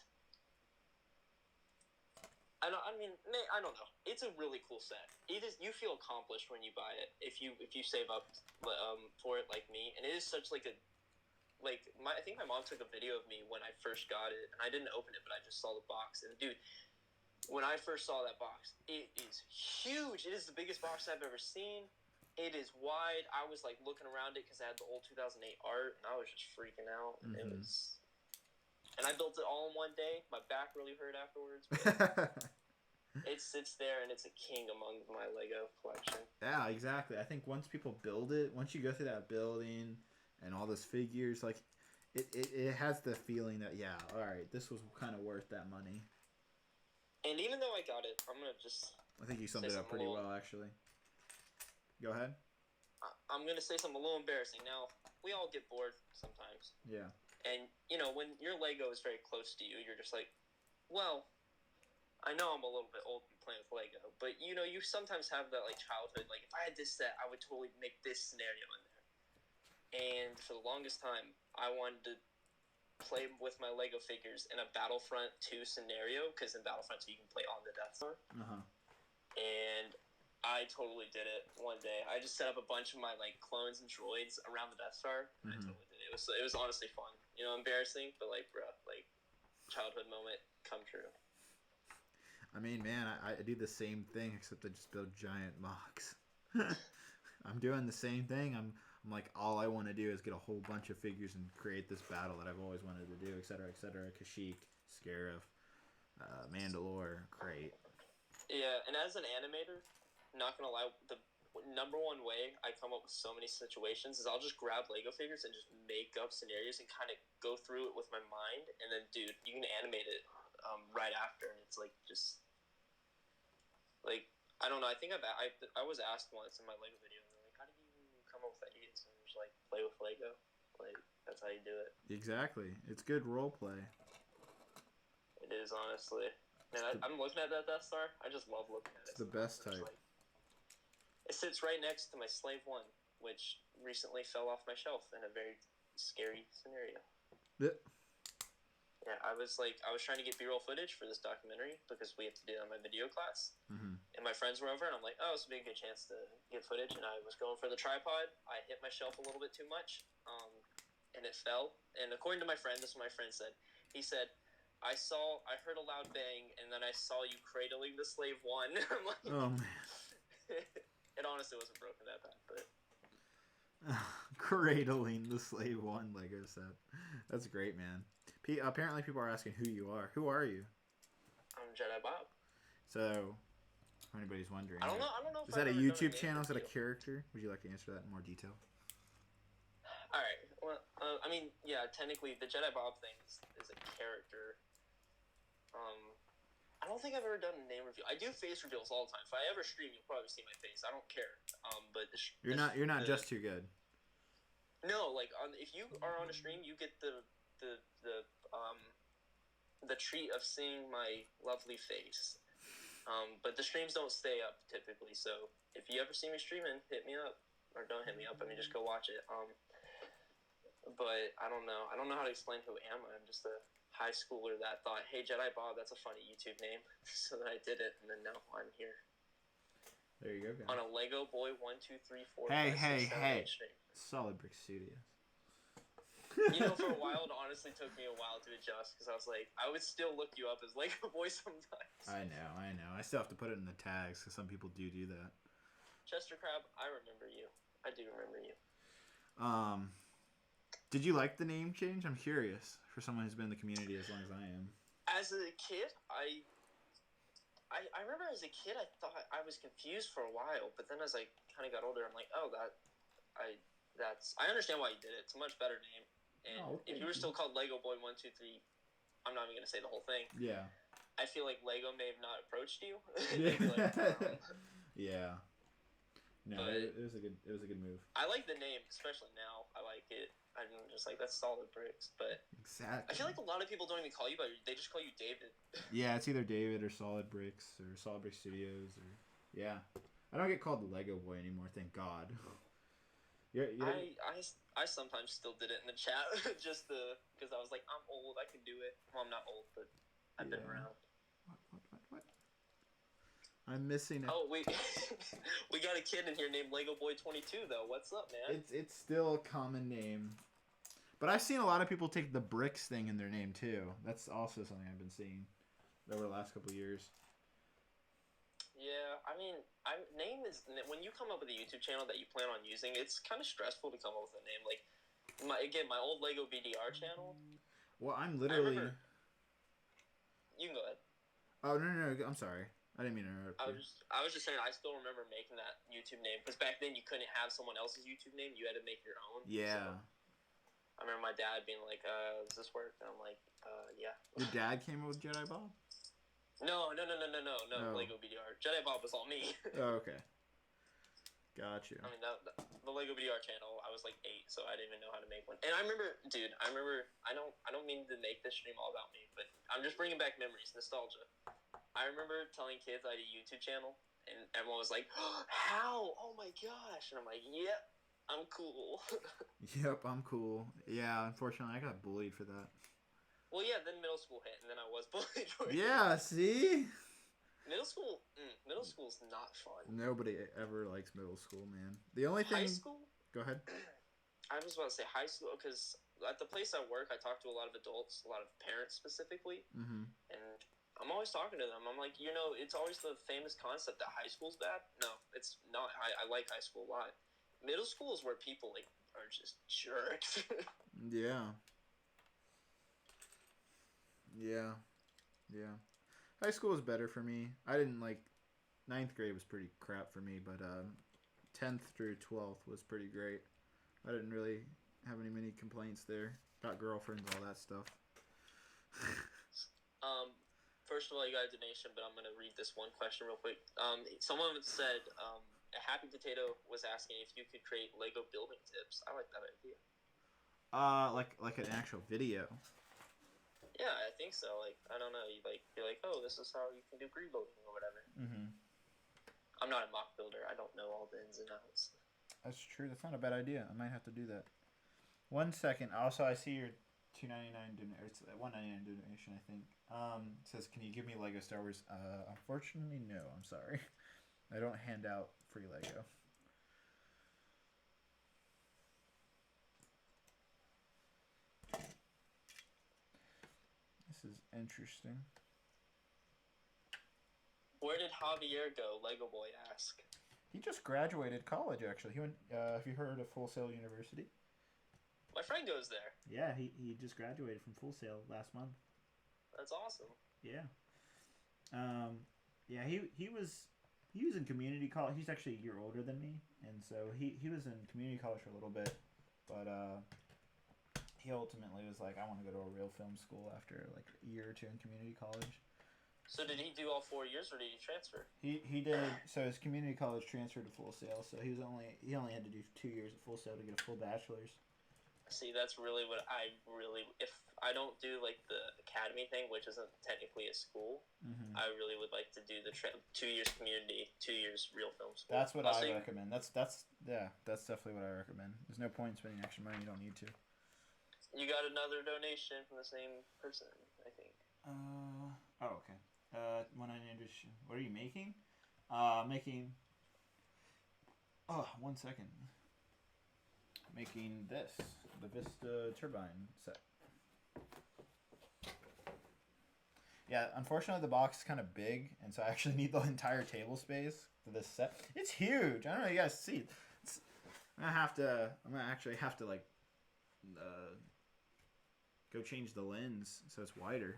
S4: I don't know. It's a really cool set. You feel accomplished when you buy it if you save up for it like me. And it is such I think my mom took a video of me when I first got it, and I didn't open it, but I just saw the box. And dude, when I first saw that box, it is huge. It is the biggest box I've ever seen. It is wide. I was like looking around it because I had the old 2008 art, and I was just freaking out. And it was. And I built it all in one day. My back really hurt afterwards. But it sits there, and it's a king among my Lego collection.
S1: Yeah, exactly. I think once people build it, once you go through that building and all those figures, like, it has the feeling that, yeah, all right, this was kind of worth that money.
S4: And even though I got it, I'm going to just...
S1: I think you summed it up pretty well, actually. Go ahead.
S4: I'm going to say something a little embarrassing. Now, we all get bored sometimes.
S1: Yeah.
S4: And, when your Lego is very close to you, you're just like, well, I know I'm a little bit old and playing with Lego, but, you sometimes have that, childhood, if I had this set, I would totally make this scenario in there. And for the longest time, I wanted to play with my Lego figures in a Battlefront 2 scenario, because in Battlefront 2 you can play on the Death Star. And I totally did it one day. I just set up a bunch of my, clones and droids around the Death Star, and I totally did it. It was honestly fun. Embarrassing, but childhood moment come true.
S1: I mean, man, I do the same thing, except I just build giant mocks. I'm doing the same thing. I'm like, all I want to do is get a whole bunch of figures and create this battle that I've always wanted to do, etc., etc. Kashyyyk, Scarif, Mandalore, great.
S4: Yeah, and as an animator, not gonna lie, the number one way I come up with so many situations is I'll just grab Lego figures and just make up scenarios and kind of go through it with my mind, and then, dude, you can animate it right after, and it's I don't know. I think I was asked once in my Lego video, and they're like, how do you come up with ideas? And I'm just like, play with Lego. That's how you do it.
S1: Exactly. It's good role play.
S4: It is, honestly. Man, I'm looking at that Death Star. I just love looking at it.
S1: It's the best type.
S4: It sits right next to my Slave 1, which recently fell off my shelf in a very scary scenario.
S1: Yep.
S4: Yeah, I was trying to get B-roll footage for this documentary because we have to do it on my video class. And my friends were over, and I'm like, oh, this would be a good chance to get footage. And I was going for the tripod. I hit my shelf a little bit too much, and it fell. And according to my friend, this is what my friend said. He said, I heard a loud bang, and then I saw you cradling the Slave 1. I'm like,
S1: oh, man.
S4: It honestly wasn't broken that bad, but...
S1: Cradling the Slave 1 Lego set. That's great, man. Apparently, people are asking who you are. Who are you?
S4: I'm Jedi Bob.
S1: So, if anybody's wondering,
S4: I don't know.
S1: Is that a YouTube channel? Is that a character? Would you like to answer that in more detail?
S4: All right. Well, I mean, yeah. Technically, the Jedi Bob thing is a character. I don't think I've ever done a name review. I do face reveals all the time. If I ever stream, you'll probably see my face. I don't care. But
S1: you're not just too good.
S4: No, like if you are on a stream, you get the treat of seeing my lovely face. But the streams don't stay up typically. So if you ever see me streaming, hit me up, or don't hit me up. I mean, just go watch it. But I don't know. I don't know how to explain who am I. I'm just a high schooler that thought, hey, Jedi Bob, that's a funny YouTube name. So then I did it, and then now I'm here.
S1: There you go, guys.
S4: On a Lego Boy 1, 2, 3, 4,
S1: hey,
S4: 5,
S1: hey,
S4: 6, 7,
S1: hey.
S4: 8 stream.
S1: Solid Brix Studios.
S4: You know, for a while, it honestly took me a while to adjust, because I was like, I would still look you up as Lego Boy sometimes.
S1: I know. I still have to put it in the tags, because some people do that.
S4: Chester Crab, I remember you. I do remember you.
S1: Did you like the name change? I'm curious, for someone who's been in the community as long as I am.
S4: As a kid, I remember as a kid, I thought I was confused for a while, but then as I kind of got older, I'm like, oh, I understand why you did it. It's a much better name. And if you were still called Lego Boy 1, 2, 3, I'm not even gonna say the whole thing.
S1: Yeah.
S4: I feel like Lego may have not approached you.
S1: Yeah. No, it was a good move.
S4: I like the name, especially now. I like it. I'm just like, that's solid Brix. But
S1: exactly.
S4: I feel like a lot of people don't even call you, but they just call you David.
S1: Yeah, it's either David or Solid Brix or Solid Brix Studios or yeah. I don't get called the Lego Boy anymore, thank God.
S4: I sometimes still did it in the chat just because I was like, I'm old, I can do it. Well, I'm not old, but I've been around.
S1: What? I'm missing it.
S4: Oh, we got a kid in here named Lego Boy 22 though. What's up, man?
S1: It's still a common name, but I've seen a lot of people take the Brix thing in their name too. That's also something I've been seeing over the last couple of years.
S4: Yeah, I mean, name is when you come up with a YouTube channel that you plan on using, it's kind of stressful to come up with a name. Like my old Lego BDR channel.
S1: Well, I'm literally.
S4: You can go ahead.
S1: Oh no, I'm sorry. I didn't mean to interrupt.
S4: I was just saying, I still remember making that YouTube name because back then you couldn't have someone else's YouTube name; you had to make your own.
S1: Yeah.
S4: So I remember my dad being like, "Does this work?" And I'm like, "Yeah."
S1: Your dad came up with Jedi Bob?
S4: No.
S1: Oh.
S4: Lego BDR. Jedi Bob was all me.
S1: Oh, okay. Got you.
S4: I mean, the Lego BDR channel, I was like 8, so I didn't even know how to make one. And I remember, dude, I don't mean to make this stream all about me, but I'm just bringing back memories, nostalgia. I remember telling kids I had a YouTube channel, and everyone was like, oh, how? Oh my gosh. And I'm like, yep, I'm cool.
S1: Yep, I'm cool. Yeah, unfortunately, I got bullied for that.
S4: Well, yeah, then middle school hit, and then I was bullied for it.
S1: Yeah, see?
S4: Middle school's not fun.
S1: Nobody ever likes middle school, man. The only thing...
S4: High school?
S1: Go ahead.
S4: I was about to say high school, because at the place I work, I talk to a lot of adults, a lot of parents specifically, and I'm always talking to them. I'm like, it's always the famous concept that high school's bad. No, it's not. I like high school a lot. Middle school is where people are just jerks.
S1: Yeah. High school was better for me. I didn't like... 9th grade was pretty crap for me, but 10th through 12th was pretty great. I didn't really have many complaints there. Got girlfriends, all that stuff.
S4: First of all, you got a donation, but I'm going to read this one question real quick. Someone said, a Happy Potato was asking if you could create Lego building tips. I like that idea.
S1: Like an actual video.
S4: Yeah, I think so. Like, I don't know. You're like, oh, this is how you can do grid loading or whatever. I'm not a mock builder. I don't know all the ins and outs.
S1: That's true. That's not a bad idea. I might have to do that. 1 second. Also, I see your $2.99 donation. It's a $1.99 donation, I think. It says, "Can you give me Lego Star Wars?" Unfortunately, no. I'm sorry. I don't hand out free Lego. This is interesting.
S4: Where did Javier go? Lego Boy ask.
S1: He just graduated college, actually. He went. Have you heard of Full Sail University?
S4: My friend goes there.
S1: Yeah, he just graduated from Full Sail last month.
S4: That's awesome.
S1: Yeah. Yeah, he was in community college. He's actually a year older than me, and so he was in community college for a little bit, but he ultimately was like, I want to go to a real film school after like a year or two in community college.
S4: So did he do all 4 years, or did he transfer?
S1: He did. So his community college transferred to Full Sail, so he only had to do 2 years at Full Sail to get a full bachelor's.
S4: See, that's really what if I don't do like the academy thing, which isn't technically a school, I really would like to do the 2 years community, 2 years real film school.
S1: That's what I recommend. That's definitely what I recommend. There's no point in spending extra money you don't need to.
S4: You got another donation from the same person, I think.
S1: Oh, okay. What are you making? Making. Oh, 1 second. Making this, the Vista Turbine set. Yeah, unfortunately the box is kind of big, and so I actually need the entire table space for this set. It's huge. I don't know if you guys see. I'm gonna actually have to like go change the lens so it's wider.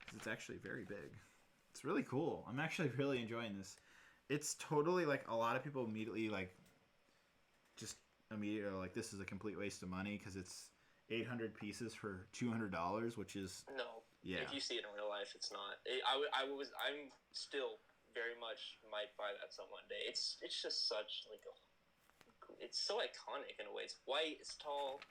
S1: 'Cause it's actually very big. It's really cool. I'm actually really enjoying this. It's totally like a lot of people immediately like this is a complete waste of money because it's 800 pieces for $200, which is
S4: no.
S1: Yeah.
S4: If you see it in real life, it's not. I'm still very much might buy that some one day. It's just such like it's so iconic in a way. It's white. It's tall.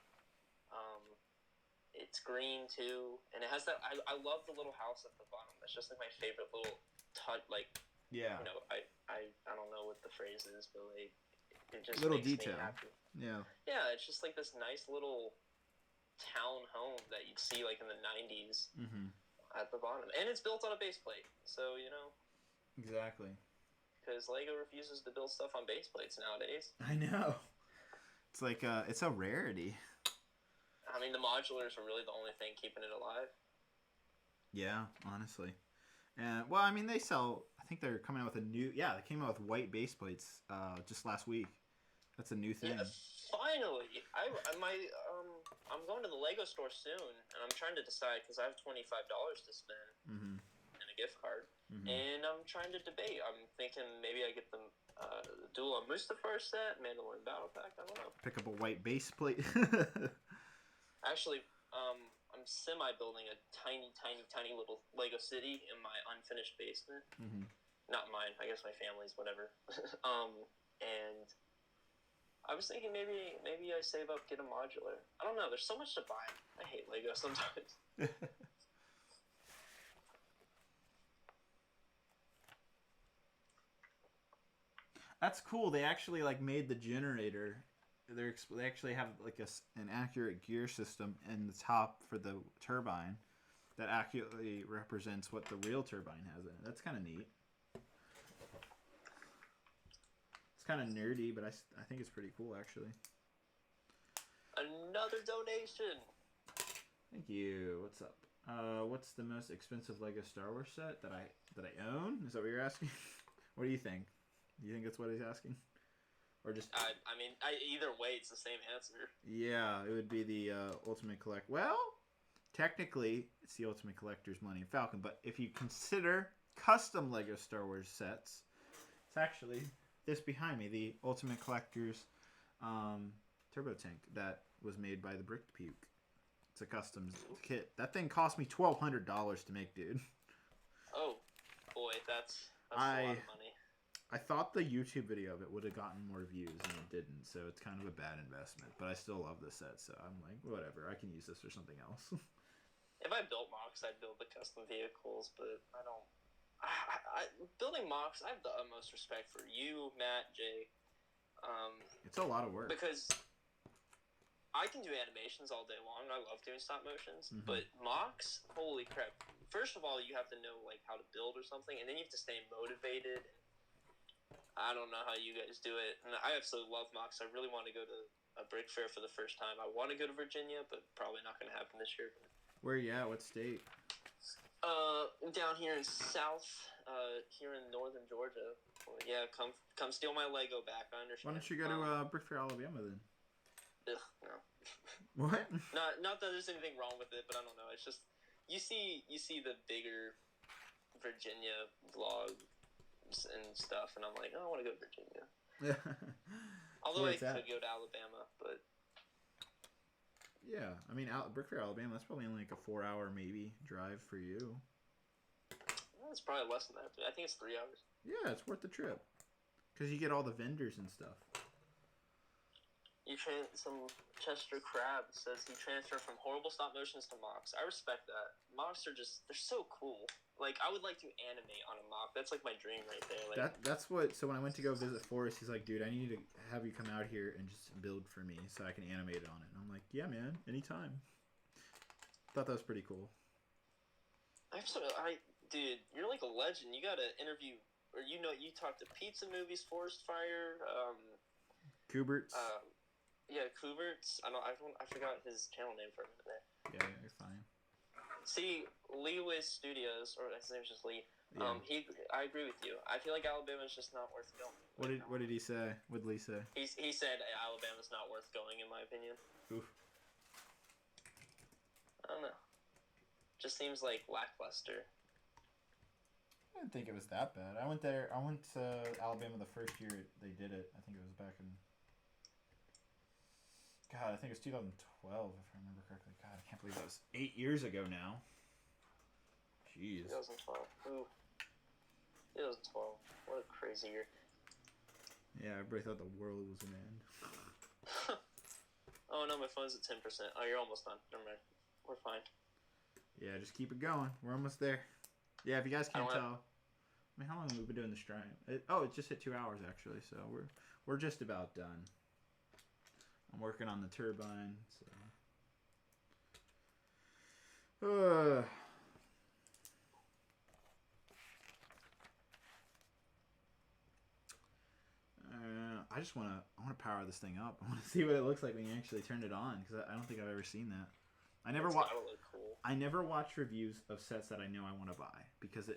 S4: It's green too, and it has that. I love the little house at the bottom. That's just like my favorite little touch. Like
S1: yeah.
S4: You know, I don't know what the phrase is, but like it just
S1: little
S4: makes
S1: detail.
S4: me happy.
S1: Yeah.
S4: Yeah, it's just like this nice little town home that you'd see like in the 90s at the bottom, and it's built on a base plate, so you know.
S1: Exactly.
S4: Because Lego refuses to build stuff on base plates nowadays.
S1: I know. It's like it's a rarity.
S4: I mean, the modulars are really the only thing keeping it alive.
S1: Yeah, honestly. And well, I mean, they sell. I think they're coming out with a new. Yeah, they came out with white base plates just last week. That's a new thing.
S4: Yeah, finally. I'm going to the Lego store soon, and I'm trying to decide because I have $25 to spend and a gift card, and I'm trying to debate. I'm thinking maybe I get the Duel of Mustafar set, Mandalorian Battle Pack. I don't know.
S1: Pick up a white base plate.
S4: Actually, I'm semi-building a tiny little Lego city in my unfinished basement. Not mine. I guess my family's, whatever. And I was thinking maybe I save up, get a modular. I don't know. There's so much to buy. I hate Lego sometimes.
S1: That's cool. They actually like made the generator. They actually have like an accurate gear system in the top for the turbine that accurately represents what the real turbine has in it. That's kind of neat. It's kind of nerdy, but I think it's pretty cool actually.
S4: Another donation.
S1: Thank you. What's up? What's the most expensive Lego Star Wars set that I own? Is that what you're asking? What do you think? Do you think that's what he's asking? Or just
S4: I mean, either way, it's the same answer.
S1: Yeah, it would be the Ultimate Collect. Well, technically, it's the Ultimate Collector's Millennium Falcon, but if you consider custom Lego Star Wars sets, it's actually this behind me, the Ultimate Collector's Turbo Tank that was made by the Brix Puke. It's a custom kit. That thing cost me $1,200 to make, dude.
S4: Oh, boy, that's a lot of money.
S1: I thought the YouTube video of it would have gotten more views, and it didn't, so it's kind of a bad investment. But I still love the set, so I'm like, whatever, I can use this for something else.
S4: If I built MOCs, I'd build the custom vehicles, but I don't. Building MOCs, I have the utmost respect for you, Matt, Jay.
S1: It's a lot of work.
S4: Because I can do animations all day long. I love doing stop motions, but MOCs, holy crap! First of all, you have to know like how to build or something, and then you have to stay motivated. I don't know how you guys do it, and I absolutely love MOCs. I really want to go to a Brick Fair for the first time. I want to go to Virginia, but probably not going to happen this year.
S1: Where are you at? What state?
S4: Down here in here in northern Georgia. Well, yeah, come steal my Lego back. I understand.
S1: Why don't you go to Brick Fair, Alabama then?
S4: ugh, no.
S1: What?
S4: Not that there's anything wrong with it, but I don't know. It's just you see the bigger Virginia vlogs and stuff, and I'm like, oh, I want to go to Virginia. Although I could go to Alabama, but
S1: yeah, I mean, Brookfield, Alabama. That's probably only like a 4-hour maybe drive for you.
S4: It's probably less than that. I think it's 3 hours.
S1: Yeah, it's worth the trip because you get all the vendors and stuff.
S4: Some Chester Crab says he transferred from horrible stop motions to mocks. I respect that. Mocks are they're so cool. Like, I would like to animate on a mock. That's like my dream right there. Like,
S1: that's what. So when I went to go visit Forrest, he's like, "Dude, I need to have you come out here and just build for me so I can animate it on it." And I'm like, "Yeah, man, anytime." Thought that was pretty cool.
S4: Dude, you're like a legend. You got to interview, or you talk to Pizza Movies, Forest Fire,
S1: Kuberts.
S4: Yeah, Kuberts. I forgot his channel name for a minute there.
S1: Yeah, you're fine.
S4: See, Brix Studios, or his name's just Lee.
S1: Yeah.
S4: I agree with you. I feel like Alabama's just not worth going.
S1: What did he say? What did Lee say?
S4: He said Alabama's not worth going, in my opinion.
S1: Oof.
S4: I don't know. Just seems like lackluster.
S1: I didn't think it was that bad. I went to Alabama the first year they did it. I think it was back in. God, I think it was 2012 if I remember correctly. God, I can't believe that was 8 years ago now. Jeez.
S4: 2012. Ooh. 2012. What a crazy year.
S1: Yeah, everybody thought the world was gonna end.
S4: Oh no, my phone's at 10%. Oh, you're almost done. Never mind. We're fine.
S1: Yeah, just keep it going. We're almost there. Yeah, if you guys can't tell. I mean, how long have we been doing the stream? It just hit 2 hours actually, so we're just about done. I'm working on the turbine, so. I just want to power this thing up. I want to see what it looks like when you actually turn it on, because I don't think I've ever seen that. I never watch reviews of sets that I know I want to buy, because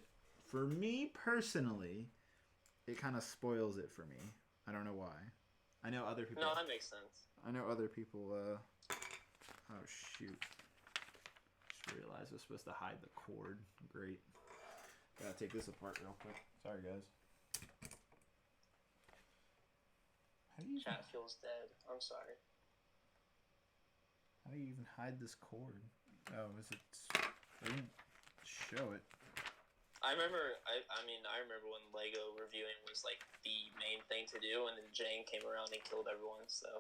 S1: for me personally, it kind of spoils it for me. I don't know why. I know other people.
S4: No, that makes sense.
S1: I know other people. Oh shoot! Just realized I was supposed to hide the cord. Great. Gotta take this apart real quick. Sorry, guys. How do you?
S4: Chat feels dead. I'm sorry.
S1: How do you even hide this cord? Oh, is it? They didn't show it.
S4: I remember when Lego reviewing was like the main thing to do, and then Jane came around and killed everyone. So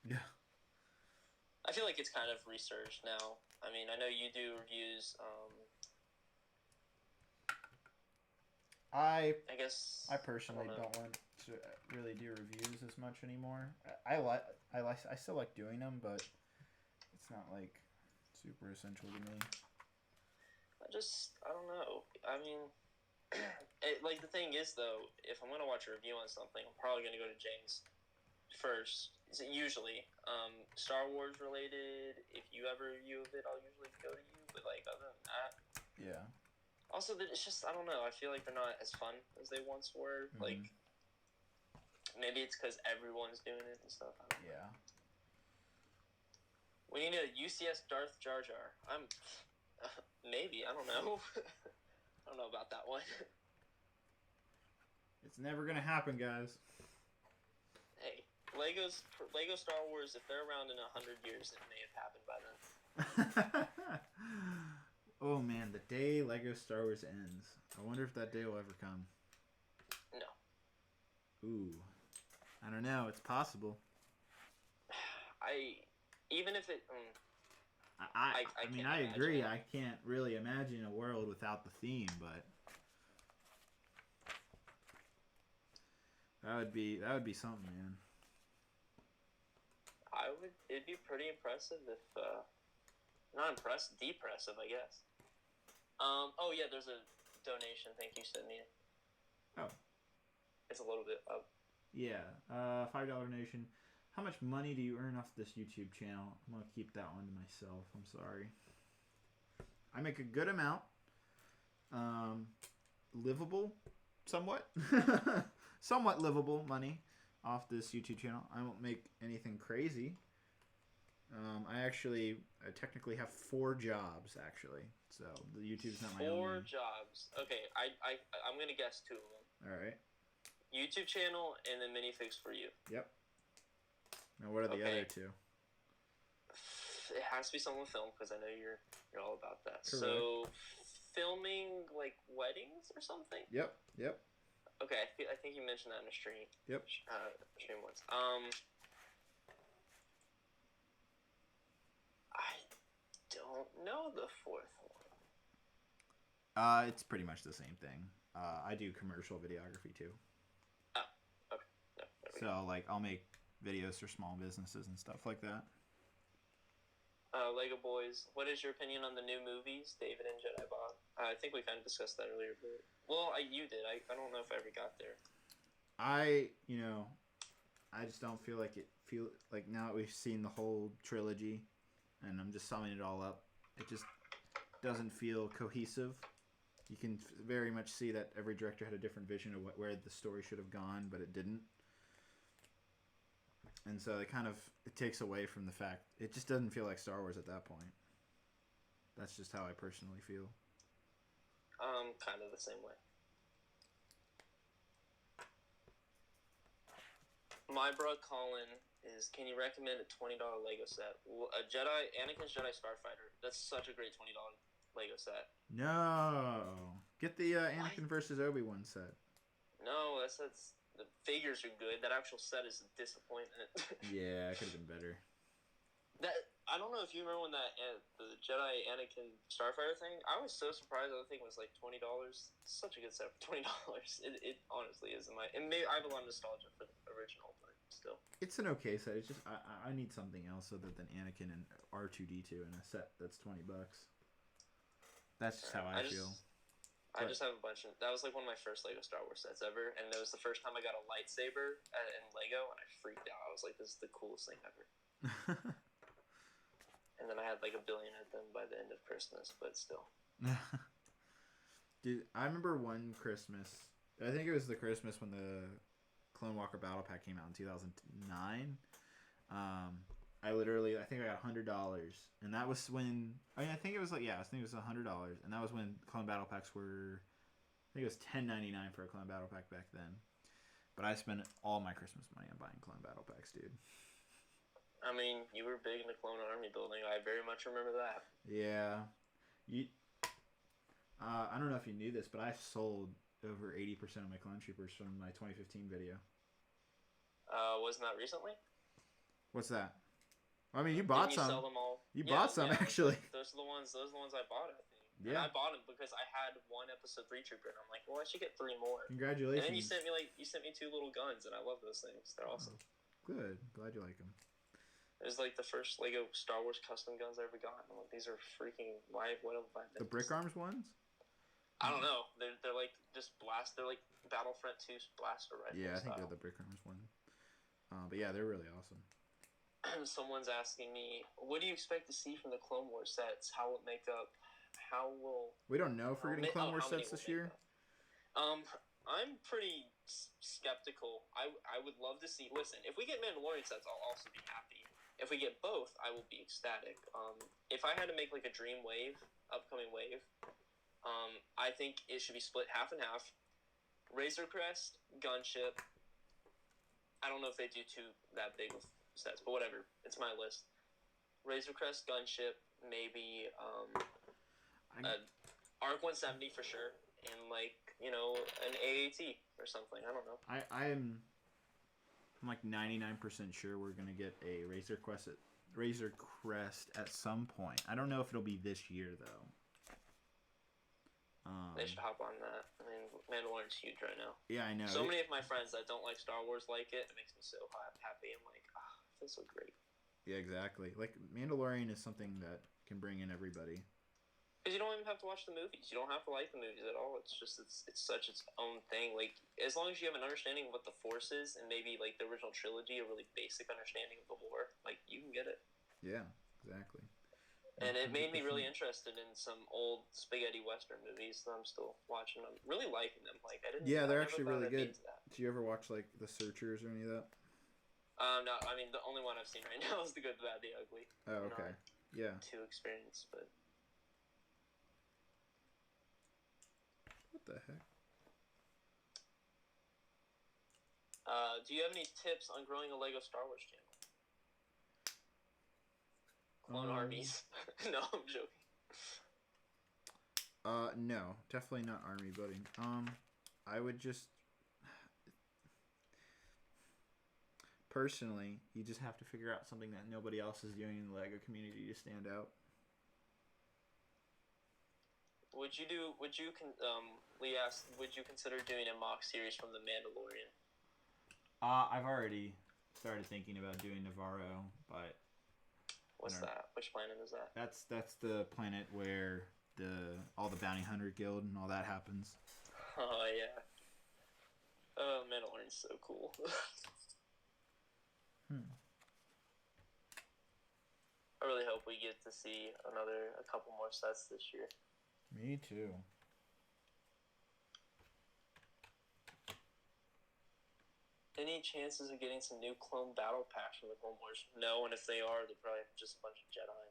S1: yeah,
S4: I feel like it's kind of resurged now. I mean, I know you do reviews.
S1: I
S4: guess
S1: I personally don't want to really do reviews as much anymore. I still like doing them, but it's not like super essential to me.
S4: I don't know. I mean, like the thing is though, if I'm gonna watch a review on something, I'm probably gonna go to James first. Usually, Star Wars related. If you ever review of it, I'll usually go to you. But like other than that,
S1: yeah.
S4: Also, it's just I don't know. I feel like they're not as fun as they once were. Mm-hmm. Like maybe it's because everyone's doing it and stuff.
S1: Yeah.
S4: We need a UCS Darth Jar Jar. Maybe, I don't know. I don't know about that one.
S1: It's never gonna happen, guys.
S4: Hey, Lego Star Wars, if they're around in 100 years, it may have happened by then.
S1: Oh man, the day Lego Star Wars ends. I wonder if that day will ever come.
S4: No.
S1: Ooh. I don't know, it's possible.
S4: Even if it...
S1: I mean, I agree. I can't really imagine a world without the theme, but that would be something, man.
S4: It'd be pretty impressive if not impressive, depressive, I guess. Oh yeah, there's a donation. Thank you, Sydney.
S1: Oh,
S4: it's a little bit up.
S1: Yeah, $5 donation. How much money do you earn off this YouTube channel? I'm going to keep that one to myself. I'm sorry. I make a good amount. Livable, somewhat. Somewhat livable money off this YouTube channel. I won't make anything crazy. I technically have 4 jobs actually, so the YouTube's not my
S4: Four
S1: only.
S4: jobs. Okay, I'm gonna guess 2 of them.
S1: All right.
S4: YouTube channel and then minifigs for you.
S1: Yep. Now what are the other 2?
S4: It has to be something with film because I know you're all about that.
S1: Correct.
S4: So filming like weddings or something.
S1: Yep.
S4: Okay, I think you mentioned that in a stream.
S1: Yep.
S4: Stream once. I don't know the 4th one.
S1: It's pretty much the same thing. I do commercial videography too.
S4: Oh, okay. No, there we go.
S1: So like I'll make videos for small businesses and stuff like that.
S4: Lego Boys, what is your opinion on the new movies, David and Jedi Bob? I think we kind of discussed that earlier, but you did. I don't know if I ever got there.
S1: I just don't feel like now that we've seen the whole trilogy, and I'm just summing it all up, it just doesn't feel cohesive. You can very much see that every director had a different vision of where the story should have gone, but it didn't. And so it takes away from the fact, it just doesn't feel like Star Wars at that point. That's just how I personally feel.
S4: Kind of the same way. My bro Colin is, can you recommend a $20 Lego set? Anakin's Jedi Starfighter. That's such a great $20 Lego set.
S1: No. Get the Anakin versus Obi-Wan set.
S4: No, that's the figures are good. That actual set is a disappointment.
S1: Yeah, it could have been better.
S4: I don't know if you remember when the Jedi Anakin Starfighter thing. I was so surprised. The thing was like $20. Such a good set for $20. It honestly is. And maybe I have a lot of nostalgia for the original, but still.
S1: It's an okay set. It's just I need something else other than Anakin and R2D2 in a set that's $20. That's just how I feel.
S4: I just have a bunch of... That was like one of my first Lego Star Wars sets ever, and it was the first time I got a lightsaber in Lego, and I freaked out. I was like, this is the coolest thing ever. And then I had like 1 billion of them by the end of Christmas, but still.
S1: Dude, I remember one Christmas... I think it was the Christmas when the Clone Walker Battle Pack came out in 2009. I think I got $100, and that was when I think it was $100, and that was when Clone Battle Packs were, I think it was $10.99 for a Clone Battle Pack back then. But I spent all my Christmas money on buying Clone Battle Packs, dude.
S4: I mean, you were big in the Clone Army building. I very much remember that.
S1: Yeah, I don't know if you knew this, but I sold over 80% of my Clone Troopers from my 2015 video.
S4: Wasn't that recently?
S1: What's that? I mean, you bought some.
S4: Sell them all?
S1: You bought some, actually.
S4: Those are the ones I bought, I think.
S1: Yeah.
S4: And I bought them because I had one episode 3 trooper, and I'm like, well, I should get 3 more.
S1: Congratulations.
S4: And then you sent me 2 little guns, and I love those things. They're awesome.
S1: Good. Glad you like them.
S4: It was like the first Lego Star Wars custom guns I ever got. I'm like, these are freaking what have I made?
S1: The Brick Arms ones?
S4: I don't know. They're like just blast. They're like Battlefront 2 blaster rifles.
S1: Yeah, I think they're the Brick Arms one. But yeah, they're really awesome.
S4: Someone's asking me, what do you expect to see from the Clone Wars sets? How will it make up? How will...
S1: We don't know if we're getting Clone Wars sets this year.
S4: I'm pretty skeptical. I would love to see... Listen, if we get Mandalorian sets, I'll also be happy. If we get both, I will be ecstatic. If I had to make like a dream wave, upcoming wave, I think it should be split half and half. Razor Crest, Gunship. I don't know if they do 2 that big of sets, but whatever. It's my list. Razor Crest, Gunship, maybe Arc 170 for sure, and like, an AAT or something. I don't know.
S1: I'm like 99% sure we're gonna get a Razor Crest at some point. I don't know if it'll be this year though.
S4: They should hop on that. I mean, Mandalorian's huge right now.
S1: Yeah, I know.
S4: So many of my friends that don't like Star Wars like it. It makes me so happy. I'm like, it feels so great.
S1: Yeah, exactly. Like, Mandalorian is something that can bring in everybody.
S4: Because you don't even have to watch the movies. You don't have to like the movies at all. It's just, it's such its own thing. Like, as long as you have an understanding of what the Force is, and maybe, like, the original trilogy, a really basic understanding of the lore, like, you can get it.
S1: Yeah, exactly.
S4: And it made me really interested in some old spaghetti western movies that I'm still watching. I'm really liking them. Like, I didn't.
S1: Yeah, they're
S4: I never
S1: actually
S4: thought
S1: really
S4: I'd be
S1: good.
S4: into that.
S1: Do you ever watch like The Searchers or any of that?
S4: No, I mean the only one I've seen right now is the Good, the Bad, the Ugly.
S1: Oh, okay. Yeah.
S4: Too experienced, but.
S1: What the heck?
S4: Do you have any tips on growing a Lego Star Wars channel? Clone armies. No, I'm joking.
S1: No, definitely not army building. I would just personally, you just have to figure out something that nobody else is doing in the Lego community to stand out.
S4: Lee asked, would you consider doing a mock series from The Mandalorian?
S1: I've already started thinking about doing Navarro, but
S4: what's that? Which planet is that?
S1: That's the planet where all the bounty hunter guild and all that happens.
S4: Oh yeah. Oh, Mandalorian's so cool. I really hope we get to see a couple more sets this year.
S1: Me too.
S4: Any chances of getting some new clone battle packs from the Clone Wars? No, and if they are, they're probably just a bunch of Jedi.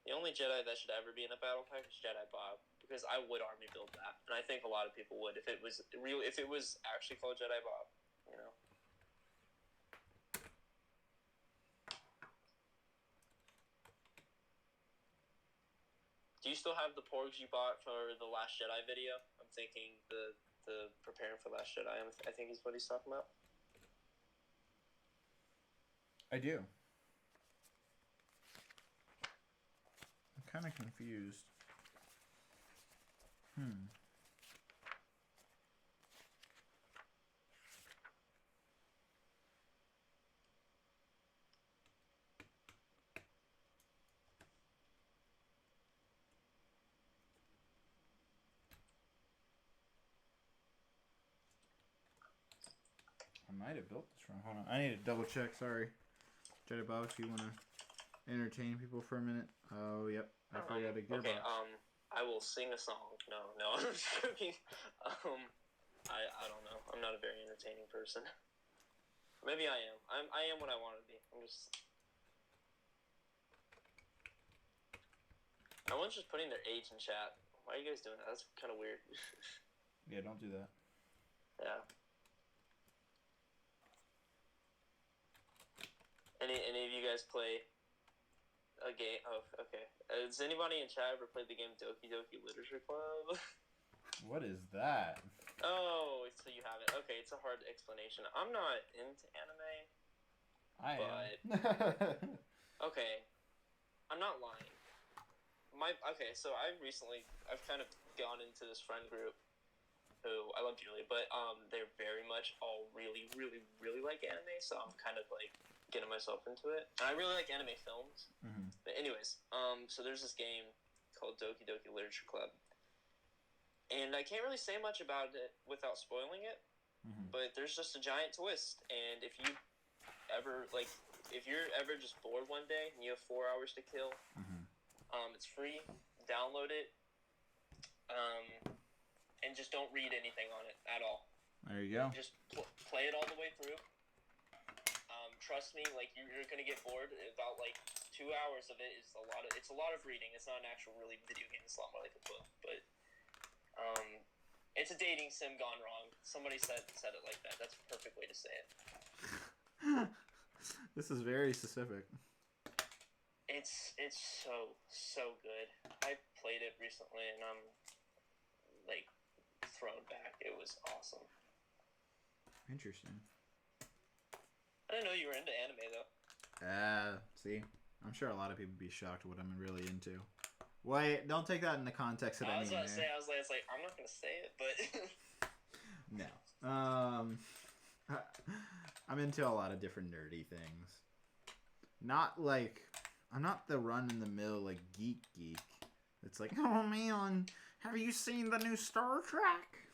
S4: The only Jedi that should ever be in a battle pack is Jedi Bob, because I would army build that, and I think a lot of people would if it was real. If it was actually called Jedi Bob, you know. Do you still have the porgs you bought for the Last Jedi video? I'm thinking the preparing for Last Jedi. I think is what he's talking about.
S1: I do. I'm kind of confused. I might have built this wrong. Hold on. I need to double check. Sorry. Jedi Bob, if you want to entertain people for a minute. Oh, yep. I forgot a gearbox.
S4: Okay, I will sing a song. No, I'm joking. I don't know. I'm not a very entertaining person. Maybe I am. I am what I want to be. Everyone's just putting their age in chat. Why are you guys doing that? That's kind of weird.
S1: Yeah, don't do that.
S4: Yeah. Any of you guys play a game? Oh, okay. Has anybody in chat ever played the game Doki Doki Literature Club?
S1: What is that?
S4: Oh, so you haven't. Okay, it's a hard explanation. I'm not into anime.
S1: I am.
S4: Okay, I'm not lying. So I've kind of gone into this friend group who I love dearly, but they're very much all really, really, really like anime, so I'm kind of like getting myself into it. And I really like anime films.
S1: Mm-hmm.
S4: But anyways, so there's this game called Doki Doki Literature Club. And I can't really say much about it without spoiling it, but there's just a giant twist. And if you're ever just bored one day and you have 4 hours to kill, it's free. Download it, and just don't read anything on it at all.
S1: There you go.
S4: Just play it all the way through. Trust me, like you're gonna get bored. About like 2 hours of it is it's a lot of reading. It's not an actual really video game. It's a lot more like a book, but it's a dating sim gone wrong. Somebody said it like that. That's a perfect way to say it.
S1: This is very specific.
S4: It's so good. I played it recently and I'm like thrown back. It was awesome.
S1: Interesting.
S4: I didn't know you were into anime though.
S1: See, I'm sure a lot of people would be shocked what I'm really into. Wait, don't take that in the context that I mean.
S4: I was like, I'm not gonna say it, but
S1: no. I'm into a lot of different nerdy things. Not like I'm not the run-in-the-mill like geek. It's like, oh man, have you seen the new Star Trek?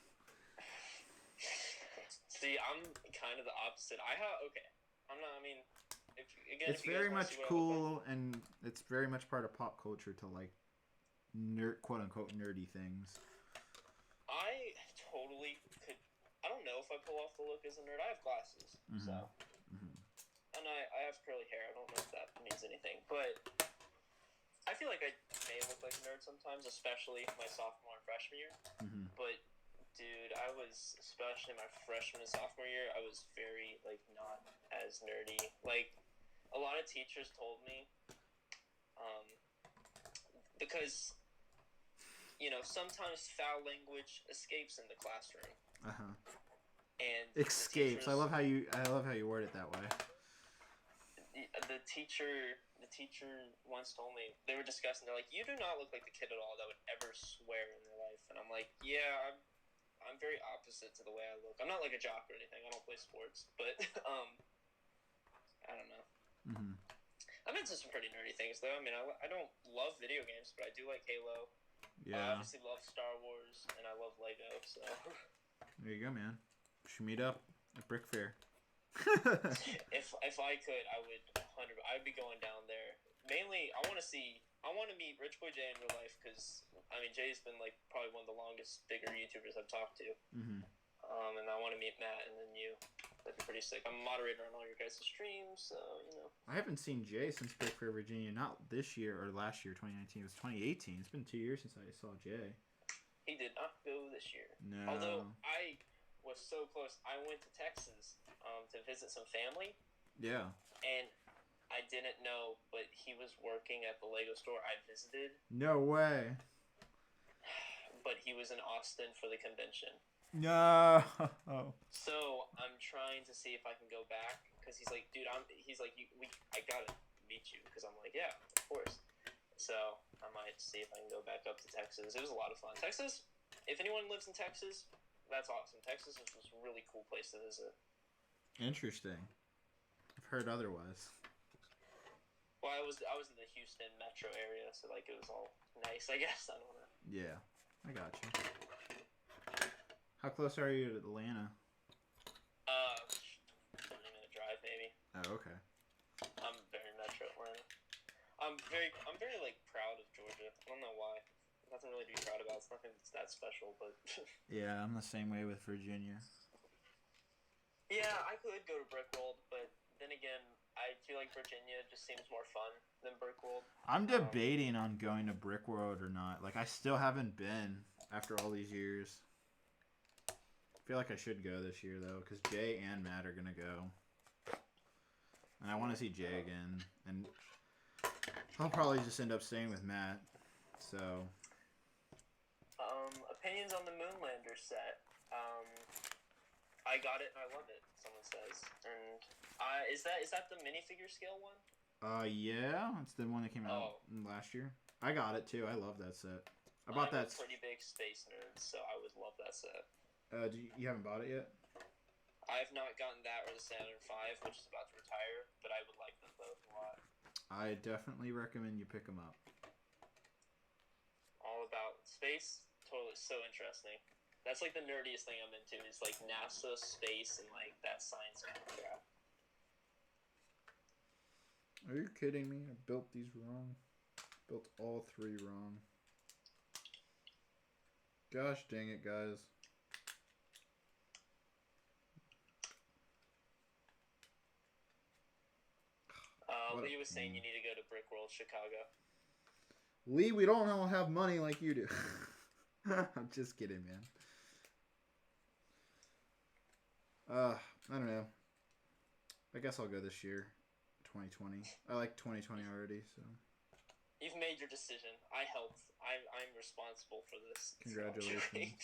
S4: See, I'm kind of the opposite. I'm not. I mean,
S1: it's very much cool, and it's very much part of pop culture to like quote unquote nerdy things.
S4: I totally could. I don't know if I pull off the look as a nerd. I have glasses, so. And I have curly hair. I don't know if that means anything, but I feel like I may look like a nerd sometimes, especially my sophomore and freshman year. But dude, I was, especially my freshman and sophomore year, I was very like not as nerdy. Like a lot of teachers told me, because you know sometimes foul language escapes in the classroom. And
S1: escapes. I love how you word it that way.
S4: The teacher once told me, they were discussing, they're like, you do not look like the kid at all that would ever swear in their life. And I'm like, yeah, I'm very opposite to the way I look. I'm not like a jock or anything. I don't play sports, but I don't know. I'm into some pretty nerdy things though. I mean, I don't love video games, but I do like Halo.
S1: Yeah.
S4: I obviously love Star Wars, and I love Lego. So
S1: there you go, man. We should meet up at Brick Fair.
S4: If I could, I would 100. I'd be going down there. Mainly, I want to meet Rich Boy Jay in real life because I mean Jay's been like probably one of the longest, bigger YouTubers I've talked to. And I want to meet Matt and then you. That'd be pretty sick. I'm a moderator on all your guys' streams, so you know.
S1: I haven't seen Jay since Brick Fair Virginia. Not this year or last year, 2019. It was 2018. It's been 2 years since I saw Jay.
S4: He did not go this year.
S1: No.
S4: Although I was so close. I went to Texas to visit some family.
S1: Yeah.
S4: And I didn't know, but he was working at the Lego store I visited.
S1: No way.
S4: But he was in Austin for the convention.
S1: No.
S4: So I'm trying to see if I can go back because he's like, dude, I gotta meet you because I'm like, yeah, of course. So I might see if I can go back up to Texas. It was a lot of fun. Texas, if anyone lives in Texas, that's awesome. Texas is just a really cool place to visit.
S1: Interesting. I've heard otherwise.
S4: Well, I was in the Houston metro area, so like it was all nice, I guess. I don't know.
S1: Yeah, I got you. How close are you to Atlanta?
S4: 30-minute drive maybe.
S1: Oh, okay.
S4: I'm very metro Atlanta. I'm very like proud of Georgia. I don't know why. Nothing really to be proud about. It's nothing that's that special, but.
S1: Yeah, I'm the same way with Virginia.
S4: Yeah, I could go to Brickworld, but then again, I feel like Virginia just seems more fun than Brickworld.
S1: I'm debating on going to Brickworld or not. Like, I still haven't been after all these years. I feel like I should go this year, though, because Jay and Matt are going to go. And I want to see Jay again. And I'll probably just end up staying with Matt. So.
S4: Opinions on the Moonlander set. I got it and I love it, someone says. And is that the minifigure scale one?
S1: Yeah, it's the one that came out last year. I got it too. I love that set. I bought that.
S4: I'm a pretty big space nerd, so I would love that set.
S1: You haven't bought it yet?
S4: I have not gotten that or the Saturn V, which is about to retire, but I would like them both a lot.
S1: I definitely recommend you pick them up.
S4: All about space, totally so interesting. That's like the nerdiest thing I'm into is like NASA, space, and like that science kind of crap.
S1: Are you kidding me? I built these wrong. Built all three wrong. Gosh dang it, guys.
S4: Lee was saying you need to go to Brickworld, Chicago.
S1: Lee, we don't all have money like you do. I'm just kidding, man. I don't know. I guess I'll go this year, 2020. I like 2020 already, so.
S4: You've made your decision. I helped. I'm responsible for this.
S1: Congratulations.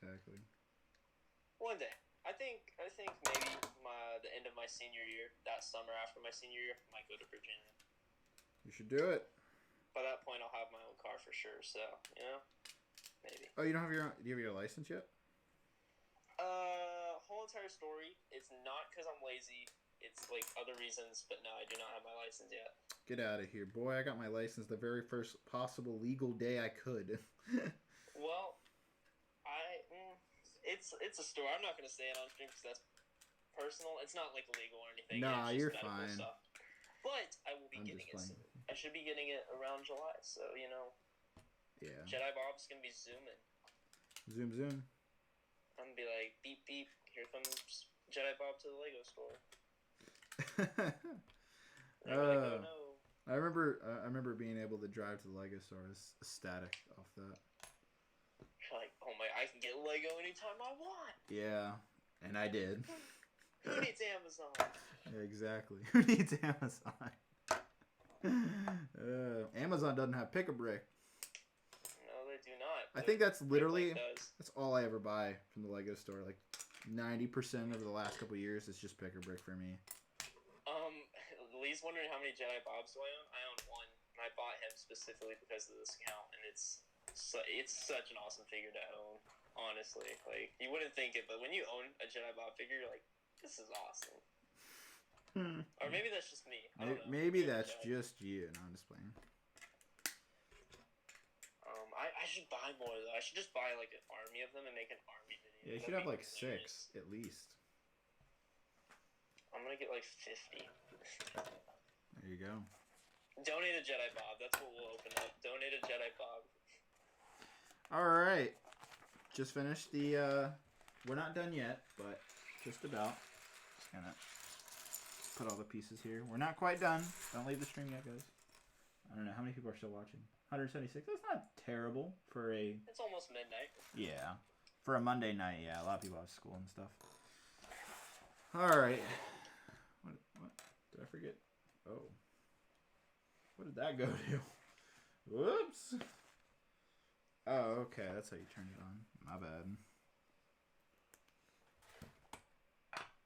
S1: Exactly.
S4: One day. I think maybe the end of my senior year, that summer after my senior year, I might go to Virginia.
S1: You should do it.
S4: By that point, I'll have my own car for sure. So, you know, maybe.
S1: Oh, you don't have do you have your license yet?
S4: Whole entire story. It's not because I'm lazy. It's like other reasons, but no, I do not have my license yet.
S1: Get out of here, boy! I got my license the very first possible legal day I could.
S4: Well, it's a story. I'm not gonna say it on stream because that's personal. It's not like illegal or anything.
S1: Nah,
S4: it's
S1: you're
S4: just medical
S1: fine.
S4: stuff. But I will be
S1: I'm
S4: getting it
S1: just
S4: soon. I should be getting it around July, so you know.
S1: Yeah.
S4: Jedi Bob's gonna be zooming.
S1: Zoom.
S4: I'm and be like, beep beep, here comes Jedi Bob to the Lego store. They're like, oh no.
S1: I remember being able to drive to the Lego store. I was ecstatic off that.
S4: Like, oh my, I can get Lego anytime I want.
S1: Yeah, and I did.
S4: Who needs Amazon?
S1: Yeah, exactly. Who needs Amazon? Amazon doesn't have Pick-a-Brick.
S4: No, they do not.
S1: I think that's literally that's all I ever buy from the Lego store. Like 90% of the last couple of years, it's just Pick-a-Brick for me.
S4: Lee's wondering how many Jedi Bobs do I own. I own one, and I bought him specifically because of this account, and it's such an awesome figure to own. Honestly, like you wouldn't think it, but when you own a Jedi Bob figure, you're like, this is awesome. Or maybe that's just me. I don't know.
S1: Maybe that's just you. No, I'm just playing.
S4: I should buy more though. I should just buy like an army of them and make an army video.
S1: Yeah, you should have like 6 at least.
S4: I'm gonna get like 50.
S1: There you go.
S4: Donate a Jedi Bob. That's what we'll open up. Donate a Jedi Bob.
S1: All right. Just finished the. We're not done yet, but just about. Just gonna put all the pieces here. We're not quite done. Don't leave the stream yet, guys. I don't know how many people are still watching. 176. That's not terrible for a.
S4: It's almost midnight.
S1: Yeah, for a Monday night. Yeah, a lot of people have school and stuff. All right. What did I forget? Oh. What did that go to? Whoops. Oh, okay. That's how you turn it on. My bad.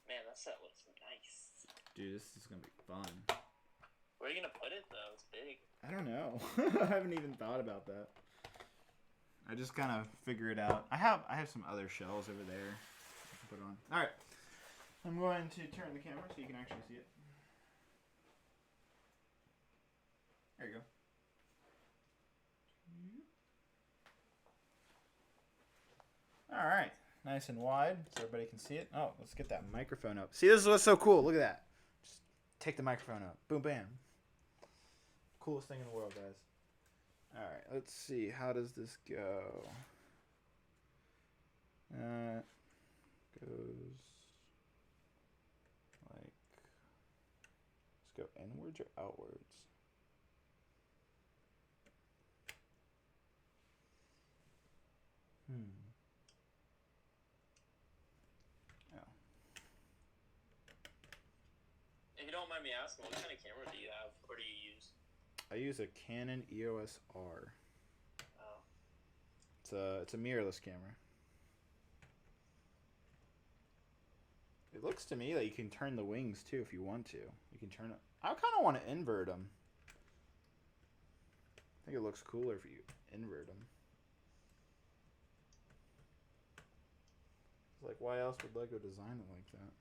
S4: Man, that set looks nice.
S1: Dude, this is gonna be fun.
S4: Where are you gonna put it though? It's big.
S1: I don't know. I haven't even thought about that. I just kind of figure it out. I have some other shells over there I can put on. All right. I'm going to turn the camera so you can actually see it. There you go. All right. Nice and wide so everybody can see it. Oh, let's get that microphone up. See, this is what's so cool. Look at that. Just take the microphone up. Boom, bam. Coolest thing in the world, guys. All right. Let's see. How does this go? Goes like... Let's go inwards or outwards? Oh.
S4: If you don't mind me asking, what kind of camera do you have, or do you use?
S1: I use a Canon EOS R.
S4: Oh.
S1: It's a mirrorless camera. It looks to me that you can turn the wings too if you want to. You can turn it. I kind of want to invert them. I think it looks cooler if you invert them. Like, why else would Lego design it like that?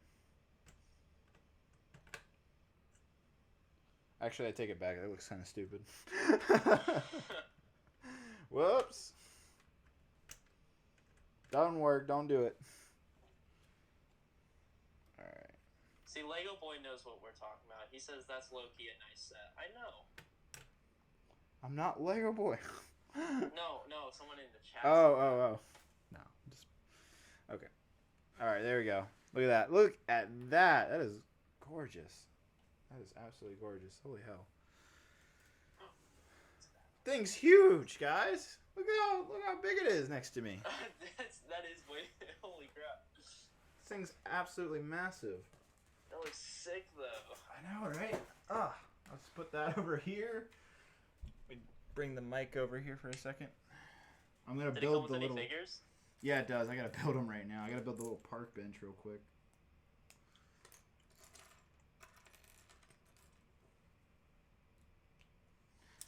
S1: Actually, I take it back. That looks kind of stupid. Whoops. Don't work. Don't do it. All right.
S4: See, Lego Boy knows what we're talking about. He says that's low-key a nice set. I know.
S1: I'm not Lego Boy.
S4: No, someone in the chat.
S1: Oh. No. Just... Okay. All right, there we go. Look at that. Look at that. That is gorgeous. That is absolutely gorgeous. Holy hell. Thing's huge, guys. Look how big it is next to me.
S4: that is way. Holy crap.
S1: This thing's absolutely massive.
S4: That looks sick, though.
S1: I know, right? Let's put that over here. We bring the mic over here for a second. I'm gonna
S4: Did
S1: build
S4: it come with
S1: the
S4: any
S1: little.
S4: figures?
S1: Yeah, it does. I gotta build them right now. I gotta build the little park bench real quick.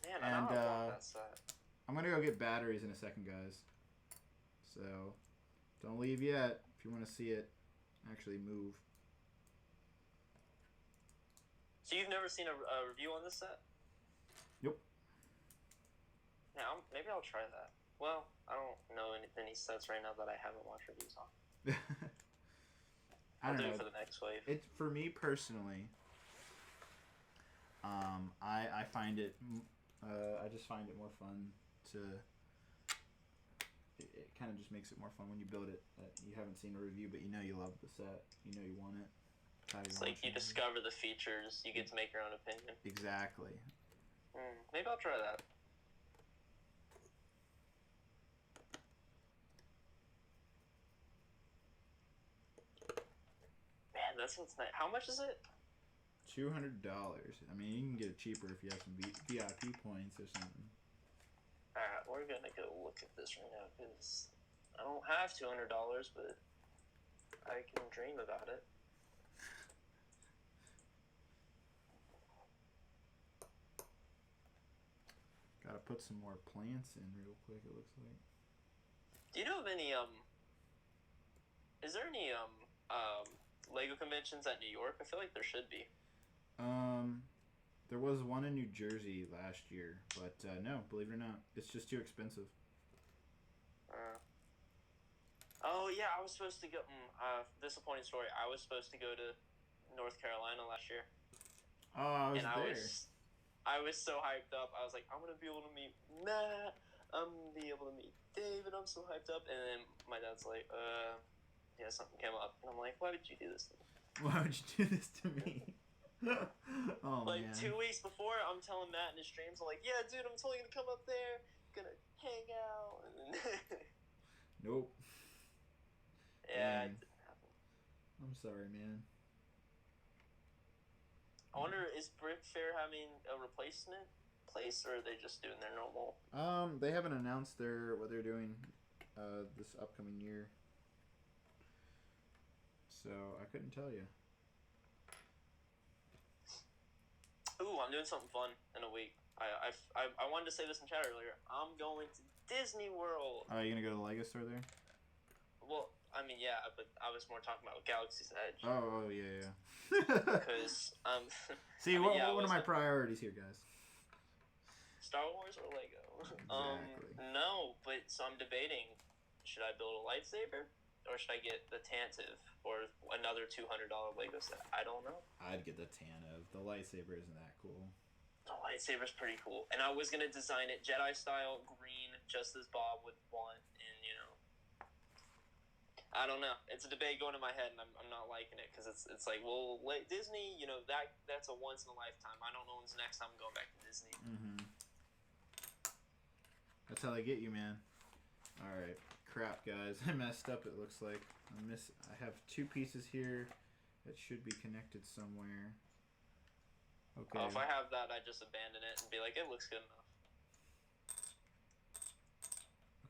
S4: Man, I don't want that set.
S1: I'm gonna go get batteries in a second, guys. So, don't leave yet if you want to see it actually move.
S4: So you've never seen a review on this set?
S1: Nope.
S4: Yeah, maybe I'll try that. Well, I don't know any sets right now that I haven't watched reviews on. I'll do it for the next wave.
S1: It's for me personally. I find it. I just find it more fun to. It kind of just makes it more fun when you build it. You haven't seen a review, but you know you love the set. You know you want it.
S4: It's like you discover the features. You get to make your own opinion.
S1: Exactly.
S4: Maybe I'll try that. Man, that's what's nice. How much is it?
S1: $200. I mean, you can get it cheaper if you have some VIP points or something.
S4: Alright, we're gonna go look at this right now because I don't have $200, but I can dream about it.
S1: Gotta put some more plants in real quick, it looks like.
S4: Do you know of any, is there any, Lego conventions at New York? I feel like there should be.
S1: There was one in New Jersey last year, but no, believe it or not, it's just too expensive.
S4: Oh yeah, I was supposed to go. Disappointing story. I was supposed to go to North Carolina last year.
S1: Oh, I was there.
S4: I was so hyped up. I was like, I'm gonna be able to meet Matt. I'm gonna be able to meet David. I'm so hyped up. And then my dad's like, yeah, something came up, and I'm like, why would you do this to me?
S1: Why would you do this to me? Oh,
S4: like,
S1: man.
S4: 2 weeks before, I'm telling Matt in his streams, I'm like, yeah, dude, I'm totally gonna come up there, gonna hang out. And
S1: Nope.
S4: Yeah, it
S1: Dang.
S4: didn't happen.
S1: I'm sorry, man.
S4: I wonder, is Brick Fair having a replacement place, or are they just doing their normal?
S1: They haven't announced what they're doing this upcoming year, so I couldn't tell you.
S4: Ooh, I'm doing something fun in a week. I wanted to say this in chat earlier. I'm going to Disney World.
S1: Are you gonna go to the Lego store there?
S4: Well, I mean, yeah, but I was more talking about Galaxy's Edge.
S1: Oh yeah.
S4: Because
S1: See,
S4: I mean,
S1: what are my priorities here, guys?
S4: Star Wars or Lego?
S1: Exactly.
S4: No, but so I'm debating: should I build a lightsaber, or should I get the Tantive, or another $200 Lego set? I don't know.
S1: I'd get the Tantive. The lightsaber isn't that cool.
S4: The lightsaber's pretty cool, and I was gonna design it Jedi style, green, just as Bob would want, and I don't know. It's a debate going in my head, and I'm not liking it because it's like, well, Disney, that's a once in a lifetime. I don't know when's the next time I'm going back to Disney.
S1: Mm-hmm. That's how they get you, man. All right, crap, guys. I messed up. It looks like I have 2 pieces here that should be connected somewhere. Okay.
S4: If I have that, I just abandon it and be like, it looks good enough.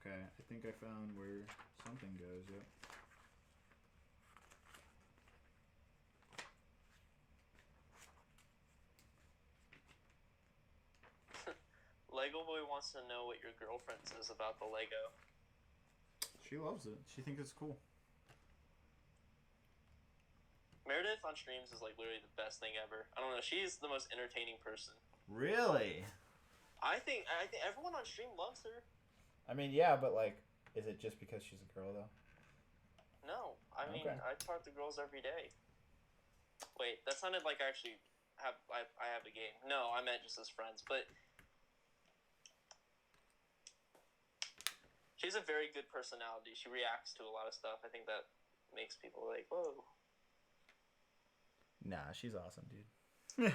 S1: Okay, I think I found where something goes. Yep.
S4: Lego Boy wants to know what your girlfriend says about the Lego.
S1: She loves it. She thinks it's cool.
S4: Meredith on streams is like literally the best thing ever. I don't know. She's the most entertaining person.
S1: Really?
S4: I think everyone on stream loves her.
S1: I mean, yeah, but like, is it just because she's a girl though?
S4: No, I mean,
S1: Okay.
S4: I talk to girls every day. Wait, that sounded like I actually have a game. No, I meant just as friends, but she has a very good personality. She reacts to a lot of stuff. I think that makes people like, whoa.
S1: Nah, she's awesome, dude.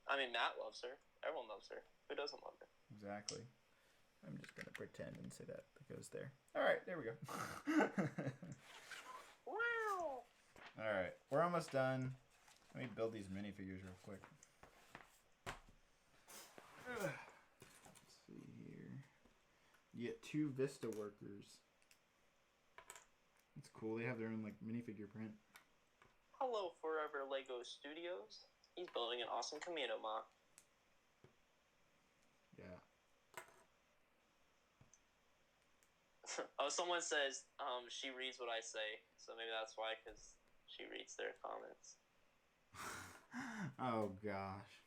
S4: I mean, Matt loves her. Everyone loves her. Who doesn't love her?
S1: Exactly. I'm just gonna pretend and say that goes there. All right, there we go.
S4: Wow.
S1: All right, we're almost done. Let me build these minifigures real quick. Let's see here. You get 2 Vista workers. It's cool. They have their own like minifigure print.
S4: Hello, Forever Lego Studios. He's building an awesome Camino mock.
S1: Yeah.
S4: Oh, someone says she reads what I say, so maybe that's why, because she reads their comments.
S1: Oh gosh.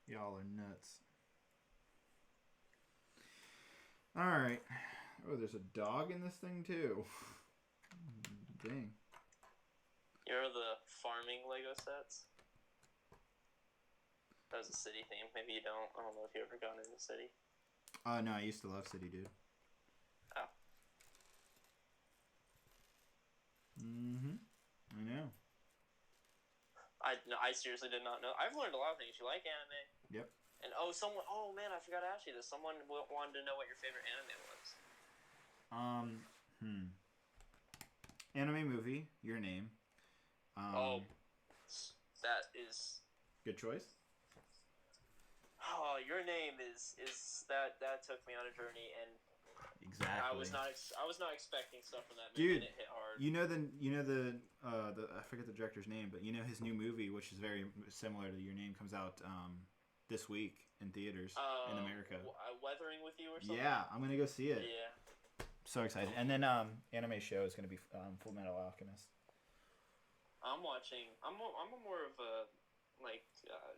S1: Y'all are nuts. Alright. Oh, there's a dog in this thing too. Dang.
S4: You remember the farming Lego sets? That was a city theme. Maybe you don't. I don't know if you ever gone into the city.
S1: No, I used to love City, dude.
S4: Oh.
S1: Mm-hmm. I know.
S4: I seriously did not know. I've learned a lot of things. You like anime?
S1: Yep.
S4: And oh man, I forgot to ask you this. Someone wanted to know what your favorite anime was.
S1: Anime movie, your name.
S4: That is.
S1: Good choice.
S4: Oh, your name is that took me on a journey, and
S1: exactly.
S4: I was not expecting stuff from that
S1: Dude,
S4: movie, and it hit hard.
S1: You know the I forget the director's name, but you know his new movie, which is very similar to your name, comes out this week in theaters in America.
S4: Weathering with You or something.
S1: Yeah, I'm gonna go see it.
S4: Yeah.
S1: So excited. And then anime show is gonna be Full Metal Alchemist.
S4: I'm watching. I'm a more of a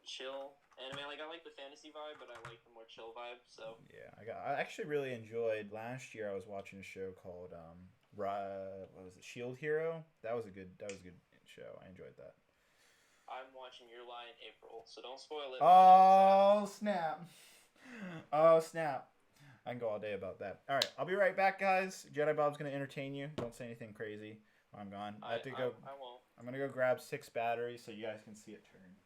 S4: chill anime. Like I like the fantasy vibe, but I like the more chill vibe. So
S1: yeah, I actually really enjoyed last year. I was watching a show called what was it, Shield Hero? That was a good show. I enjoyed that.
S4: I'm watching Your Lie in April, so don't spoil it.
S1: Oh snap! Oh snap! I can go all day about that. All right, I'll be right back, guys. Jedi Bob's gonna entertain you. Don't say anything crazy while I'm gone. I have to go.
S4: I won't.
S1: I'm gonna go grab 6 batteries so you guys can see it turn.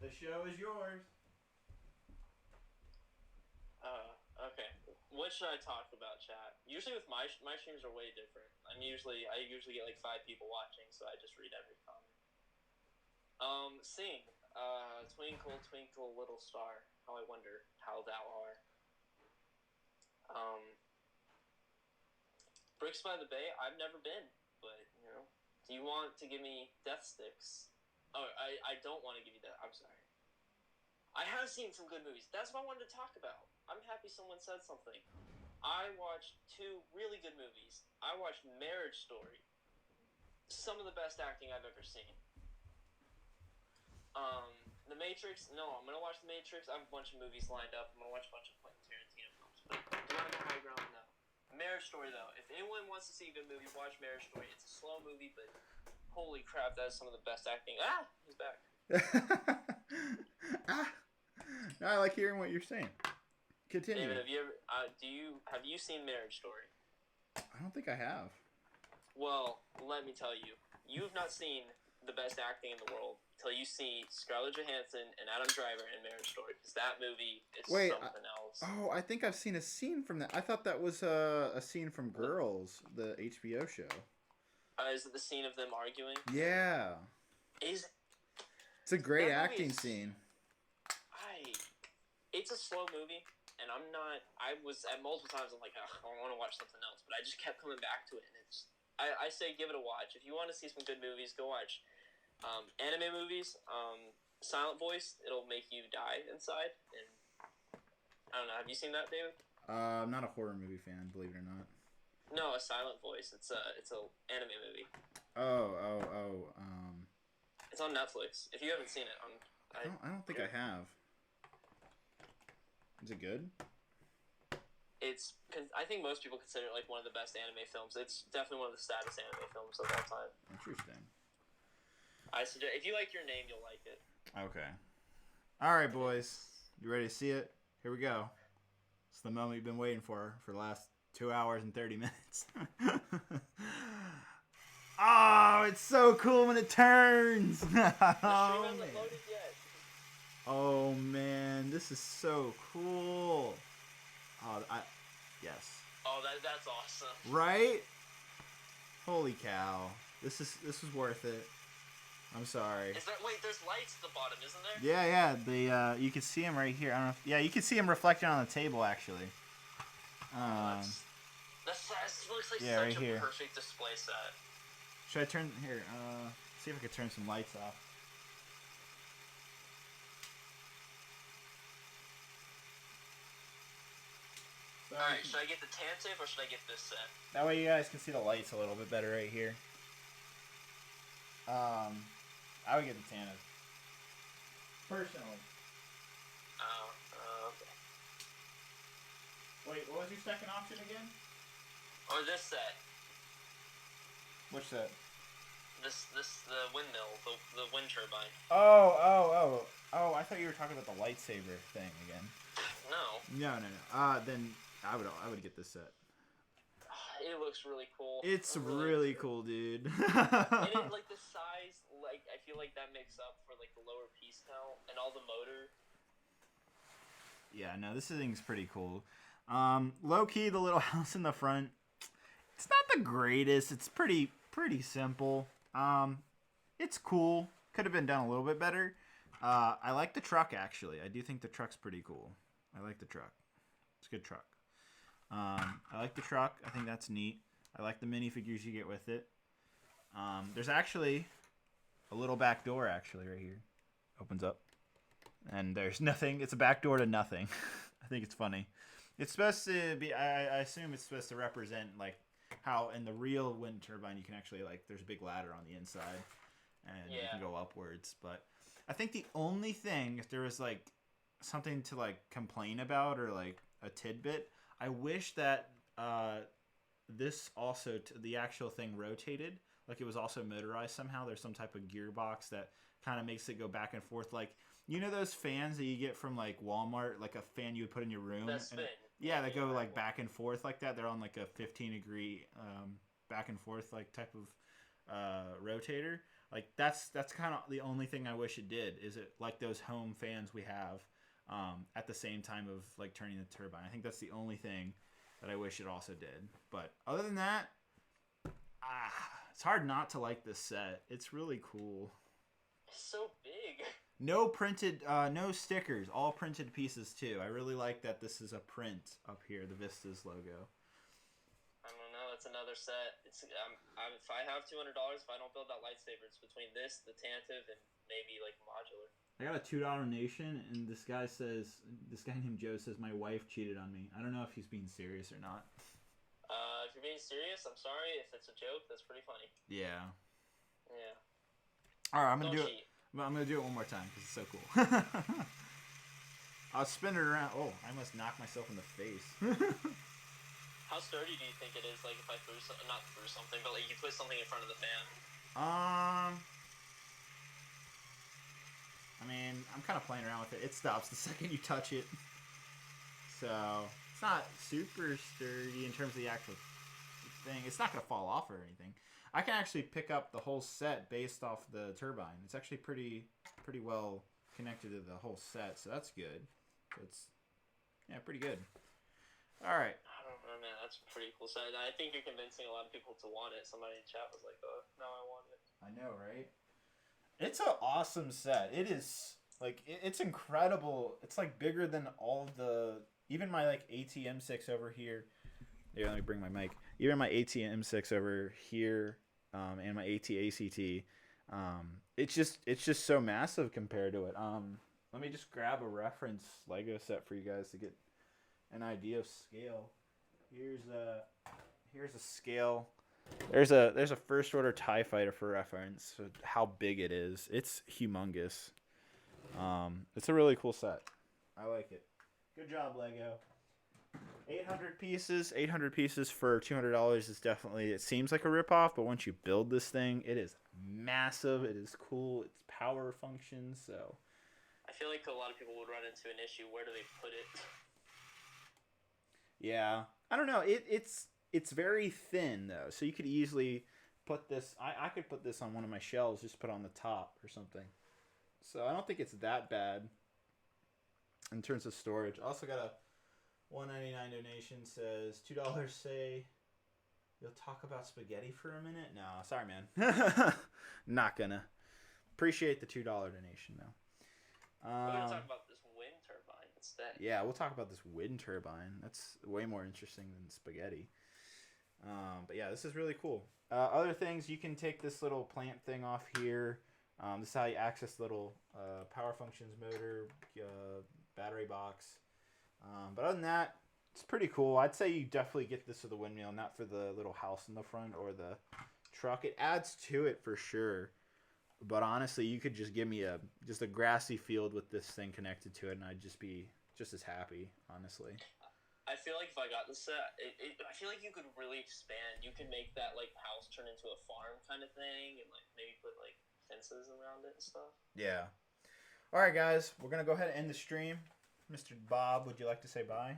S1: The show is yours.
S4: Okay. What should I talk about, chat? Usually with my streams are way different. I usually get like 5 people watching, so I just read every comment. Sing. Twinkle, twinkle, little star, how I wonder how thou art. Brix by the Bay, I've never been, but, do you want to give me death sticks? Oh, I don't want to give you that. I'm sorry. I have seen some good movies. That's what I wanted to talk about. I'm happy someone said something. I watched 2 really good movies. I watched Marriage Story. Some of the best acting I've ever seen. The Matrix. No, I'm gonna watch The Matrix. I have a bunch of movies lined up. I'm gonna watch a bunch of Quentin Tarantino films. But do not know high ground, no. Marriage Story, though. If anyone wants to see a good movie, watch Marriage Story. It's a slow movie, but holy crap, that is some of the best acting. Ah, he's back.
S1: I like hearing what you're saying. Continue.
S4: David, have you seen Marriage Story?
S1: I don't think I have.
S4: Well, let me tell you, you have not seen the best acting in the world till you see Scarlett Johansson and Adam Driver in Marriage Story, because that movie is something else.
S1: I think I've seen a scene from that. I thought that was a scene from Girls, the HBO show.
S4: Is it the scene of them arguing?
S1: Yeah.
S4: It's
S1: a great acting scene.
S4: It's a slow movie, and I was at multiple times, I'm like, I want to watch something else, but I just kept coming back to it, and I say give it a watch. If you want to see some good movies, go watch anime movies. Silent Voice, it'll make you die inside, and I don't know, have you seen that, David?
S1: I'm not a horror movie fan, believe it or not.
S4: No, A Silent Voice. It's a anime movie. It's on Netflix. If you haven't seen it,
S1: I don't think I have. Is it good?
S4: I think most people consider it like one of the best anime films. It's definitely one of the saddest anime films of all time.
S1: Interesting.
S4: I suggest if you like Your Name, you'll like it.
S1: Okay. All right, boys. You ready to see it? Here we go. It's the moment you've been waiting for the last 2 hours and 30 minutes. Oh, it's so cool when it turns. Oh man, this is so cool. Yes.
S4: Oh, that's awesome.
S1: Right? Holy cow. This is worth it. I'm sorry.
S4: There's lights at the bottom, isn't there?
S1: Yeah. The you can see him right here. I don't know. You can see him reflected on the table actually.
S4: This looks like
S1: right
S4: such a
S1: here.
S4: Perfect display set.
S1: Should I turn here? See if I could turn some lights off.
S4: Alright, should I get the tan tip or should I get this set?
S1: That way you guys can see the lights a little bit better right here. I would get the tan tip. Personally.
S4: Okay.
S1: Wait, what was your second option again?
S4: Or this set.
S1: Which set?
S4: The windmill, the wind turbine.
S1: Oh. Oh, I thought you were talking about the lightsaber thing again.
S4: No.
S1: No. Then I would get this set.
S4: It looks really cool.
S1: It's really cool, dude.
S4: And it, like, the size, like, I feel like that makes up for, like, the lower piece count and all the motor.
S1: Yeah, no, this thing's pretty cool. Low key, the little house in the front. It's not the greatest. It's pretty simple. It's cool. Could have been done a little bit better. I like the truck, actually. I do think the truck's pretty cool. I like the truck. It's a good truck. I like the truck. I think that's neat. I like the minifigures you get with it. There's actually a little back door, actually, right here. Opens up. And there's nothing. It's a back door to nothing. I think it's funny. It's supposed to be, I assume it's supposed to represent, like, how in the real wind turbine you can actually, like, there's a big ladder on the inside. And you can go upwards. But I think the only thing, if there was, like, something to, like, complain about or, like, a tidbit, I wish that this also, the actual thing rotated. Like, it was also motorized somehow. There's some type of gearbox that kind of makes it go back and forth. Like, you know those fans that you get from, like, Walmart? Like, a fan you would put in your room?
S4: That spin.
S1: Yeah, they go, like, back and forth like that. They're on, like, a 15-degree back and forth, like, type of rotator. Like, that's kind of the only thing I wish it did, is it, like, those home fans we have at the same time of, like, turning the turbine. I think that's the only thing that I wish it also did. But other than that, it's hard not to like this set. It's really cool.
S4: It's so big.
S1: No printed, no stickers. All printed pieces, too. I really like that this is a print up here, the Vistas logo.
S4: I don't know. It's another set. It's if I have $200, if I don't build that lightsaber, it's between this, the Tantive, and maybe, like, modular.
S1: I got a $2 donation, and this guy named Joe says, my wife cheated on me. I don't know if he's being serious or not.
S4: If you're being serious, I'm sorry. If it's a joke, that's pretty funny.
S1: Yeah.
S4: Yeah.
S1: All right, I'm gonna
S4: Don't cheat.
S1: I'm gonna do it one more time because it's so cool. I'll spin it around. Oh, I must knock myself in the face.
S4: How sturdy do you think it is? Like, if I not threw something, but, like, you put something in front of the fan.
S1: I mean, I'm kind of playing around with it. It stops the second you touch it. So, it's not super sturdy in terms of the actual thing. It's not going to fall off or anything. I can actually pick up the whole set based off the turbine. It's actually pretty well connected to the whole set, so that's good. So it's, yeah, pretty good. All right.
S4: I don't know, man. That's a pretty cool set. I think you're convincing a lot of people to want it. Somebody in chat was like, oh, now I want it.
S1: I know, right? It's an awesome set. It is, like, it's incredible. It's, like, bigger than all of the, even my, like, ATM6 over here. Yeah, let me bring my mic. Even my ATM6 over here, and my AT-ACT, it's just so massive compared to it. Let me just grab a reference Lego set for you guys to get an idea of scale. Here's a scale. There's a first order TIE fighter for reference. So how big it is. It's humongous. It's a really cool set. I like it. Good job, Lego. 800 pieces for $200 is definitely, it seems like a ripoff, but once you build this thing, it is massive. It is cool. It's power functions. So
S4: I feel like a lot of people would run into an issue. Where do they put it?
S1: Yeah, I don't know. It's very thin though, so you could easily put this. I could put this on one of my shelves, just put it on the top or something. So I don't think it's that bad in terms of storage. I also got a $1.99 donation. Says $2. Say you'll talk about spaghetti for a minute. No, sorry, man. Not gonna. Appreciate the $2 donation though.
S4: We're gonna talk about this wind turbine instead.
S1: Yeah, we'll talk about this wind turbine. That's way more interesting than spaghetti. But yeah, this is really cool. Other things, you can take this little plant thing off here. This is how you access the little power functions motor, battery box. But other than that, it's pretty cool. I'd say you definitely get this for the windmill, not for the little house in the front or the truck. It adds to it for sure. But honestly, you could just give me just a grassy field with this thing connected to it, and I'd just be just as happy, honestly.
S4: I feel like if I got this set, I feel like you could really expand. You could make that, like, house turn into a farm kind of thing, and, like, maybe put, like, fences around it and stuff.
S1: Yeah. All right, guys, we're gonna go ahead and end the stream. Mr. Bob, would you like to say bye?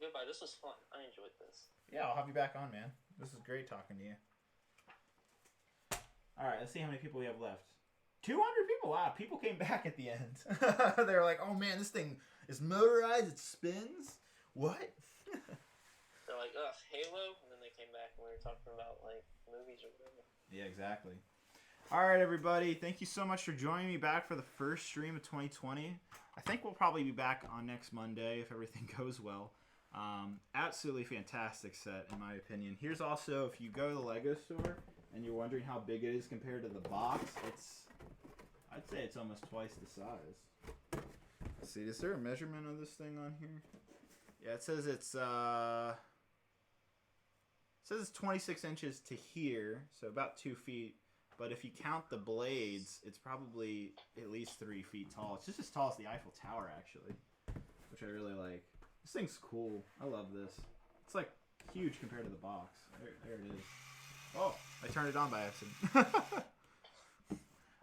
S4: Goodbye. This was fun. I enjoyed this.
S1: Yeah, I'll have you back on, man. This is great talking to you. All right, let's see how many people we have left. 200 people. Wow, people came back at the end. They were like, "Oh man, this thing is motorized. It spins. What?"
S4: They're like, "Ugh, Halo," and then they came back and we were talking about like movies or whatever.
S1: Yeah, exactly. All right, everybody. Thank you so much for joining me back for the first stream of 2020. I think we'll probably be back on next Monday if everything goes well. Absolutely fantastic set, in my opinion. Here's also, if you go to the Lego store and you're wondering how big it is compared to the box, I'd say it's almost twice the size. Let's see, is there a measurement of this thing on here? Yeah, it says it's 26 inches to here, so about 2 feet. But if you count the blades, it's probably at least 3 feet tall. It's just as tall as the Eiffel Tower, actually, which I really like. This thing's cool. I love this. It's like huge compared to the box. There it is. Oh, I turned it on by accident.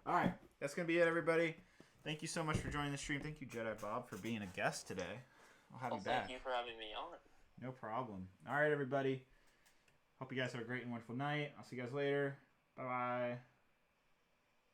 S1: All right, that's going to be it, everybody. Thank you so much for joining the stream. Thank you, Jedi Bob, for being a guest today. I'll have you back.
S4: Thank you for having me on.
S1: No problem. All right, everybody. Hope you guys have a great and wonderful night. I'll see you guys later. Bye-bye.